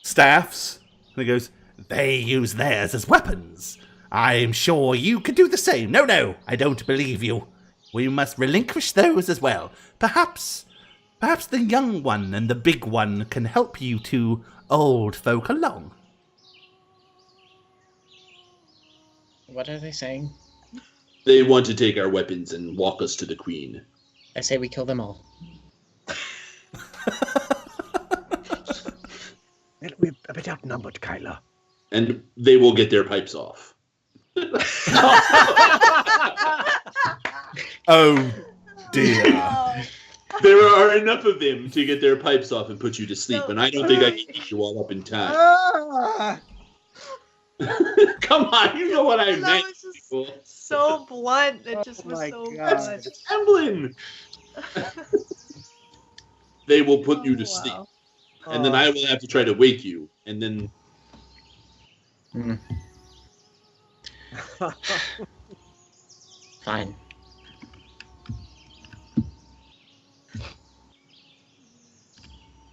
A: staffs, and he goes, "They use theirs as weapons. I'm sure you could do the same. No, I don't believe you. We must relinquish those as well. Perhaps the young one and the big one can help you two old folk along."
C: What are they saying?
D: They want to take our weapons and walk us to the queen.
C: I say we kill them all.
E: we're a bit outnumbered, Kyla.
D: And they will get their pipes off.
A: Oh dear.
D: There are enough of them to get their pipes off and put you to sleep, and I don't think I can keep you all up in time. Come on, you know what I
B: That
D: meant.
B: was just
D: people.
B: so blunt. It just was
E: my
B: so
E: God.
B: blunt.
D: It's Emblem. They will put you to
B: Oh,
D: sleep,
B: wow.
D: and then I will have to try to wake you, and then
C: Fine.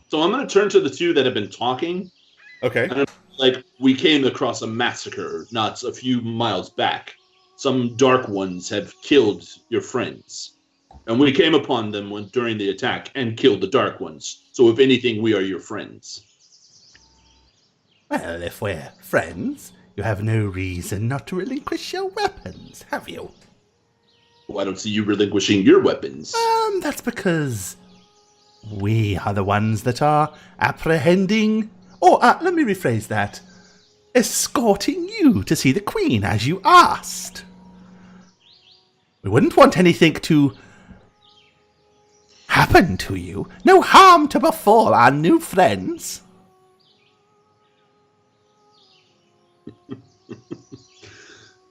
D: so I'm going to turn to the two that have been talking.
A: Okay.
D: Like, we came across a massacre not a few miles back. Some dark ones have killed your friends. And we came upon them during the attack and killed the dark ones. So if anything, we are your friends.
A: Well, if we're friends, you have no reason not to relinquish your weapons, have you?
D: Well, I don't see you relinquishing your weapons.
A: That's because we are the ones that are apprehending, or let me rephrase that, escorting you to see the Queen as you asked. We wouldn't want anything to happen to you, no harm to befall our new friends.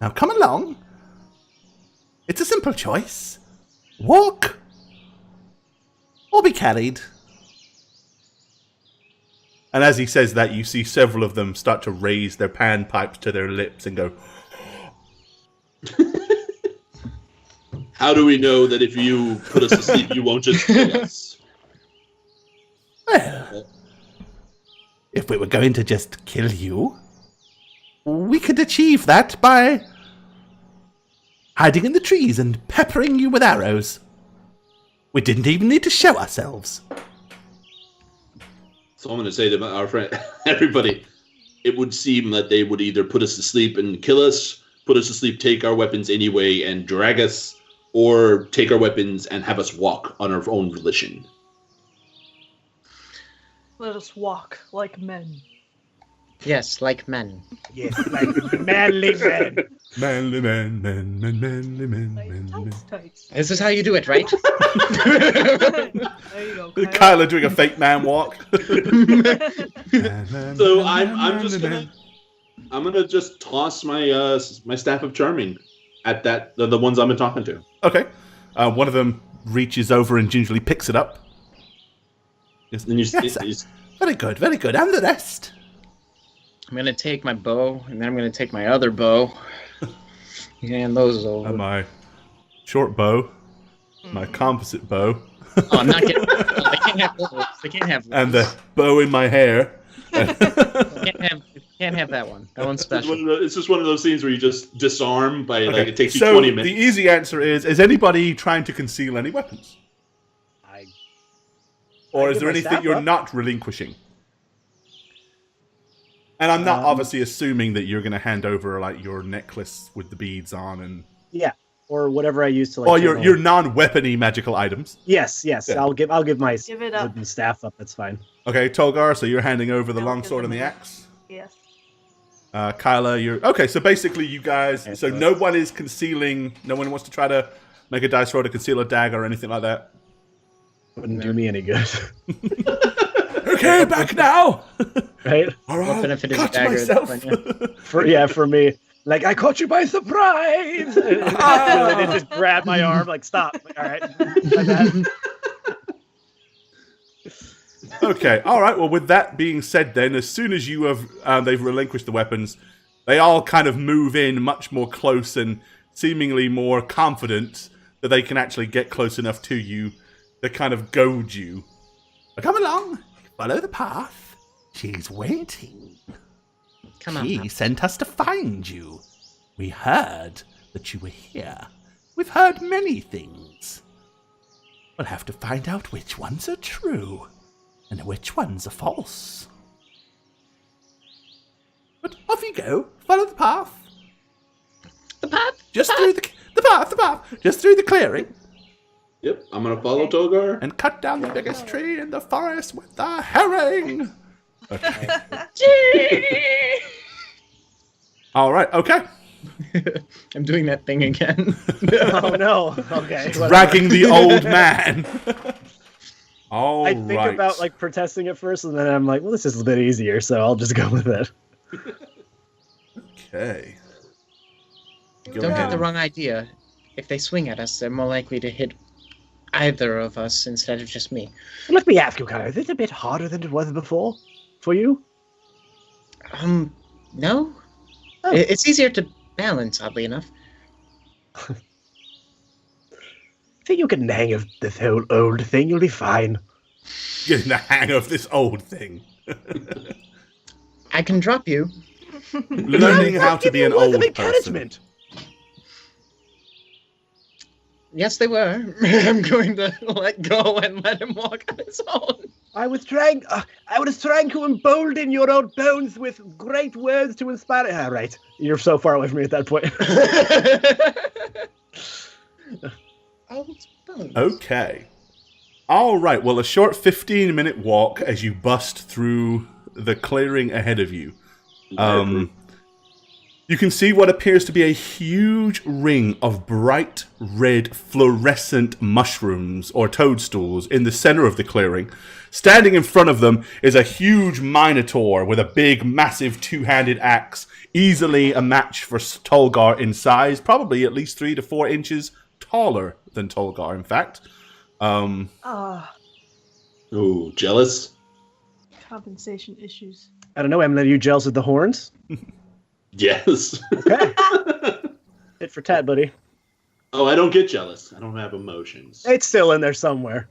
A: Now come along. It's a simple choice. Walk or be carried. And as he says that, you see several of them start to raise their panpipes to their lips and go,
D: How do we know that if you put us to sleep, you won't just kill us?
A: well, if we were going to just kill you, we could achieve that by hiding in the trees and peppering you with arrows. We didn't even need to show ourselves.
D: So I'm going to say to our friend, everybody, it would seem that they would either put us to sleep and kill us, put us to sleep, take our weapons anyway, and drag us, or take our weapons and have us walk on our own volition.
B: Let us walk like men.
C: Yes, like men.
E: Yes, like manly men.
A: Manly man, manly
B: Like,
A: man.
B: tights.
C: This is how you do it, right?
B: There you go. Kyle.
A: Kyla doing a fake man walk.
D: So I'm just gonna just toss my my staff of charming at the ones I've been talking to.
A: Okay. One of them reaches over and gingerly picks it up.
D: And you,
A: Yes, very good, very good. And the rest?
C: I'm gonna take my bow, and then I'm gonna take my other bow. Hand those over.
A: And my short bow. my composite bow,
C: Oh, I'm not getting. Oh, they can't have those. They can't have those.
A: and the bow in my hair.
C: Can't have that one. That one's special.
D: It's just one of those scenes where you just disarm by like it takes you
A: So
D: 20 minutes.
A: the easy answer is anybody trying to conceal any weapons? Or is
E: get
A: there
E: my
A: anything
E: staff
A: you're
E: up.
A: not relinquishing? And I'm not obviously assuming that you're going to hand over like your necklace with the beads on and
E: Yeah, or whatever I use to like.
A: or
E: channel-
A: your non-weapony magical items.
E: Yes.
A: Yeah.
E: I'll give my
B: Give it up.
E: wooden staff up. That's fine.
A: Okay, Tolgar, so you're handing over the
B: I'll
A: long
B: give
A: sword
B: them
A: and the
B: a-
A: axe.
B: Yes.
A: Kyla, you're okay. So basically, you guys.
E: Okay,
A: So
E: so
A: no one is concealing. No one wants to try to make a dice roll to conceal a dagger or anything like that.
E: Wouldn't do me any good,
A: Okay, back now.
E: right?
A: All
C: What
A: right,
C: benefit is
A: cut
C: dagger?
A: myself.
E: For me, like I caught you by surprise. And then they just grab my arm, like stop. Like, all right, like that.
A: Okay, all right. Well, with that being said, then as soon as you have they've relinquished the weapons, they all kind of move in much more close and seemingly more confident that they can actually get close enough to you to kind of goad you. Come along, follow the path. She's waiting.
C: Come on.
A: She sent us to find you. We heard that you were here. We've heard many things. We'll have to find out which ones are true and which ones are false. But off you go. Follow the path.
C: The path.
A: Just through the path. Just through the clearing.
D: Yep, I'm gonna follow Togar.
A: And cut down the biggest tree in the forest with the herring. Okay. All right. Okay.
C: I'm doing that thing again.
E: Oh no. Okay. whatever.
A: Dragging the old man. All
E: I think
A: right.
E: about like protesting it first, and then I'm like, well, this is a bit easier, so I'll just go with it.
A: Okay.
C: Don't get the wrong idea. If they swing at us, they're more likely to hit either of us instead of just me.
E: Let me ask you, Kyle, is it a bit harder than it was before for you?
C: No.
E: Oh.
C: It's easier to balance, oddly enough.
E: I think you get the hang of this whole old thing. You'll be fine.
A: Getting the hang of this old thing.
C: I can drop you.
A: Learning how to be an
E: Words of
A: old person.
E: encouragement.
C: Yes, they were. I'm going to let go and let him walk on his own.
E: I was trying to embolden your old bones with great words to inspire. All right, you're so far away from me at that point.
A: Okay. All right. Well, a short 15-minute walk as you bust through the clearing ahead of you. You can see what appears to be a huge ring of bright red fluorescent mushrooms or toadstools in the center of the clearing. Standing in front of them is a huge minotaur with a big, massive two-handed axe, easily a match for Tolgar in size, probably at least 3 to 4 inches taller than Tolgar, in fact.
D: Ooh, jealous?
B: Compensation issues.
E: I don't know, Emily, are you jealous of the horns?
D: Yes.
E: Okay. Hit for Tat, buddy.
D: Oh, I don't get jealous. I don't have emotions.
E: It's still in there somewhere.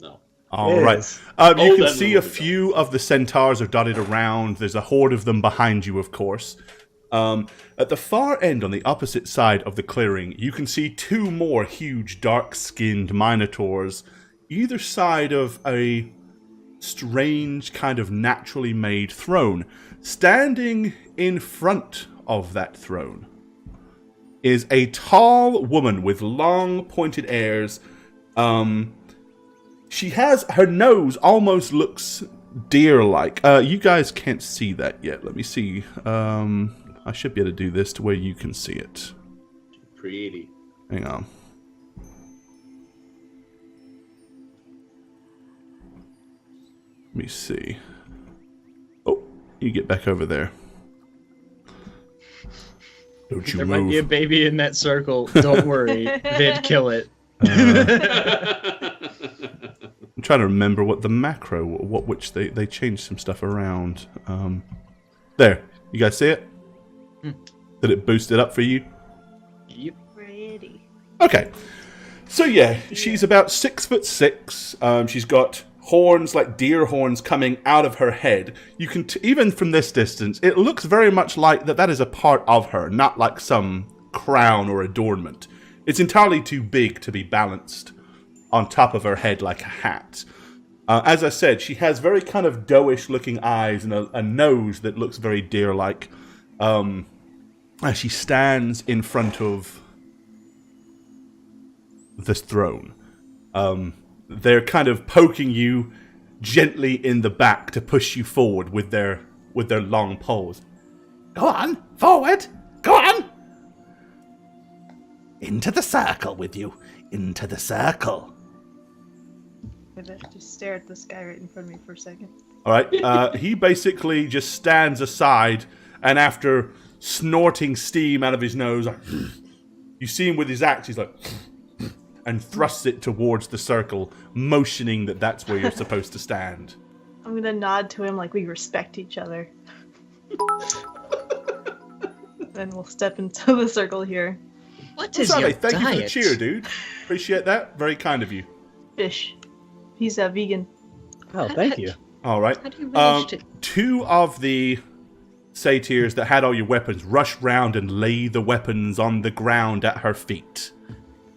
D: No.
A: All
E: It
A: right.
E: is.
A: You
D: Oh,
A: can
D: then
A: see
D: we'll
A: a
D: be
A: few of the centaurs are dotted around. There's a horde of them behind you, of course. At the far end, on the opposite side of the clearing, you can see 2 more huge, dark-skinned minotaurs, either side of a strange, kind of naturally made throne. Standing in front of that throne is a tall woman with long, pointed ears. She has her nose almost looks deer-like. You guys can't see that yet. Let me see. I should be able to do this to where you can see it.
D: Pretty.
A: Hang on. Let me see. Oh, you get back over there. Don't you
C: There
A: move.
C: might be a baby in that circle. Don't worry. They'd kill it.
A: I'm trying to remember what the macro, which they changed some stuff around. There, you guys see it? Did it boost it up for you?
C: Yep.
B: Pretty.
A: Okay. So yeah, she's about 6'6". She's got horns like deer horns coming out of her head. You can even from this distance, it looks very much like that is a part of her, not like some crown or adornment. It's entirely too big to be balanced on top of her head like a hat. As I said, she has very kind of doe-ish looking eyes and a nose that looks very deer-like. As she stands in front of this throne. They're kind of poking you gently in the back to push you forward with their long poles.
F: Go on, forward. Go on. Into the circle with you. Into the circle.
B: I bet just stare at this guy right in front of me for a second.
A: All right. He basically just stands aside, and after snorting steam out of his nose, you see him with his axe. He's like, and thrusts it towards the circle, motioning that that's where you're supposed to stand.
B: I'm gonna nod to him like we respect each other. Then we'll step into the circle here.
C: What is
A: Sorry,
C: your
A: thank
C: diet?
A: you for the cheer, dude. Appreciate that. Very kind of you.
B: Fish. He's a vegan.
E: Oh, thank you.
A: All right.
C: How do you manage to...
A: Two of the satyrs that had all your weapons rush round and lay the weapons on the ground at her feet.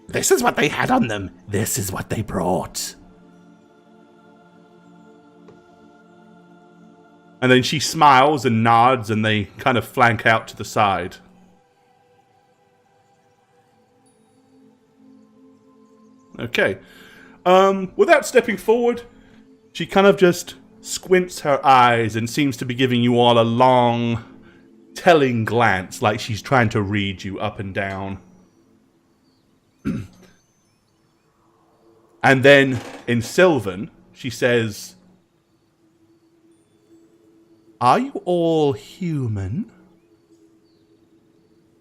F: This is what they had on them. This is what they brought.
A: And then she smiles and nods, and they kind of flank out to the side. Okay. Without stepping forward, she kind of just squints her eyes and seems to be giving you all a long, telling glance, like she's trying to read you up and down. And then, in Sylvan, she says, "Are you all human?"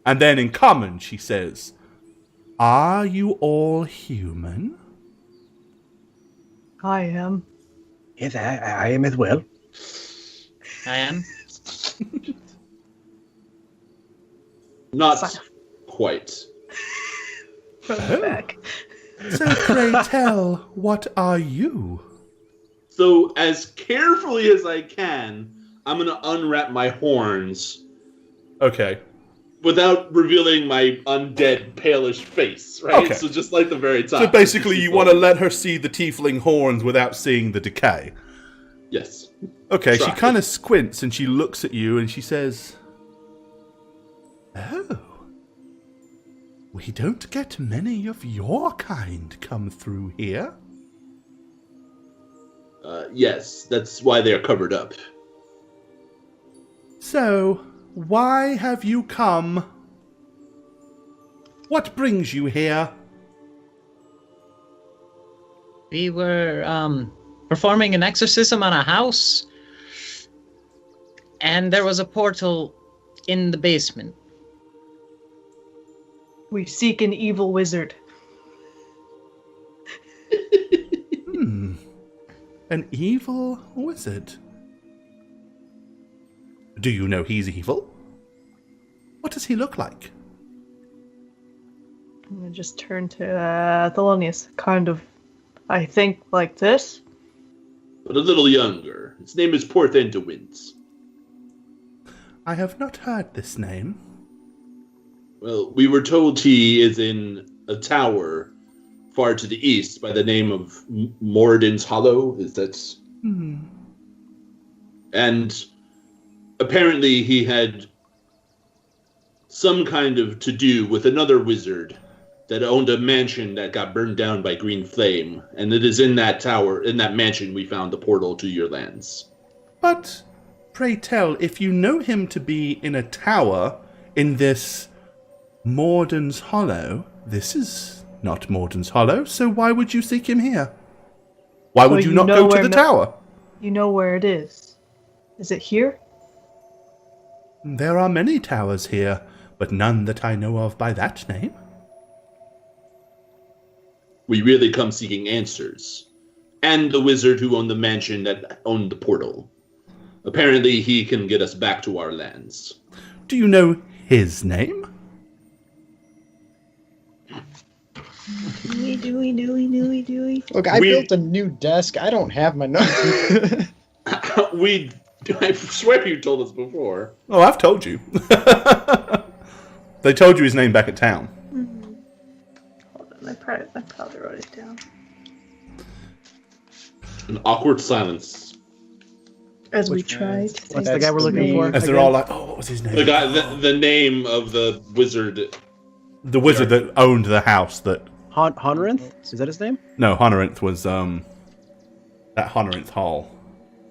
A: And then in Common, she says, "Are you all human?"
B: I am.
E: Yes, I am as well.
C: I am.
D: Not quite.
B: From the back.
A: So pray tell, what are you?
D: So, as carefully as I can, I'm going to unwrap my horns
A: Okay.
D: without revealing my undead, palish face, right?
A: Okay.
D: So just like the very top.
A: So basically you want to let her see the tiefling horns without seeing the decay.
D: Yes.
A: Okay, she
D: Try.
A: kind of squints and she looks at you and she says, "Oh, we don't get many of your kind come through here."
D: Yes, that's why they're covered up.
A: "So, why have you come? What brings you here?"
C: We were performing an exorcism on a house, and there was a portal in the basement.
B: We seek an evil wizard.
A: An evil wizard. Do you know he's evil? What does he look like?
B: I'm gonna just turn to Thelonious. Kind of, I think, like this.
D: But a little younger. His name is Porthentowins.
A: I have not heard this name.
D: Well, we were told he is in a tower far to the east by the name of Moradin's Hollow. Is that? And apparently he had some kind of to-do with another wizard that owned a mansion that got burned down by Green Flame. And it is in that tower, in that mansion, we found the portal to your lands.
A: But, pray tell, if you know him to be in a tower in this Morden's Hollow, this is not Morden's Hollow, so why would you seek him here? Why would you not go to the tower?
B: You know where it is. Is it here?
A: There are many towers here, but none that I know of by that name.
D: We really come seeking answers. And the wizard who owned the mansion that owned the portal. Apparently he can get us back to our lands.
A: Do you know his name?
B: Dewey.
C: Look, I
D: We-
C: built a new desk. I don't have my notes.
D: I swear you told us before.
A: Oh, I've told you. They told you his name back at town.
B: Hold on, I probably wrote it down.
D: An awkward silence.
B: As we
E: Which
B: tried.
E: What's the guy we're looking for?
A: As they're all like, oh, what was his name?
D: The guy, the name of the wizard.
A: The wizard that owned the house that...
E: Honorinth? Is that his name?
A: No, Honorinth was, at Honorinth Hall.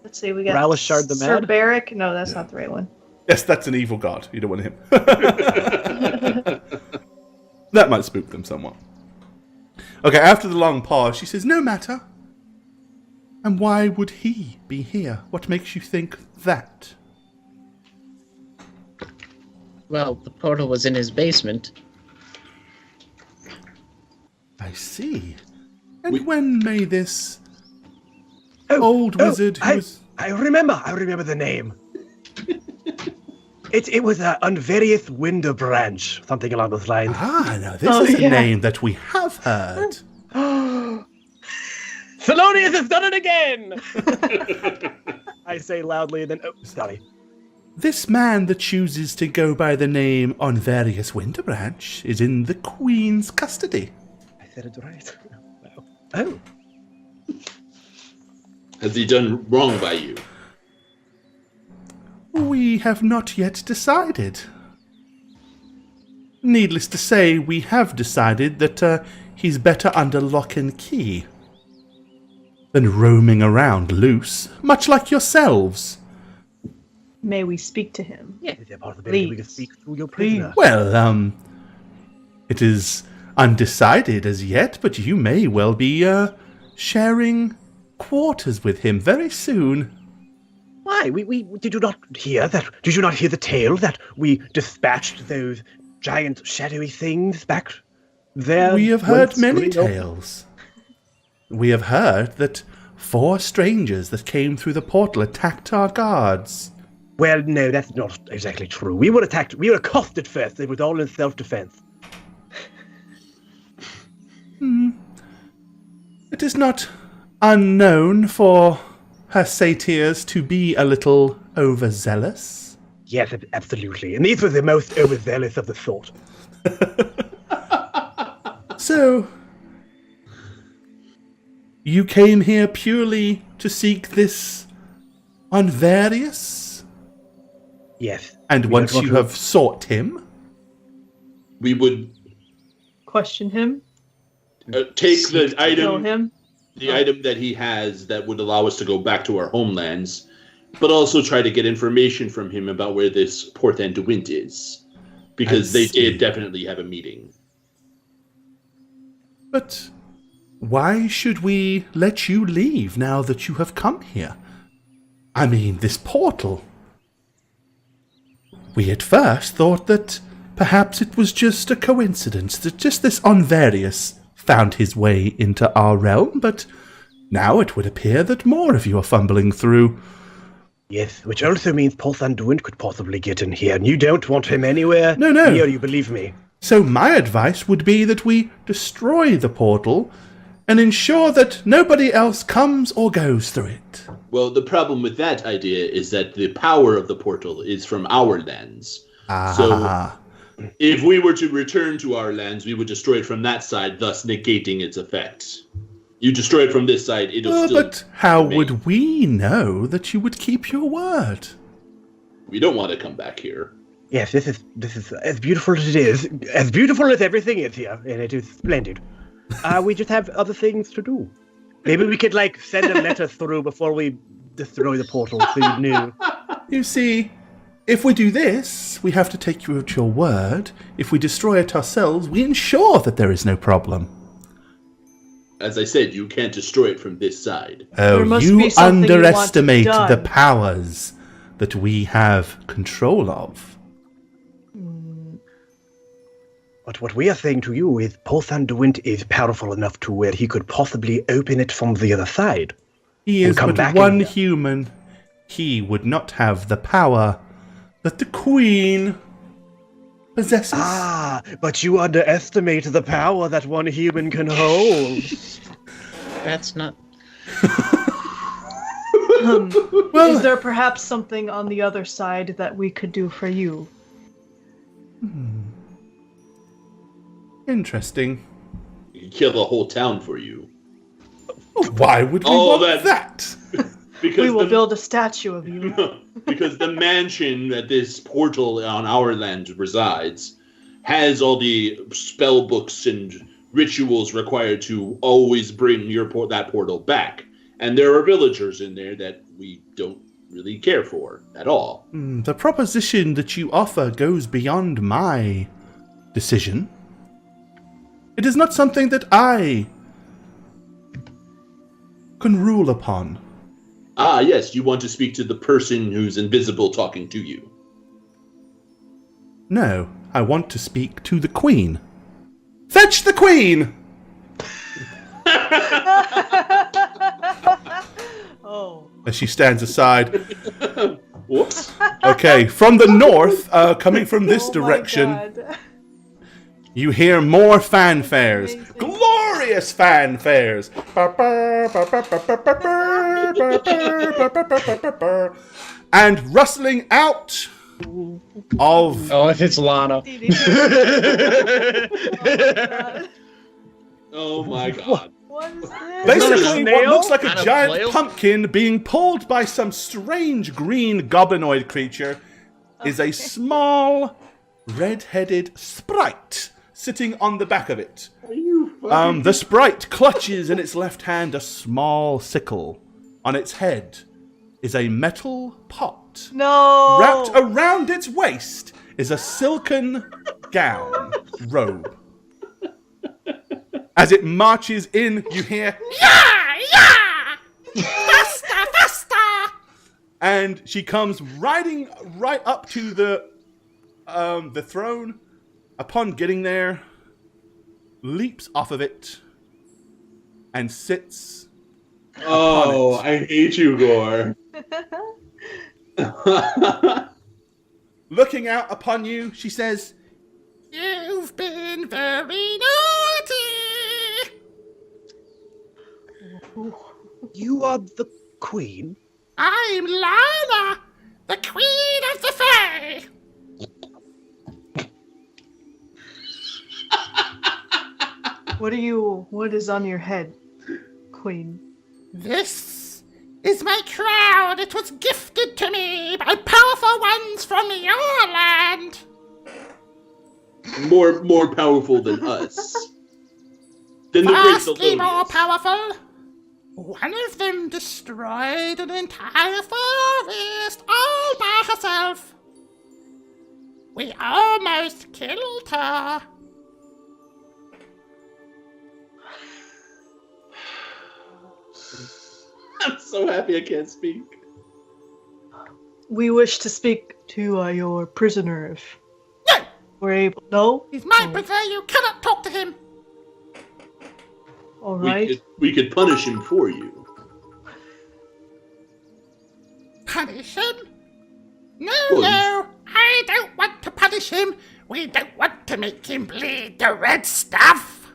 B: Let's see, we got
E: Ralishard the
B: Sir
E: Mad?
B: Barrick. No, that's not the right one.
A: Yes, that's an evil god. You don't want him. That might spook them somewhat. Okay, after the long pause, she says, no matter. And why would he be here? What makes you think that?
C: Well, the portal was in his basement.
A: I see. And when may this old wizard who was...
E: I remember the name. It was Unvarious Winterbranch, something along those lines.
A: Ah, now this is a name that we have heard.
E: Thelonious has done it again! I say loudly and then, sorry.
A: This man that chooses to go by the name Unvarious Winterbranch is in the Queen's custody.
E: I said it right. Oh.
D: Has he done wrong by you?
A: We have not yet decided. Needless to say, we have decided that he's better under lock and key than roaming around loose, much like yourselves.
B: May we speak to him?
E: Is there a possibility we could speak through your prisoner?
A: Well, it is undecided as yet, but you may well be sharing quarters with him very soon.
E: Why? Did you not hear that? Did you not hear the tale that we dispatched those giant shadowy things back there?
A: We have heard
E: once
A: many
E: screen open?
A: tales. We have heard that 4 strangers that came through the portal attacked our guards.
E: Well, no, that's not exactly true. We were attacked. We were accosted first. It was all in self-defense.
A: It is not unknown for her satyrs to be a little overzealous.
E: Yes, absolutely. And these were the most overzealous of the sort.
A: So, you came here purely to seek this Unvarious?
E: Yes.
A: And
E: We
A: once
E: don't
A: you
E: want
A: have sought him,
D: We would
B: Question him?
D: take the
B: Kill
D: item,
B: him?
D: the item that he has that would allow us to go back to our homelands, but also try to get information from him about where this Port Anduin is, because
A: I
D: they
A: see.
D: did definitely have a meeting.
A: but why should we let you leave now that you have come here? I mean, this portal. We at first thought that perhaps it was just a coincidence that just this Unvarious found his way into our realm, but now it would appear that more of you are fumbling through.
E: Yes, which also means Paul Sanduin could possibly get in here, and you don't want him anywhere
A: No.
E: near you, believe me.
A: So my advice would be that we destroy the portal and ensure that nobody else comes or goes through it.
D: Well, the problem with that idea is that the power of the portal is from our lands.
A: Ah.
D: If we were to return to our lands, we would destroy it from that side, thus negating its effect. You destroy it from this side, it'll still...
A: But how
D: remain.
A: would we know that you would keep your word?
D: We don't want to come back here.
E: Yes, this is as beautiful as it is, as beautiful as everything is here, and it is splendid. We just have other things to do. Maybe we could, send a letter through before we destroy the portal, so you knew.
A: You see, if we do this, we have to take you at your word. If we destroy it ourselves, we ensure that there is no problem.
D: As I said, you can't destroy it from this side.
A: Oh,
B: must
A: you
B: be something you want
A: underestimate
B: done.
A: the powers that we have control of.
E: But what we are saying to you is Paul Sanduin is powerful enough to where he could possibly open it from the other side.
A: He
E: And
A: is
E: come
A: but
E: back in
A: one
E: here.
A: human. He would not have the power that the Queen possesses.
E: Ah, but you underestimate the power that one human can hold.
C: That's not.
A: Well,
B: Is there perhaps something on the other side that we could do for you?
A: interesting.
D: We could kill the whole town for you.
A: Why would we want that?
D: Because
B: We will build a statue of you.
D: because the mansion that this portal on our land resides has all the spell books and rituals required to always bring that portal back. And there are villagers in there that we don't really care for at all.
A: The proposition that you offer goes beyond my decision. It is not something that I can rule upon.
D: Ah, yes, you want to speak to the person who's invisible talking to you.
A: No, I want to speak to the Queen. Fetch the Queen!
B: Oh.
A: As she stands aside.
D: Whoops.
A: Okay, from the north, coming from this
B: Oh my
A: direction,
B: God.
A: you hear more fanfares.
B: Amazing.
A: Glorious fanfares. And rustling out of...
C: Oh, if it's Lana.
B: Oh my God.
D: Oh my god.
B: What is this?
A: Basically, what
E: snail?
A: looks like a
C: Kind of
A: giant
C: flail?
A: pumpkin being pulled by some strange green goblinoid creature is a small, red-headed sprite sitting on the back of it.
D: Are you fucking...
A: The sprite clutches in its left hand a small sickle. On its head is a metal pot.
B: No.
A: Wrapped around its waist is a silken gown robe. As it marches in, you hear, "Yeah, yeah! Faster, faster!" And she comes riding right up to the throne. Upon getting there, leaps off of it and sits.
D: Oh, I hate you, Gore.
A: Looking out upon you, she says, "You've been very naughty."
E: You are the queen?
F: I'm Lana, the Queen of the Fae.
B: What is on your head, Queen?
F: This is my crown. It was gifted to me by powerful ones from your land.
D: More powerful than us. Than the Great
F: Vastly more
D: Thelonious.
F: powerful. One of them destroyed an entire forest all by herself. We almost killed her.
D: I'm so happy I can't speak.
B: We wish to speak to your prisoner if
F: No,
B: we're able. No?
F: he's my brother. You cannot talk to him.
B: All right.
D: We could punish him for you.
F: Punish him? No,
D: Well,
F: no, I don't want to punish him. We don't want to make him bleed the red stuff.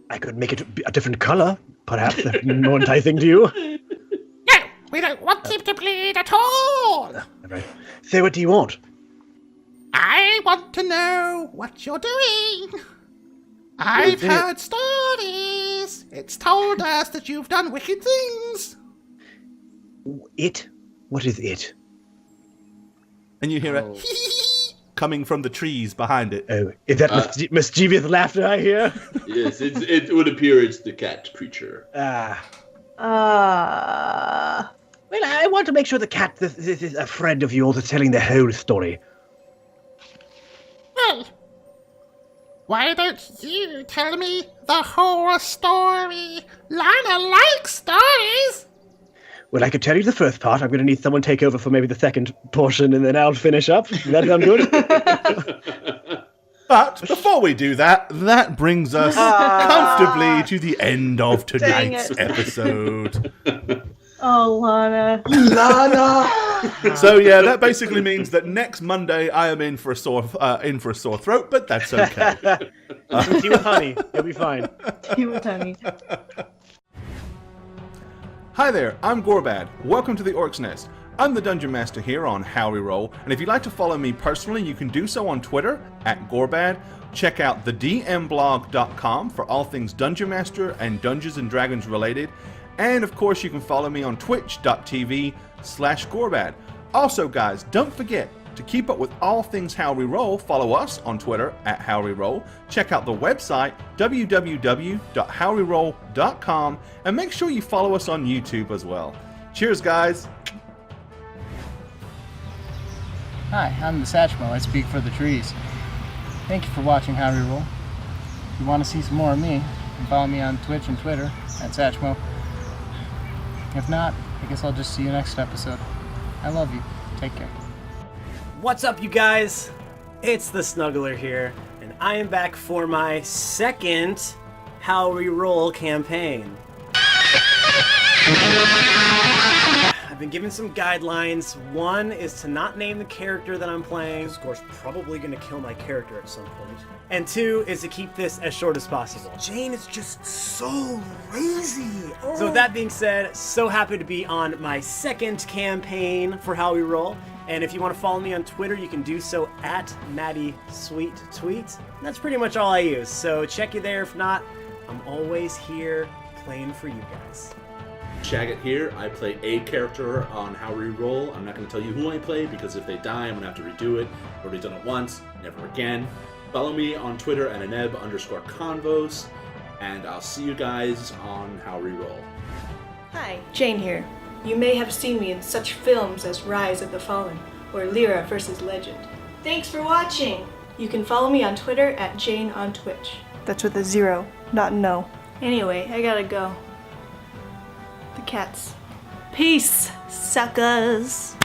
E: I could make it a different color, perhaps, if more enticing to you.
F: No, we don't want him to bleed at all.
E: All right. Say, what do you want?
F: I want to know what you're doing. I've heard stories. It's told us that you've done wicked things.
E: It? What is it?
A: And you hear a coming from the trees behind it.
E: Oh, is that mischievous laughter I hear?
D: Yes, it would appear it's the cat creature.
E: Well, I want to make sure the cat this is a friend of yours is telling the whole story.
F: Well, why don't you tell me the whole story? Lana likes stories.
E: Well, I could tell you the first part. I'm going to need someone take over for maybe the second portion, and then I'll finish up. Does that sound good?
A: But before we do that, that brings us comfortably to the end of tonight's
B: it.
A: episode.
B: Oh, Lana.
D: Lana!
A: So yeah, that basically means that next Monday I am in for a sore throat, but that's okay.
E: Tea with honey. You'll be fine.
B: Tea with honey.
A: Hi there, I'm Gorbad. Welcome to the Orc's Nest. I'm the Dungeon Master here on How We Roll, and if you'd like to follow me personally, you can do so on Twitter @Gorbad. Check out thedmblog.com for all things Dungeon Master and Dungeons and Dragons related. And of course, you can follow me on twitch.tv/Gorbad. Also, guys, don't forget to keep up with all things How We Roll. Follow us on Twitter @HowWeRoll. Check out the website www.howweroll.com, and make sure you follow us on YouTube as well. Cheers, guys.
G: Hi, I'm the Satchmo. I speak for the trees. Thank you for watching How We Roll. If you want to see some more of me, you can follow me on Twitch and Twitter @Satchmo. If not, I guess I'll just see you next episode. I love you. Take care.
H: What's up, you guys? It's the Snuggler here, and I am back for my second How We Roll campaign. I've been given some guidelines. One is to not name the character that I'm playing. Of course, probably gonna kill my character at some point. And two is to keep this as short as possible. Jane is just so lazy. So with that being said, so happy to be on my second campaign for How We Roll. And if you want to follow me on Twitter, you can do so @MaddieSweetTweet. That's pretty much all I use. So check you there. If not, I'm always here playing for you guys.
D: Shagget here. I play a character on How We Roll. I'm not going to tell you who I play because if they die, I'm going to have to redo it. I've already done it once, never again. Follow me on Twitter @Aneb_convos, and I'll see you guys on How We Roll.
I: Hi, Jane here. You may have seen me in such films as Rise of the Fallen or Lyra vs. Legend. Thanks for watching! You can follow me on Twitter @JaneOnTwitch. That's with a 0, not an O. Anyway, I gotta go. The cats. Peace, suckers!